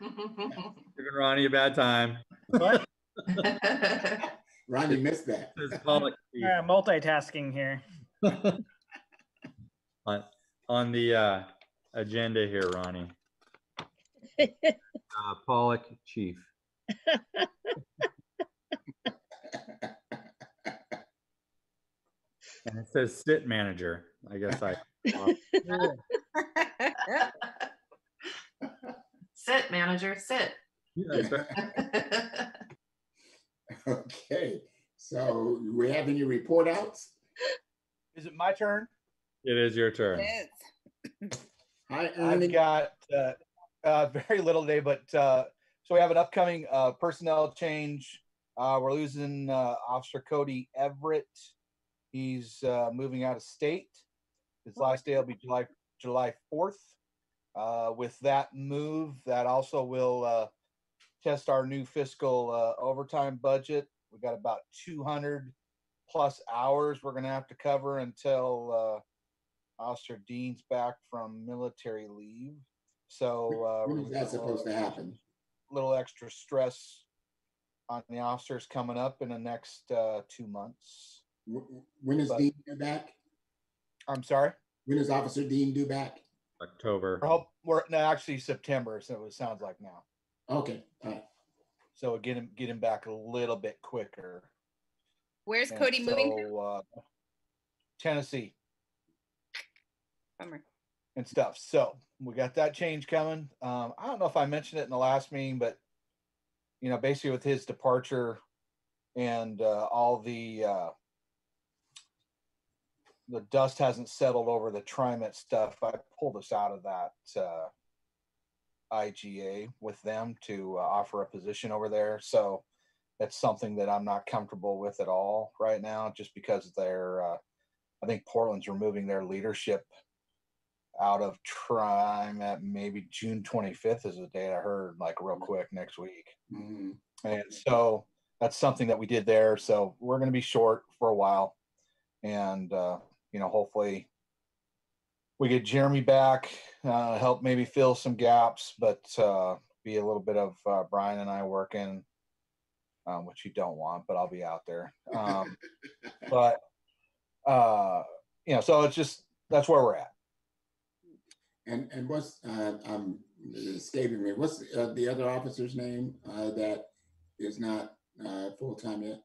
Giving Ronnie a bad time. What? Ronnie missed that. Multitasking here. On the agenda here, Ronnie. Pollock chief. And it says sit manager. I guess I. Sit manager, sit. Yeah, that's right. Okay, so do we have any report outs? Is it my turn? It is your turn. Hi, I've got very little today, but so we have an upcoming personnel change. We're losing Officer Cody Everett. He's moving out of state. His last day will be July 4th. With that move, that also will test our new fiscal overtime budget. We got about 200 plus hours we're going to have to cover until Officer Dean's back from military leave. So when is that supposed to happen? A little extra stress on the officers coming up in the next 2 months. When is Dean due back? I'm sorry? When is Officer Dean due back? October. We're no, actually September, so it sounds like now. Okay, all right. So get him back a little bit quicker. Where's Cody moving to? Tennessee. Bummer. and stuff. So we got that change coming. I don't know if I mentioned it in the last meeting, but you know, basically with his departure and all the dust hasn't settled over the TriMet stuff, I pulled us out of that IGA with them to offer a position over there. So that's something that I'm not comfortable with at all right now, just because they're, I think Portland's removing their leadership out of TriMet. Maybe June 25th is the date I heard, like real quick next week. Mm-hmm. And so that's something that we did there. So we're going to be short for a while. And, you know, hopefully we get Jeremy back, help maybe fill some gaps, but be a little bit of Brian and I working, which you don't want, but I'll be out there. But, you know, so it's just, that's where we're at. And what's, I'm escaping me, what's the other officer's name that is not full-time yet?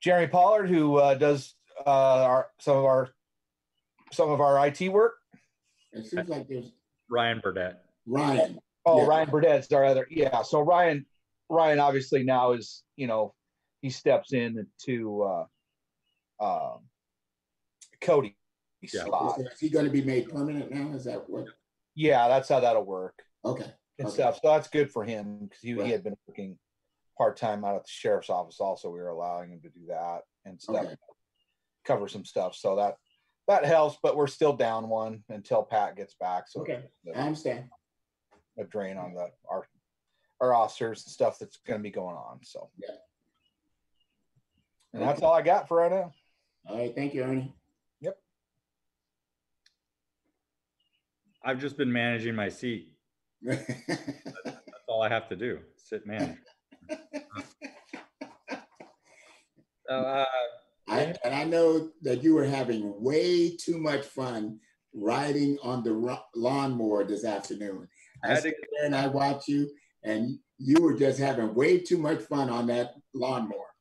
Jeremy Pollard, who does some of our IT work. It seems like there's Ryan Burdett. Ryan. Oh, yeah. Ryan Burdett's our other. Yeah. So Ryan obviously now is, you know, he steps in to Cody slot. So is he going to be made permanent now? Is that what? Yeah, that's how that'll work. Okay. And okay. stuff. So that's good for him because he Right. had been working part-time out at the sheriff's office. Also, we were allowing him to do that and stuff, Okay. cover some stuff. So that helps, but we're still down one until Pat gets back. So Okay. I understand. A drain on our officers and stuff that's going to be going on. So yeah. And that's all I got for right now. All right. Thank you, Ernie. Yep. I've just been managing my seat. That's all I have to do. Sit manage. I know that you were having way too much fun riding on the lawnmower this afternoon. I sat there and I watched you, and you were just having way too much fun on that lawnmower.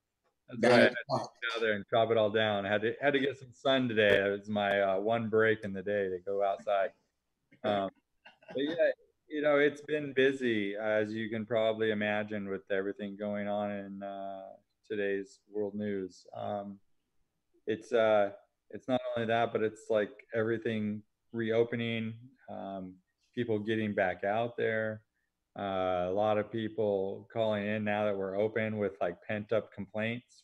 That's right. I had to get out there and chop it all down. I had to get some sun today. It was my one break in the day to go outside. But yeah, you know, it's been busy, as you can probably imagine, with everything going on in today's world news. It's not only that, but it's like everything reopening, people getting back out there. A lot of people calling in now that we're open with like pent up complaints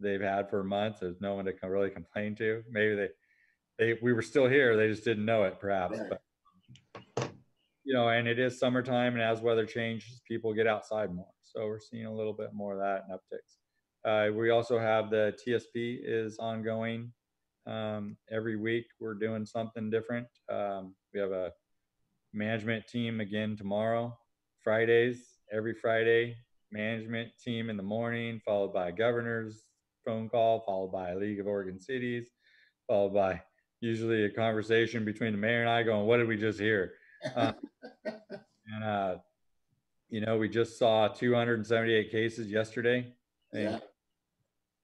they've had for months. There's no one to really complain to. Maybe we were still here. They just didn't know it, perhaps. Right. But you know, and it is summertime, and as weather changes, people get outside more. So we're seeing a little bit more of that and upticks. We also have the TSP is ongoing. Every week we're doing something different. We have a management team again tomorrow. Fridays, every Friday, management team in the morning, followed by a governor's phone call, followed by a League of Oregon Cities, followed by usually a conversation between the mayor and I going, what did we just hear? And you know, we just saw 278 cases yesterday. Yeah.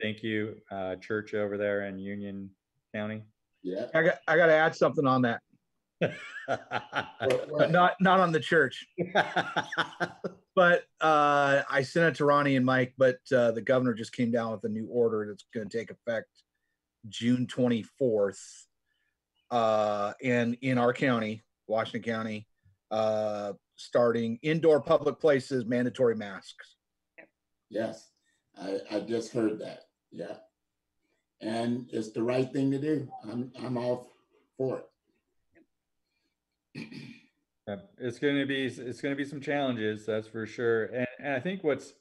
Thank you, church over there in Union County. Yeah. I got to add something on that. But not on the church. But I sent it to Ronnie and Mike, but the governor just came down with a new order that's going to take effect June 24th. And in our county, Washington County, starting indoor public places, mandatory masks. Yes, I just heard that. Yeah, and it's the right thing to do. I'm all for it. It's going to be some challenges, that's for sure. And I think what's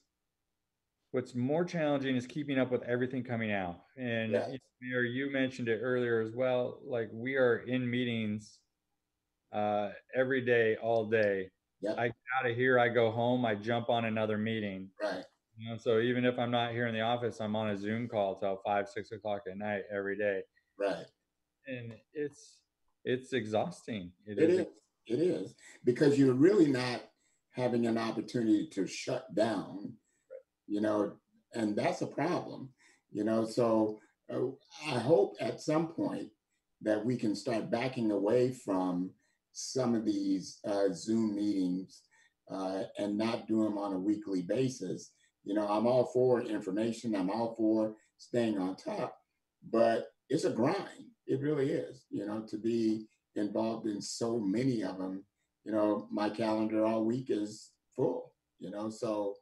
more challenging is keeping up with everything coming out. And yes. Mayor, you mentioned it earlier as well. Like, we are in meetings every day, all day. Yep. I get out of here, I go home, I jump on another meeting. Right. You know, so even if I'm not here in the office, I'm on a Zoom call till 5, 6 o'clock at night every day. Right. And it's exhausting. It is because you're really not having an opportunity to shut down, you know, and that's a problem, you know. So I hope at some point that we can start backing away from some of these Zoom meetings and not do them on a weekly basis. You know, I'm all for information. I'm all for staying on top, but it's a grind. It really is, you know, to be involved in so many of them. You know, my calendar all week is full, you know, so,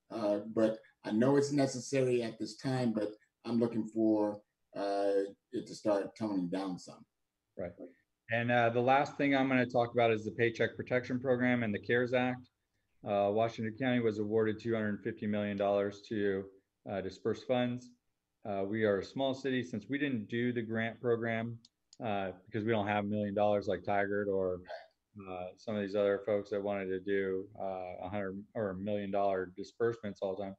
but I know it's necessary at this time, but I'm looking for it to start toning down some. Right. And the last thing I'm going to talk about is the Paycheck Protection Program and the CARES Act. Washington County was awarded $250 million to disperse funds. We are a small city. Since we didn't do the grant program because we don't have $1 million like Tigard or some of these other folks that wanted to do $100 or $1 million disbursements all the time.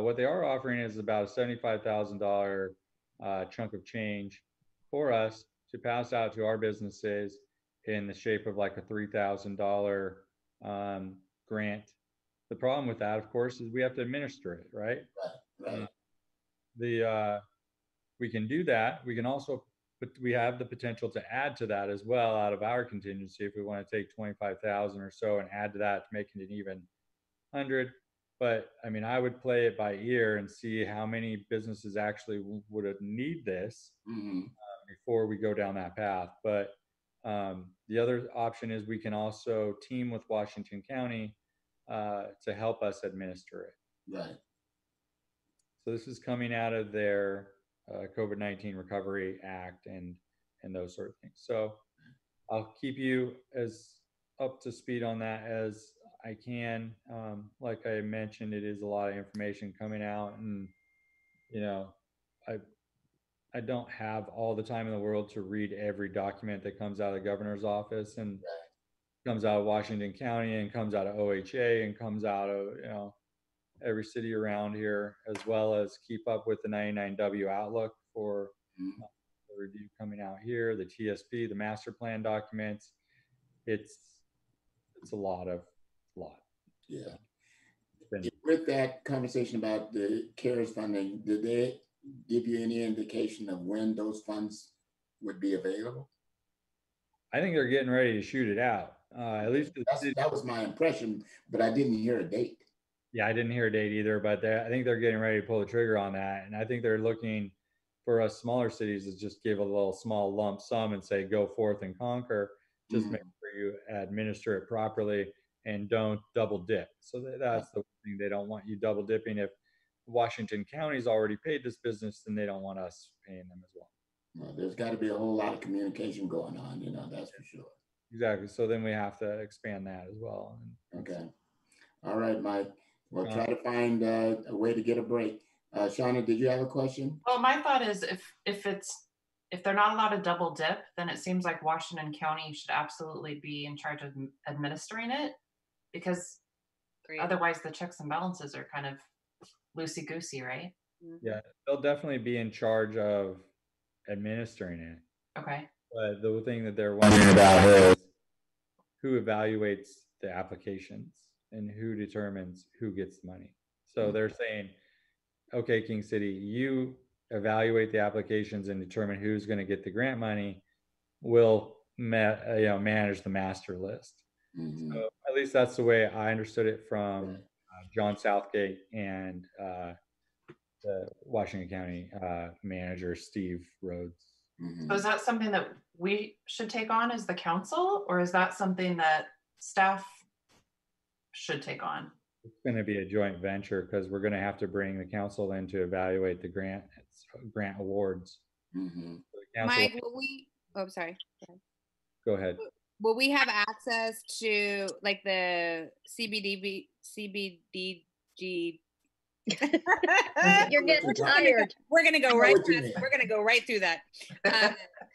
What they are offering is about a $75,000 chunk of change for us to pass out to our businesses in the shape of like a $3,000 grant. The problem with that, of course, is we have to administer it, right? Right. We can do that. We can also, but we have the potential to add to that as well out of our contingency if we want to take 25,000 or so and add to that to make it an even 100. But I mean, I would play it by ear and see how many businesses actually would need this before we go down that path. But the other option is we can also team with Washington County to help us administer it. Right. So this is coming out of their COVID-19 Recovery Act and those sort of things. So I'll keep you as up to speed on that as I can. Like I mentioned, it is a lot of information coming out, and you know, I don't have all the time in the world to read every document that comes out of the governor's office and comes out of Washington County and comes out of OHA and comes out of, you know, every city around here, as well as keep up with the 99W outlook for the review coming out here, the TSP, the master plan documents. It's a lot. Yeah. With that conversation about the CARES funding, did they give you any indication of when those funds would be available? I think they're getting ready to shoot it out. At least that was my impression, but I didn't hear a date. Yeah, I didn't hear a date either, but I think they're getting ready to pull the trigger on that. And I think they're looking for us smaller cities to just give a little small lump sum and say, go forth and conquer. Just make sure you administer it properly and don't double dip. So that's the thing. They don't want you double dipping. If Washington County's already paid this business, then they don't want us paying them as well. Well, there's got to be a whole lot of communication going on, you know, that's for sure. Exactly. So then we have to expand that as well. Okay. All right, Mike. We'll try to find a way to get a break. Shauna, did you have a question? Well, my thought is if they're not allowed to double dip, then it seems like Washington County should absolutely be in charge of administering it, because otherwise the checks and balances are kind of loosey-goosey, right? Yeah, they'll definitely be in charge of administering it. Okay. But the thing that they're wondering about is who evaluates the applications and who determines who gets the money. So they're saying, okay, King City, you evaluate the applications and determine who's going to get the grant money. We'll manage the master list. So at least that's the way I understood it from John Southgate and the Washington County manager, Steve Rhodes. So is that something that we should take on as the council, or is that something that staff should take on? It's going to be a joint venture because we're going to have to bring the council in to evaluate the grant awards. Mike, will we? Oh, sorry. Go ahead. Will we have access to like the CBDG? You're getting tired. We're gonna go right. We're gonna go right through that.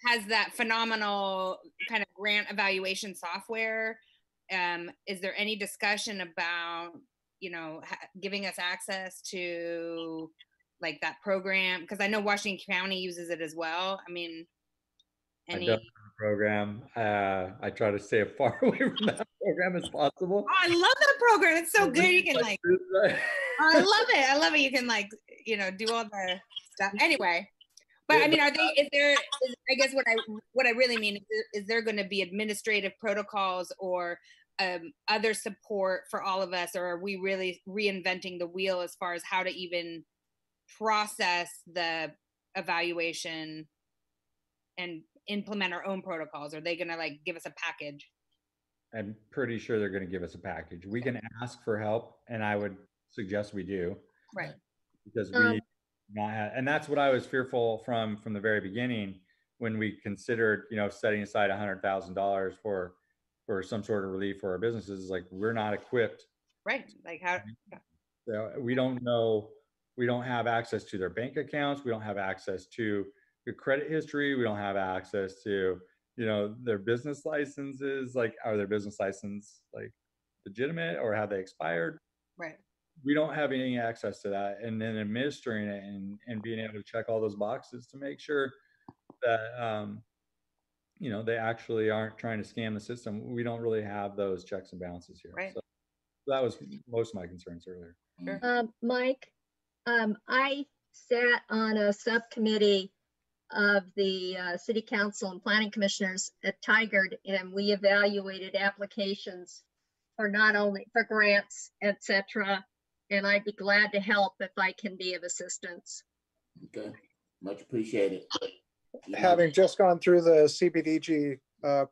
Has that phenomenal kind of grant evaluation software? Is there any discussion about, you know, giving us access to like that program? Because I know Washington County uses it as well. I mean, I don't have a program. I try to stay as far away from that program as possible. Oh, I love that program. It's so good. You can like, I love it. I love it. You can like, you know, do all the stuff. Anyway, But I mean, are they? I guess what I really mean is there going to be administrative protocols or other support for all of us, or are we really reinventing the wheel as far as how to even process the evaluation and implement our own protocols? Are they going to like give us a package? I'm pretty sure they're going to give us a package. We can ask for help, and I would suggest we do. Right. Because we not have, and that's what I was fearful from the very beginning when we considered, setting aside $100,000 for some sort of relief for our businesses. Is like, we're not equipped. Right. Like how? So we don't know. We don't have access to their bank accounts. We don't have access to the credit history. We don't have access to, their business licenses. Like, are their business license like legitimate or have they expired? Right. We don't have any access to that, and then administering it and being able to check all those boxes to make sure that they actually aren't trying to scam the system. We don't really have those checks and balances here. Right. So that was most of my concerns earlier. Sure. Mike, I sat on a subcommittee of the City Council and Planning Commissioners at Tigard, and we evaluated applications for not only for grants, etc. And I'd be glad to help if I can be of assistance. Okay, much appreciated. Having just gone through the CBDG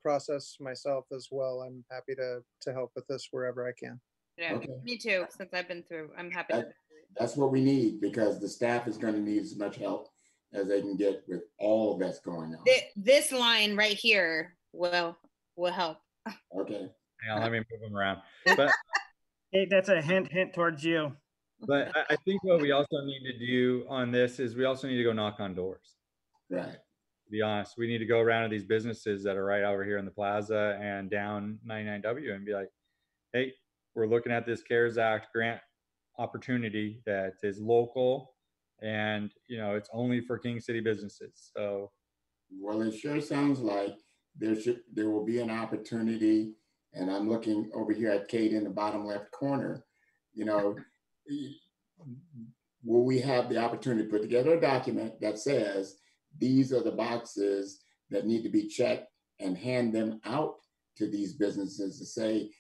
process myself as well, I'm happy to help with this wherever I can. Yeah, Okay. Me too. Since I've been through, I'm happy. That's what we need, because the staff is going to need as much help as they can get with all that's going on. This line right here will help. Okay. Hang on, let me move them around. But Hey, that's a hint towards you. But I think what we also need to do on this is we also need to go knock on doors. Right. To be honest, we need to go around to these businesses that are right over here in the plaza and down 99W and be like, hey, we're looking at this CARES Act grant opportunity that is local, and it's only for King City businesses. So, well, it sure sounds like there will be an opportunity. And I'm looking over here at Kate in the bottom left corner. Will we have the opportunity to put together a document that says these are the boxes that need to be checked, and hand them out to these businesses to say,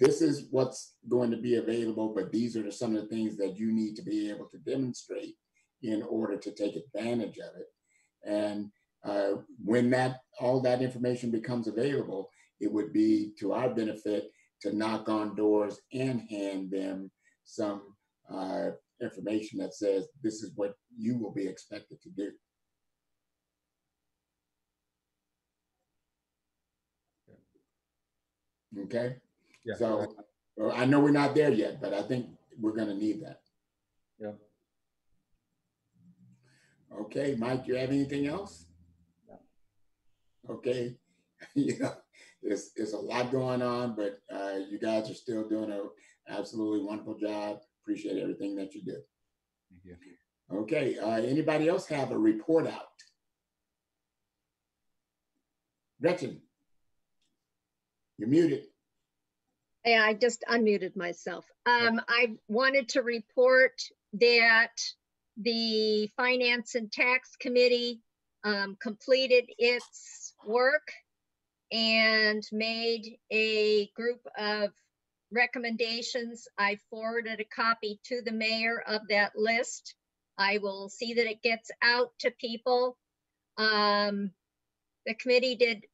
this is what's going to be available, but these are some of the things that you need to be able to demonstrate in order to take advantage of it. And when all that information becomes available, it would be to our benefit to knock on doors and hand them some information that says this is what you will be expected to do. Okay. Yeah. So I know we're not there yet, but I think we're going to need that. Yeah. Okay, Mike, you have anything else? No. Okay. There's a lot going on, but you guys are still doing an absolutely wonderful job. Appreciate everything that you do. Thank you. Okay, anybody else have a report out? Gretchen, you're muted. Yeah, I just unmuted myself. I wanted to report that the Finance and Tax Committee completed its work and made a group of recommendations. I forwarded a copy to the mayor of that list. I will see that it gets out to people. The committee did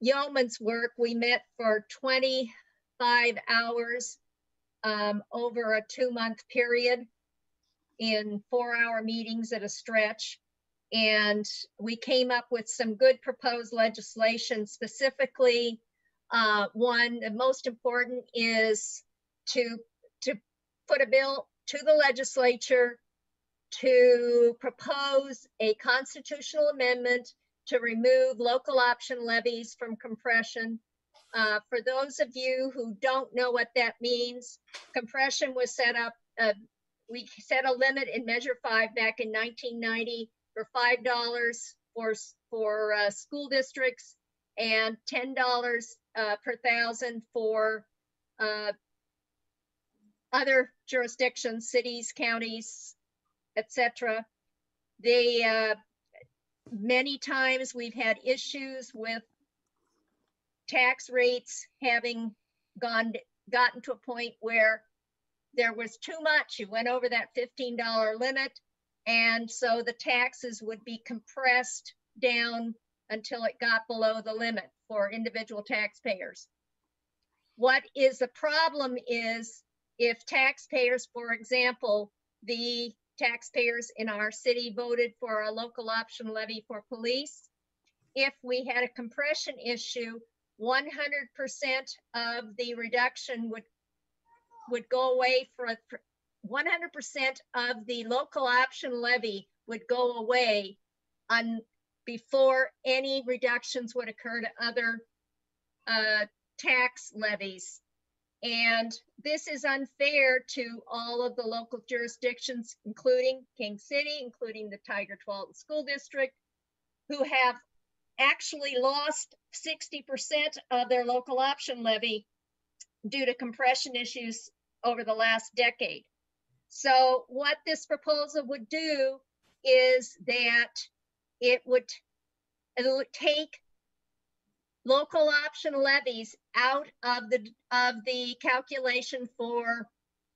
yeoman's work. We met for 25 hours over a 2-month period in 4-hour meetings at a stretch. And we came up with some good proposed legislation. Specifically, one, the most important is to put a bill to the legislature to propose a constitutional amendment to remove local option levies from compression. For those of you who don't know what that means, compression was set up, we set a limit in Measure 5 back in 1990 for $5 for school districts and $10 per thousand for other jurisdictions, cities, counties, etc. Many times we've had issues with tax rates having gotten to a point where there was too much. You went over that $15 limit, and so the taxes would be compressed down until it got below the limit for individual taxpayers. What is the problem is if taxpayers, for example, the taxpayers in our city voted for a local option levy for police. If we had a compression issue, 100% of the reduction would go away for 100% of the local option levy would go away before any reductions would occur to other tax levies. And this is unfair to all of the local jurisdictions, including King City, including the Tigard-Tualatin School District, who have actually lost 60% of their local option levy due to compression issues over the last decade. So what this proposal would do is that it would take local option levies out of the calculation for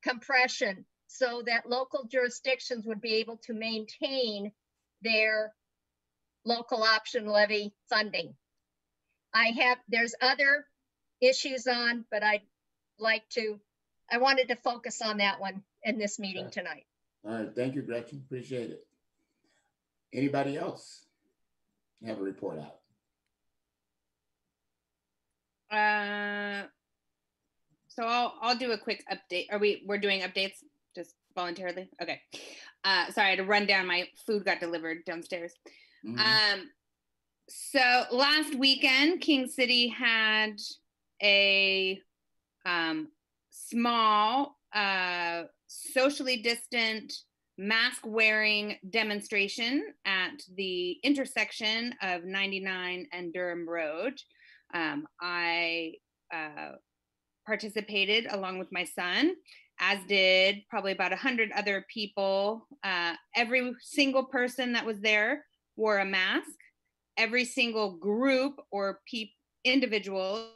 compression so that local jurisdictions would be able to maintain their local option levy funding. There's other issues on, but I wanted to focus on that one in this meeting tonight. All right, thank you, Gretchen, appreciate it. Anybody else have a report out? So I'll do a quick update. We're doing updates just voluntarily? Okay. Sorry, I had to run down. My food got delivered downstairs. So last weekend, King City had a small, socially distant, mask-wearing demonstration at the intersection of 99 and Durham Road. I participated along with my son, as did probably about 100 other people. Every single person that was there wore a mask. Every single group or individuals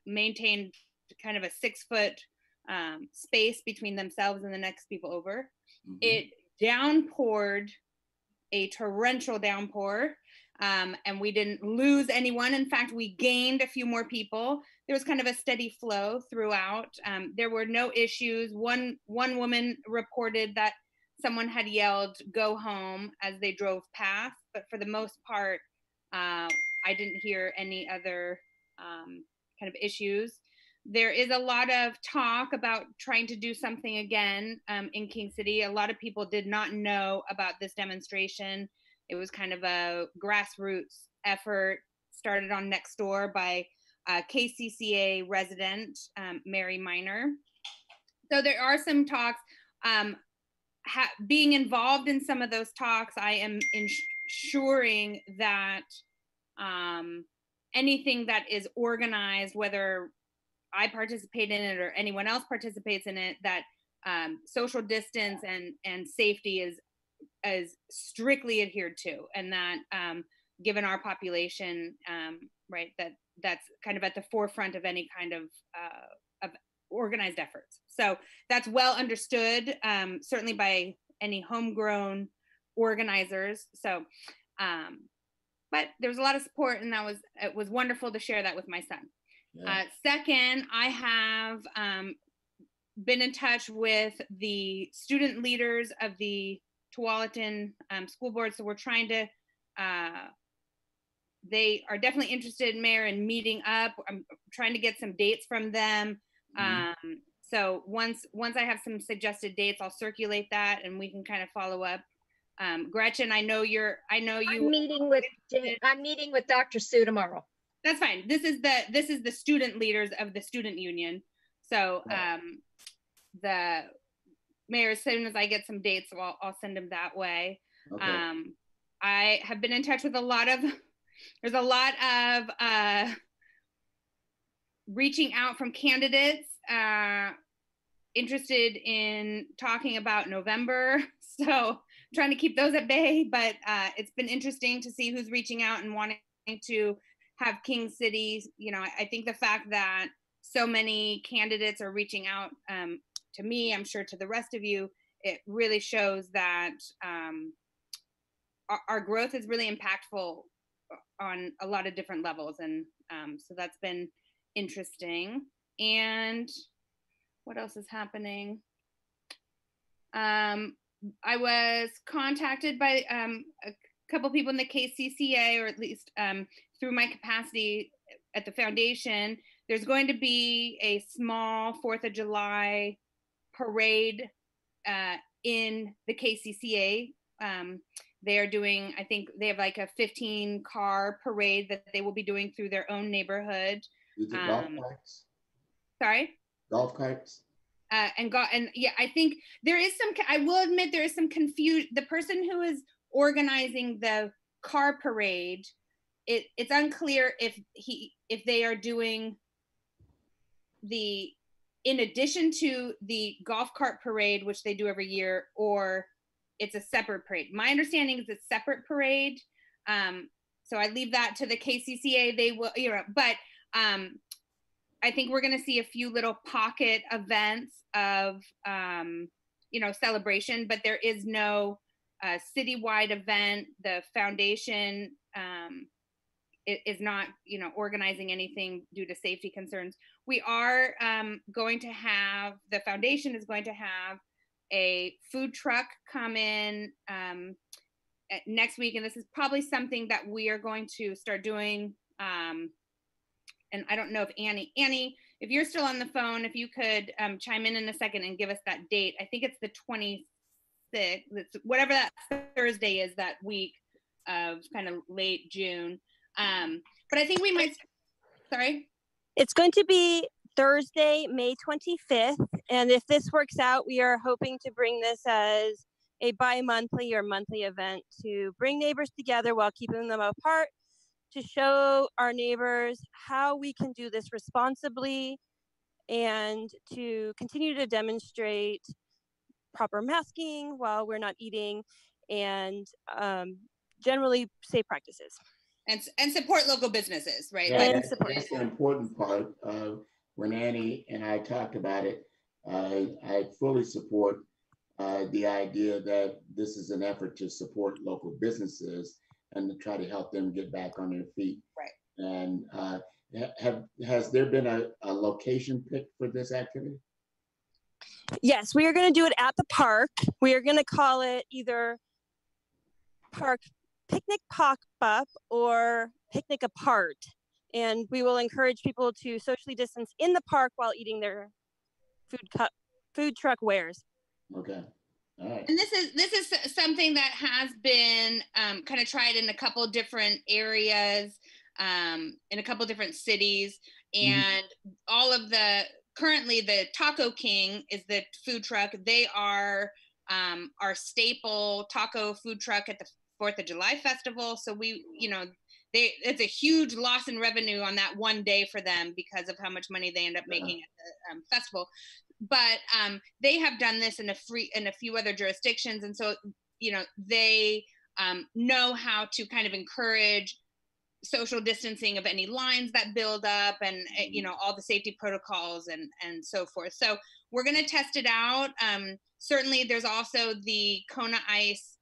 maintained kind of a 6-foot space between themselves and the next people over. It downpoured, a torrential downpour, and we didn't lose anyone. In fact, we gained a few more people. There was kind of a steady flow throughout. There were no issues. One woman reported that someone had yelled, "Go home," as they drove past, but for the most part, I didn't hear any other kind of issues. There is a lot of talk about trying to do something again in King City. A lot of people did not know about this demonstration. It was kind of a grassroots effort started on next door by KCCA resident, Mary Miner. So there are some talks. Being involved in some of those talks, I am ensuring that anything that is organized, whether I participate in it or anyone else participates in it, that social distance and safety is strictly adhered to, and that given our population, right, that's kind of at the forefront of any kind of organized efforts. So that's well understood, certainly by any homegrown organizers. So, but there was a lot of support, and it was wonderful to share that with my son. Yeah. Second, I have been in touch with the student leaders of the Tualatin School Board. So we're trying to, they are definitely interested, Mayor, in meeting up. I'm trying to get some dates from them. So once I have some suggested dates, I'll circulate that and we can kind of follow up. Gretchen, I'm meeting with Dr. Sue tomorrow. That's fine. This is the student leaders of the student union. So the Mayor, as soon as I get some dates, I'll send them that way. Okay. I have been in touch with there's a lot of reaching out from candidates interested in talking about November. So trying to keep those at bay, but it's been interesting to see who's reaching out and wanting to have King City. You know, I think the fact that so many candidates are reaching out to me, I'm sure to the rest of you, it really shows that our growth is really impactful on a lot of different levels. And so that's been interesting. And what else is happening? I was contacted by a couple people in the KCCA, or at least through my capacity at the foundation. There's going to be a small 4th of July parade in the KCCA. They are doing, I think they have like a 15-car parade that they will be doing through their own neighborhood. Is it golf carts? Sorry? Golf carts? And yeah, I think there is some, I will admit there is some confusion. The person who is organizing the car parade, it's unclear if they are doing in addition to the golf cart parade, which they do every year, or it's a separate parade. My understanding is it's a separate parade. So I leave that to the KCCA. They will, you know, but I think we're going to see a few little pocket events of, you know, celebration, but there is no citywide event. The foundation is not, you know, organizing anything due to safety concerns. We are going to have, the foundation is going to have a food truck come in next week. And this is probably something that we are going to start doing. And I don't know if Annie, if you're still on the phone, if you could chime in a second and give us that date. I think it's the 26th, whatever that Thursday is that week of kind of late June. But I think we might, sorry? It's going to be Thursday, May 25th. And if this works out, we are hoping to bring this as a bi-monthly or monthly event to bring neighbors together while keeping them apart, to show our neighbors how we can do this responsibly, and to continue to demonstrate proper masking while we're not eating, and generally safe practices. And support local businesses, right? Yeah, that's the important part. When Annie and I talked about it, I fully support the idea that this is an effort to support local businesses and to try to help them get back on their feet. Right. And has there been a location picked for this activity? Yes, we are going to do it at the park. We are going to call it either Park Picnic Pop-Up or Picnic Apart. And we will encourage people to socially distance in the park while eating their food truck wares. Okay. All right. And this is something that has been kind of tried in a couple different areas, in a couple different cities, and all of currently the Taco King is the food truck. They are our staple taco food truck at the 4th of July festival. So we, you know, it's a huge loss in revenue on that one day for them because of how much money they end up making at the festival. But they have done this in a few other jurisdictions, and so, you know, they know how to kind of encourage social distancing of any lines that build up, and you know, all the safety protocols and so forth. So we're going to test it out. Certainly, there's also the Kona Ice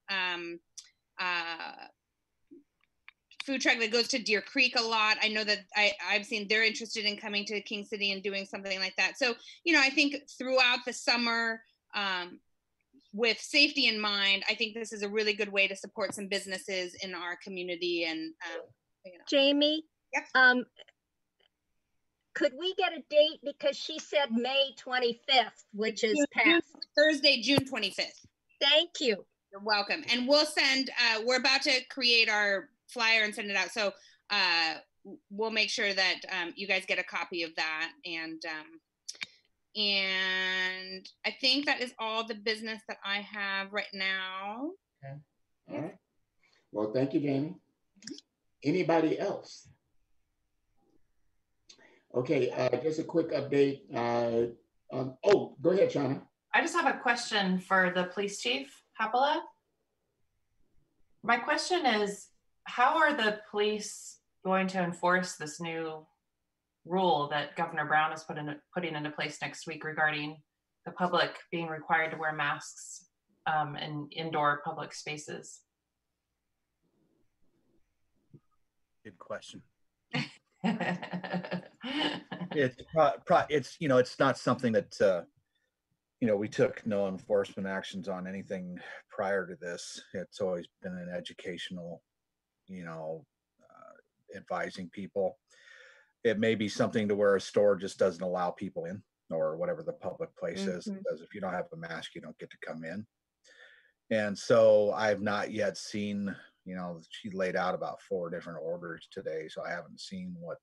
food truck that goes to Deer Creek a lot. I know that I've seen they're interested in coming to King City and doing something like that. So, you know, I think throughout the summer, with safety in mind, I think this is a really good way to support some businesses in our community. And you know. Jamie, yep. Could we get a date, because she said May 25th, which is past Thursday, June 25th. Thank you. You're welcome. And we'll send, we're about to create our flyer and send it out. So we'll make sure that you guys get a copy of that. And I think that is all the business that I have right now. Okay. All right. Well, thank you, Jamie. Anybody else? Okay, just a quick update. Oh, go ahead, Shauna. I just have a question for the police chief, Hapala. My question is, how are the police going to enforce this new rule that Governor Brown is putting into place next week regarding the public being required to wear masks in indoor public spaces? Good question. It's it's not something that we took no enforcement actions on anything prior to this. It's always been an educational, advising people. It may be something to where a store just doesn't allow people in, or whatever the public place is, because if you don't have a mask, you don't get to come in. And so I've not yet seen, she laid out about 4 different orders today, so I haven't seen what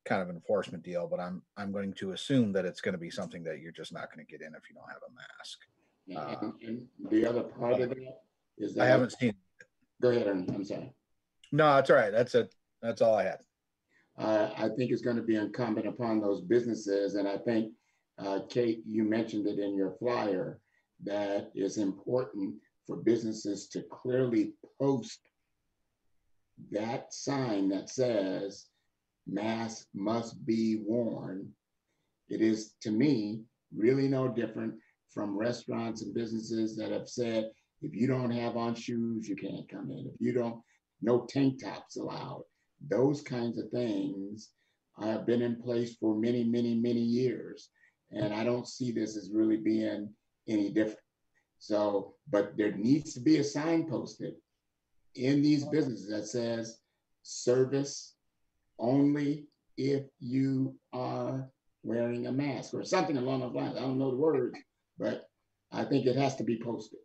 kind of enforcement deal, but I'm going to assume that it's going to be something that you're just not going to get in if you don't have a mask. And the other part of that is that I haven't seen. Go ahead, I'm sorry. No, it's all right. That's it. That's all I had. I think it's going to be incumbent upon those businesses, and I think, Kate, you mentioned it in your flyer, that it's important for businesses to clearly post that sign that says masks must be worn. It is, to me, really no different from restaurants and businesses that have said, if you don't have on shoes, you can't come in. If you don't, no tank tops allowed. Those kinds of things have been in place for many, many, many years. And I don't see this as really being any different. So, but there needs to be a sign posted in these businesses that says service only if you are wearing a mask, or something along those lines. I don't know the words, but I think it has to be posted.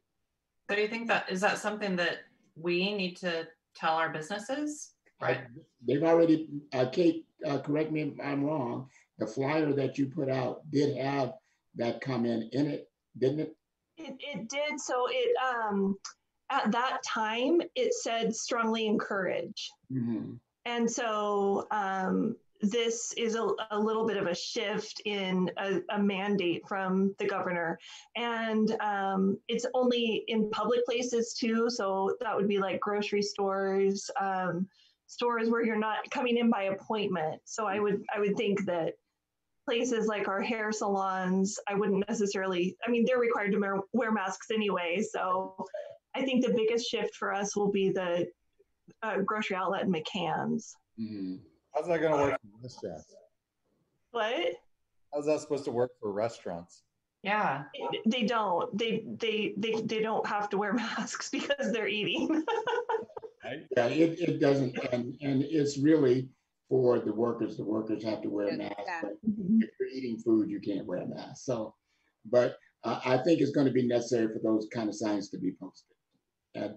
So do you think is that something that we need to tell our businesses? Right. They've already, Kate, correct me if I'm wrong, the flyer that you put out did have that comment in it, didn't it? It did. So it at that time it said strongly encourage. And so this is a little bit of a shift in a mandate from the governor, and it's only in public places too. So that would be like grocery stores, stores where you're not coming in by appointment. So I would think that places like our hair salons, I wouldn't necessarily, I mean, they're required to wear masks anyway. So I think the biggest shift for us will be the grocery outlet in McCann's. How's that going to work for restaurants? What? How's that supposed to work for restaurants? Yeah. They don't. They don't have to wear masks because they're eating. Yeah, it doesn't, and it's really for the workers. The workers have to wear masks. But if you're eating food, you can't wear a mask. So, but I think it's going to be necessary for those kind of signs to be posted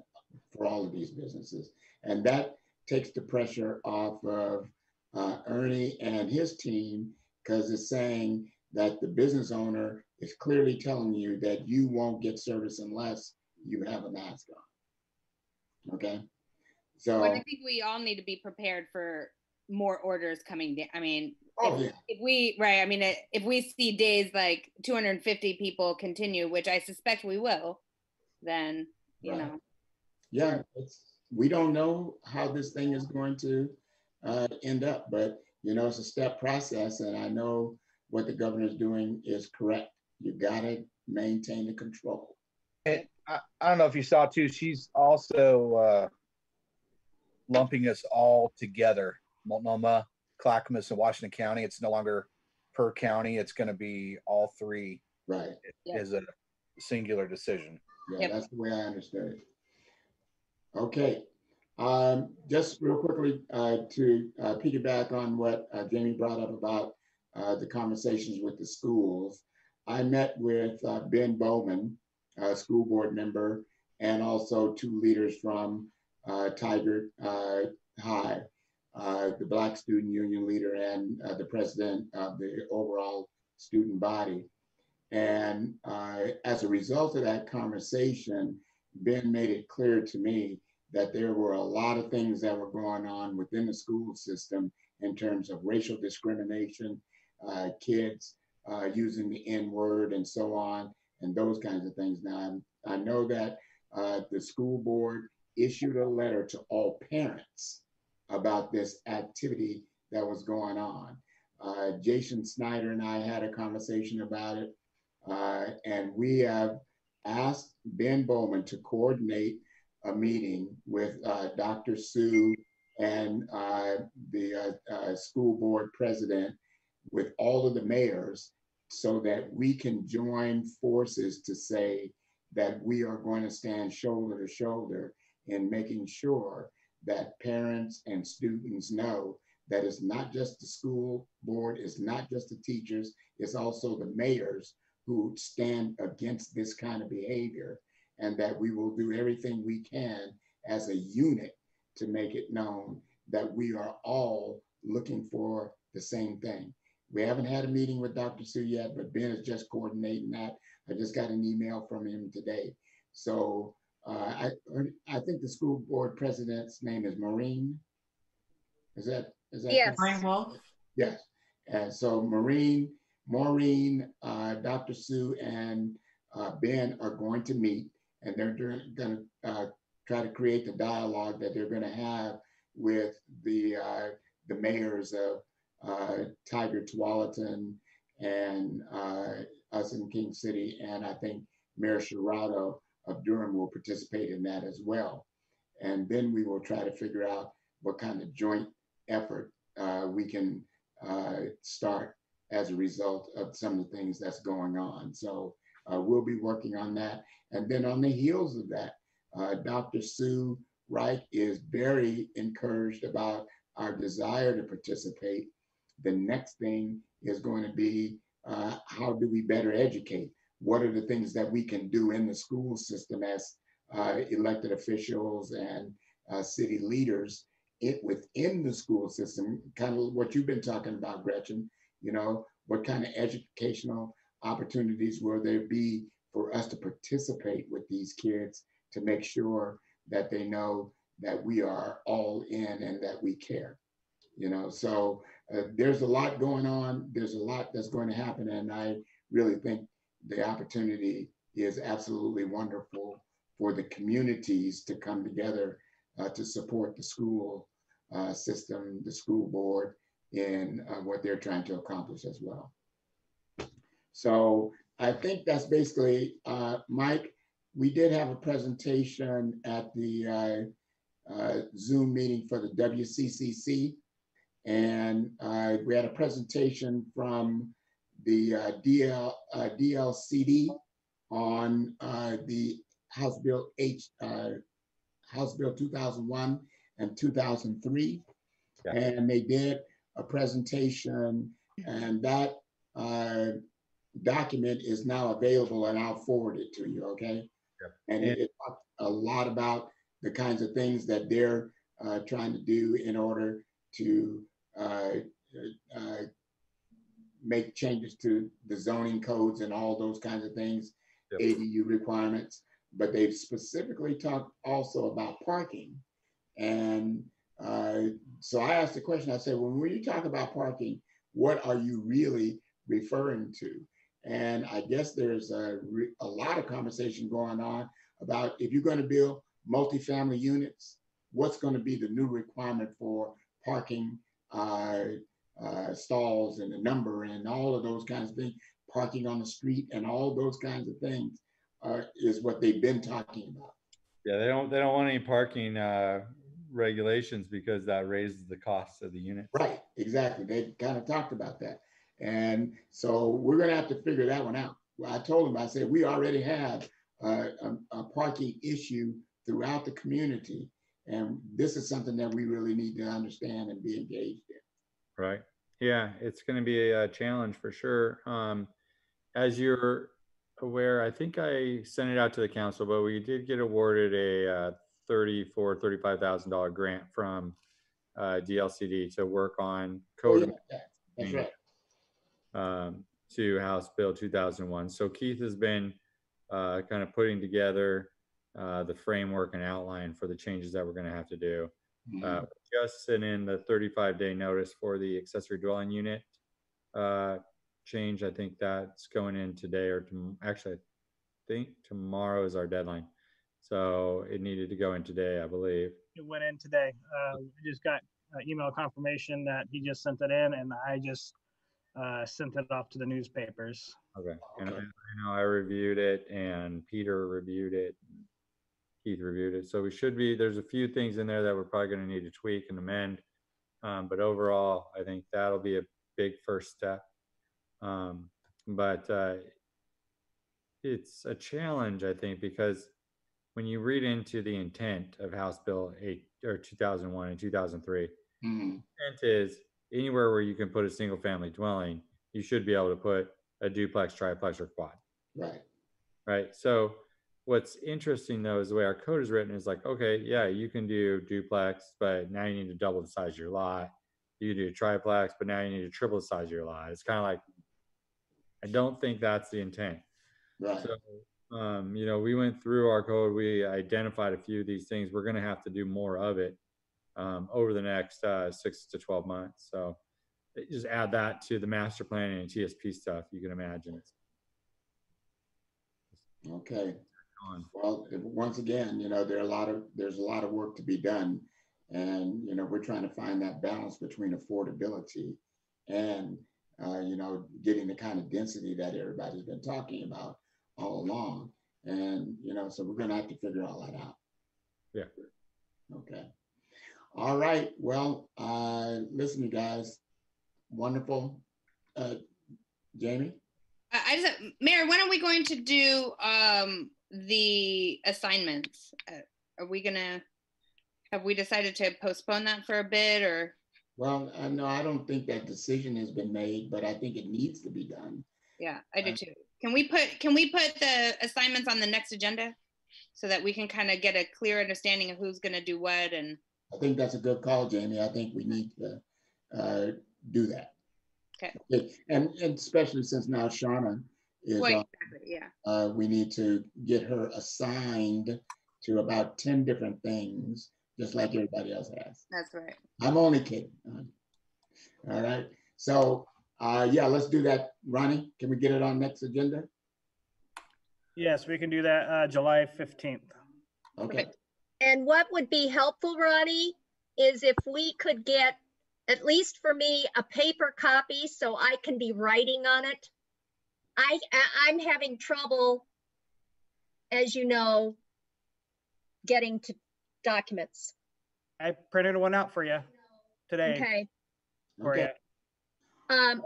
for all of these businesses, and that takes the pressure off of Ernie and his team, because it's saying that the business owner is clearly telling you that you won't get service unless you have a mask on. Okay. So but I think we all need to be prepared for more orders coming down. I mean, if we see days like 250 people continue, which I suspect we will, then, you know. Yeah, we don't know how this thing is going to end up, but, it's a step process. And I know what the governor's doing is correct. You got to maintain the control. And I don't know if you saw too, she's also lumping us all together. Multnomah, Clackamas, and Washington County. It's no longer per county. It's going to be all 3. Right. It is a singular decision. Yeah, that's the way I understood it. Okay. Just real quickly to piggyback on what Jamie brought up about the conversations with the schools. I met with Ben Bowman, a school board member, and also 2 leaders from Tiger High, the Black Student Union leader and the president of the overall student body. And as a result of that conversation, Ben made it clear to me that there were a lot of things that were going on within the school system in terms of racial discrimination, kids using the N-word and so on, and those kinds of things. Now, I know that the school board issued a letter to all parents about this activity that was going on. Jason Snyder and I had a conversation about it, and we have asked Ben Bowman to coordinate a meeting with Dr. Sue and the school board president with all of the mayors so that we can join forces to say that we are going to stand shoulder to shoulder in making sure that parents and students know that it's not just the school board, it's not just the teachers, it's also the mayors who stand against this kind of behavior, and that we will do everything we can as a unit to make it known that we are all looking for the same thing. We haven't had a meeting with Dr. Sue yet, but Ben is just coordinating that. I just got an email from him today. So I think the school board president's name is Maureen. Is that Yes. Maureen Wolf. Yes. And so Maureen, Dr. Sue, and Ben are going to meet, and they're going to try to create the dialogue that they're going to have with the mayors of Tiger, Tualatin, and us in King City, and I think Mayor Sherrado of Durham will participate in that as well. And then we will try to figure out what kind of joint effort we can start as a result of some of the things that's going on. So we'll be working on that. And then on the heels of that, Dr. Sue Reich is very encouraged about our desire to participate. The next thing is going to be how do we better educate? What are the things that we can do in the school system as elected officials and city leaders within the school system, kind of what you've been talking about, Gretchen, you know, what kind of educational opportunities will there be for us to participate with these kids to make sure that they know that we are all in and that we care, you know? So there's a lot going on. There's a lot that's going to happen. And I really think the opportunity is absolutely wonderful for the communities to come together to support the school system, the school board, in what they're trying to accomplish as well. So I think that's basically, Mike, we did have a presentation at the Zoom meeting for the WCCC, and we had a presentation from the DLCD on the House Bill 2001 and 2003. Yeah. And they did a presentation, and that document is now available, and I'll forward it to you, okay? Yeah. And it talked a lot about the kinds of things that they're trying to do in order to make changes to the zoning codes and all those kinds of things, yep. ADU requirements, but they've specifically talked also about parking. And so I asked the question, I said, well, when you talk about parking, what are you really referring to? And I guess there's a lot of conversation going on about if you're going to build multifamily units, what's going to be the new requirement for parking stalls and the number and all of those kinds of things, parking on the street and all those kinds of things is what they've been talking about. Yeah, they don't want any parking regulations because that raises the cost of the unit. Right, exactly. They kind of talked about that. And so we're going to have to figure that one out. Well, I told them, I said, we already have a parking issue throughout the community. And this is something that we really need to understand and be engaged in. Right. Yeah, it's going to be a challenge for sure. As you're aware, I think I sent it out to the council, but we did get awarded a $35,000 grant from DLCD to work on code. Oh, yeah. That's right. To House Bill 2001. So Keith has been kind of putting together the framework and outline for the changes that we're going to have to do. Mm-hmm. Just sent in the 35-day notice for the accessory dwelling unit change. I think that's going in today, or actually, I think tomorrow is our deadline. So it needed to go in today, I believe. It went in today. We just got email confirmation that he just sent it in, and I just sent it off to the newspapers. Okay. And I know I reviewed it, and Peter reviewed it, and Keith reviewed it. So we should be, there's a few things in there that we're probably going to need to tweak and amend. But overall, I think that'll be a big first step. But it's a challenge, I think, because when you read into the intent of House Bill 2001 and 2003, intent is anywhere where you can put a single family dwelling, you should be able to put a duplex, triplex, or quad. Right. Right. So what's interesting though is the way our code is written is like, okay, yeah, you can do duplex, but now you need to double the size of your lot. You do triplex, but now you need to triple the size of your lot. It's kind of like, I don't think that's the intent. Right. So, you know, we went through our code, we identified a few of these things. We're going to have to do more of it over the next 6 to 12 months. So just add that to the master plan and TSP stuff. You can imagine. Okay. Well, once again, you know, there's a lot of work to be done, and you know, we're trying to find that balance between affordability and you know, getting the kind of density that everybody's been talking about all along. And you know, so we're going to have to figure all that out. Yeah. Okay. All right. Well, listen, you guys, wonderful. Jamie. Mayor, when are we going to do the assignments? Have we decided to postpone that for a bit, or? Well, no, I don't think that decision has been made, but I think it needs to be done. Yeah, I do too. Can we put the assignments on the next agenda so that we can kind of get a clear understanding of who's going to do what? And I think that's a good call, Jamie. I think we need to do that. Okay. And especially since now Shauna is well, exactly, yeah. We need to get her assigned to about 10 different things, just like everybody else has. That's right. I'm only kidding. All right. So yeah, let's do that. Ronnie, can we get it on next agenda? Yes, we can do that July 15th. Okay. And what would be helpful, Ronnie, is if we could get, at least for me, a paper copy so I can be writing on it. I'm having trouble, as you know, getting to documents. I printed one out for you today. Okay. For you.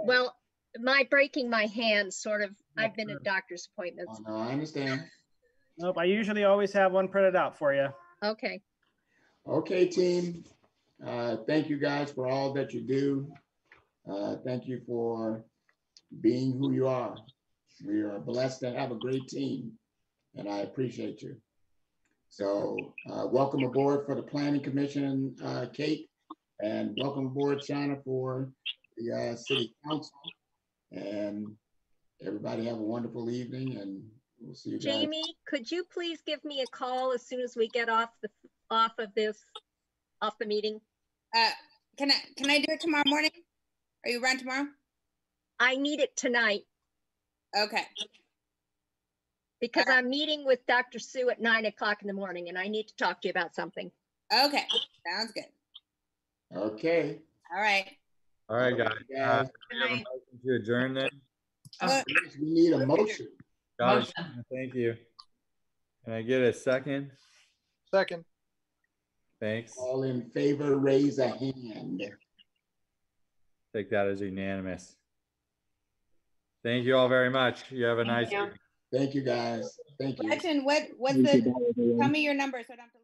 Well, my breaking my hand sort of, I've been at doctor's appointments. Oh, no, I understand. Nope, I usually always have one printed out for you. Okay. Okay, team. Thank you guys for all that you do. Thank you for being who you are. We are blessed to have a great team, and I appreciate you. So welcome aboard for the Planning Commission, Kate, and welcome aboard, Shauna, for the City Council. And everybody have a wonderful evening, and we'll see you guys. Jamie, could you please give me a call as soon as we get off the meeting? Can I do it tomorrow morning? Are you around tomorrow? I need it tonight. Okay. Because I'm meeting with Dr. Sue at 9 o'clock in the morning, and I need to talk to you about something. Okay, sounds good. Okay. All right. All right, guys. We have a motion to adjourn then. We need a motion. Got it. Thank you. Can I get a second? Second. Thanks. All in favor, raise a hand. Take that as unanimous. Thank you all very much. You have a nice evening. Thank you, guys. Thank you. Gretchen, what's tell me your number so I don't have to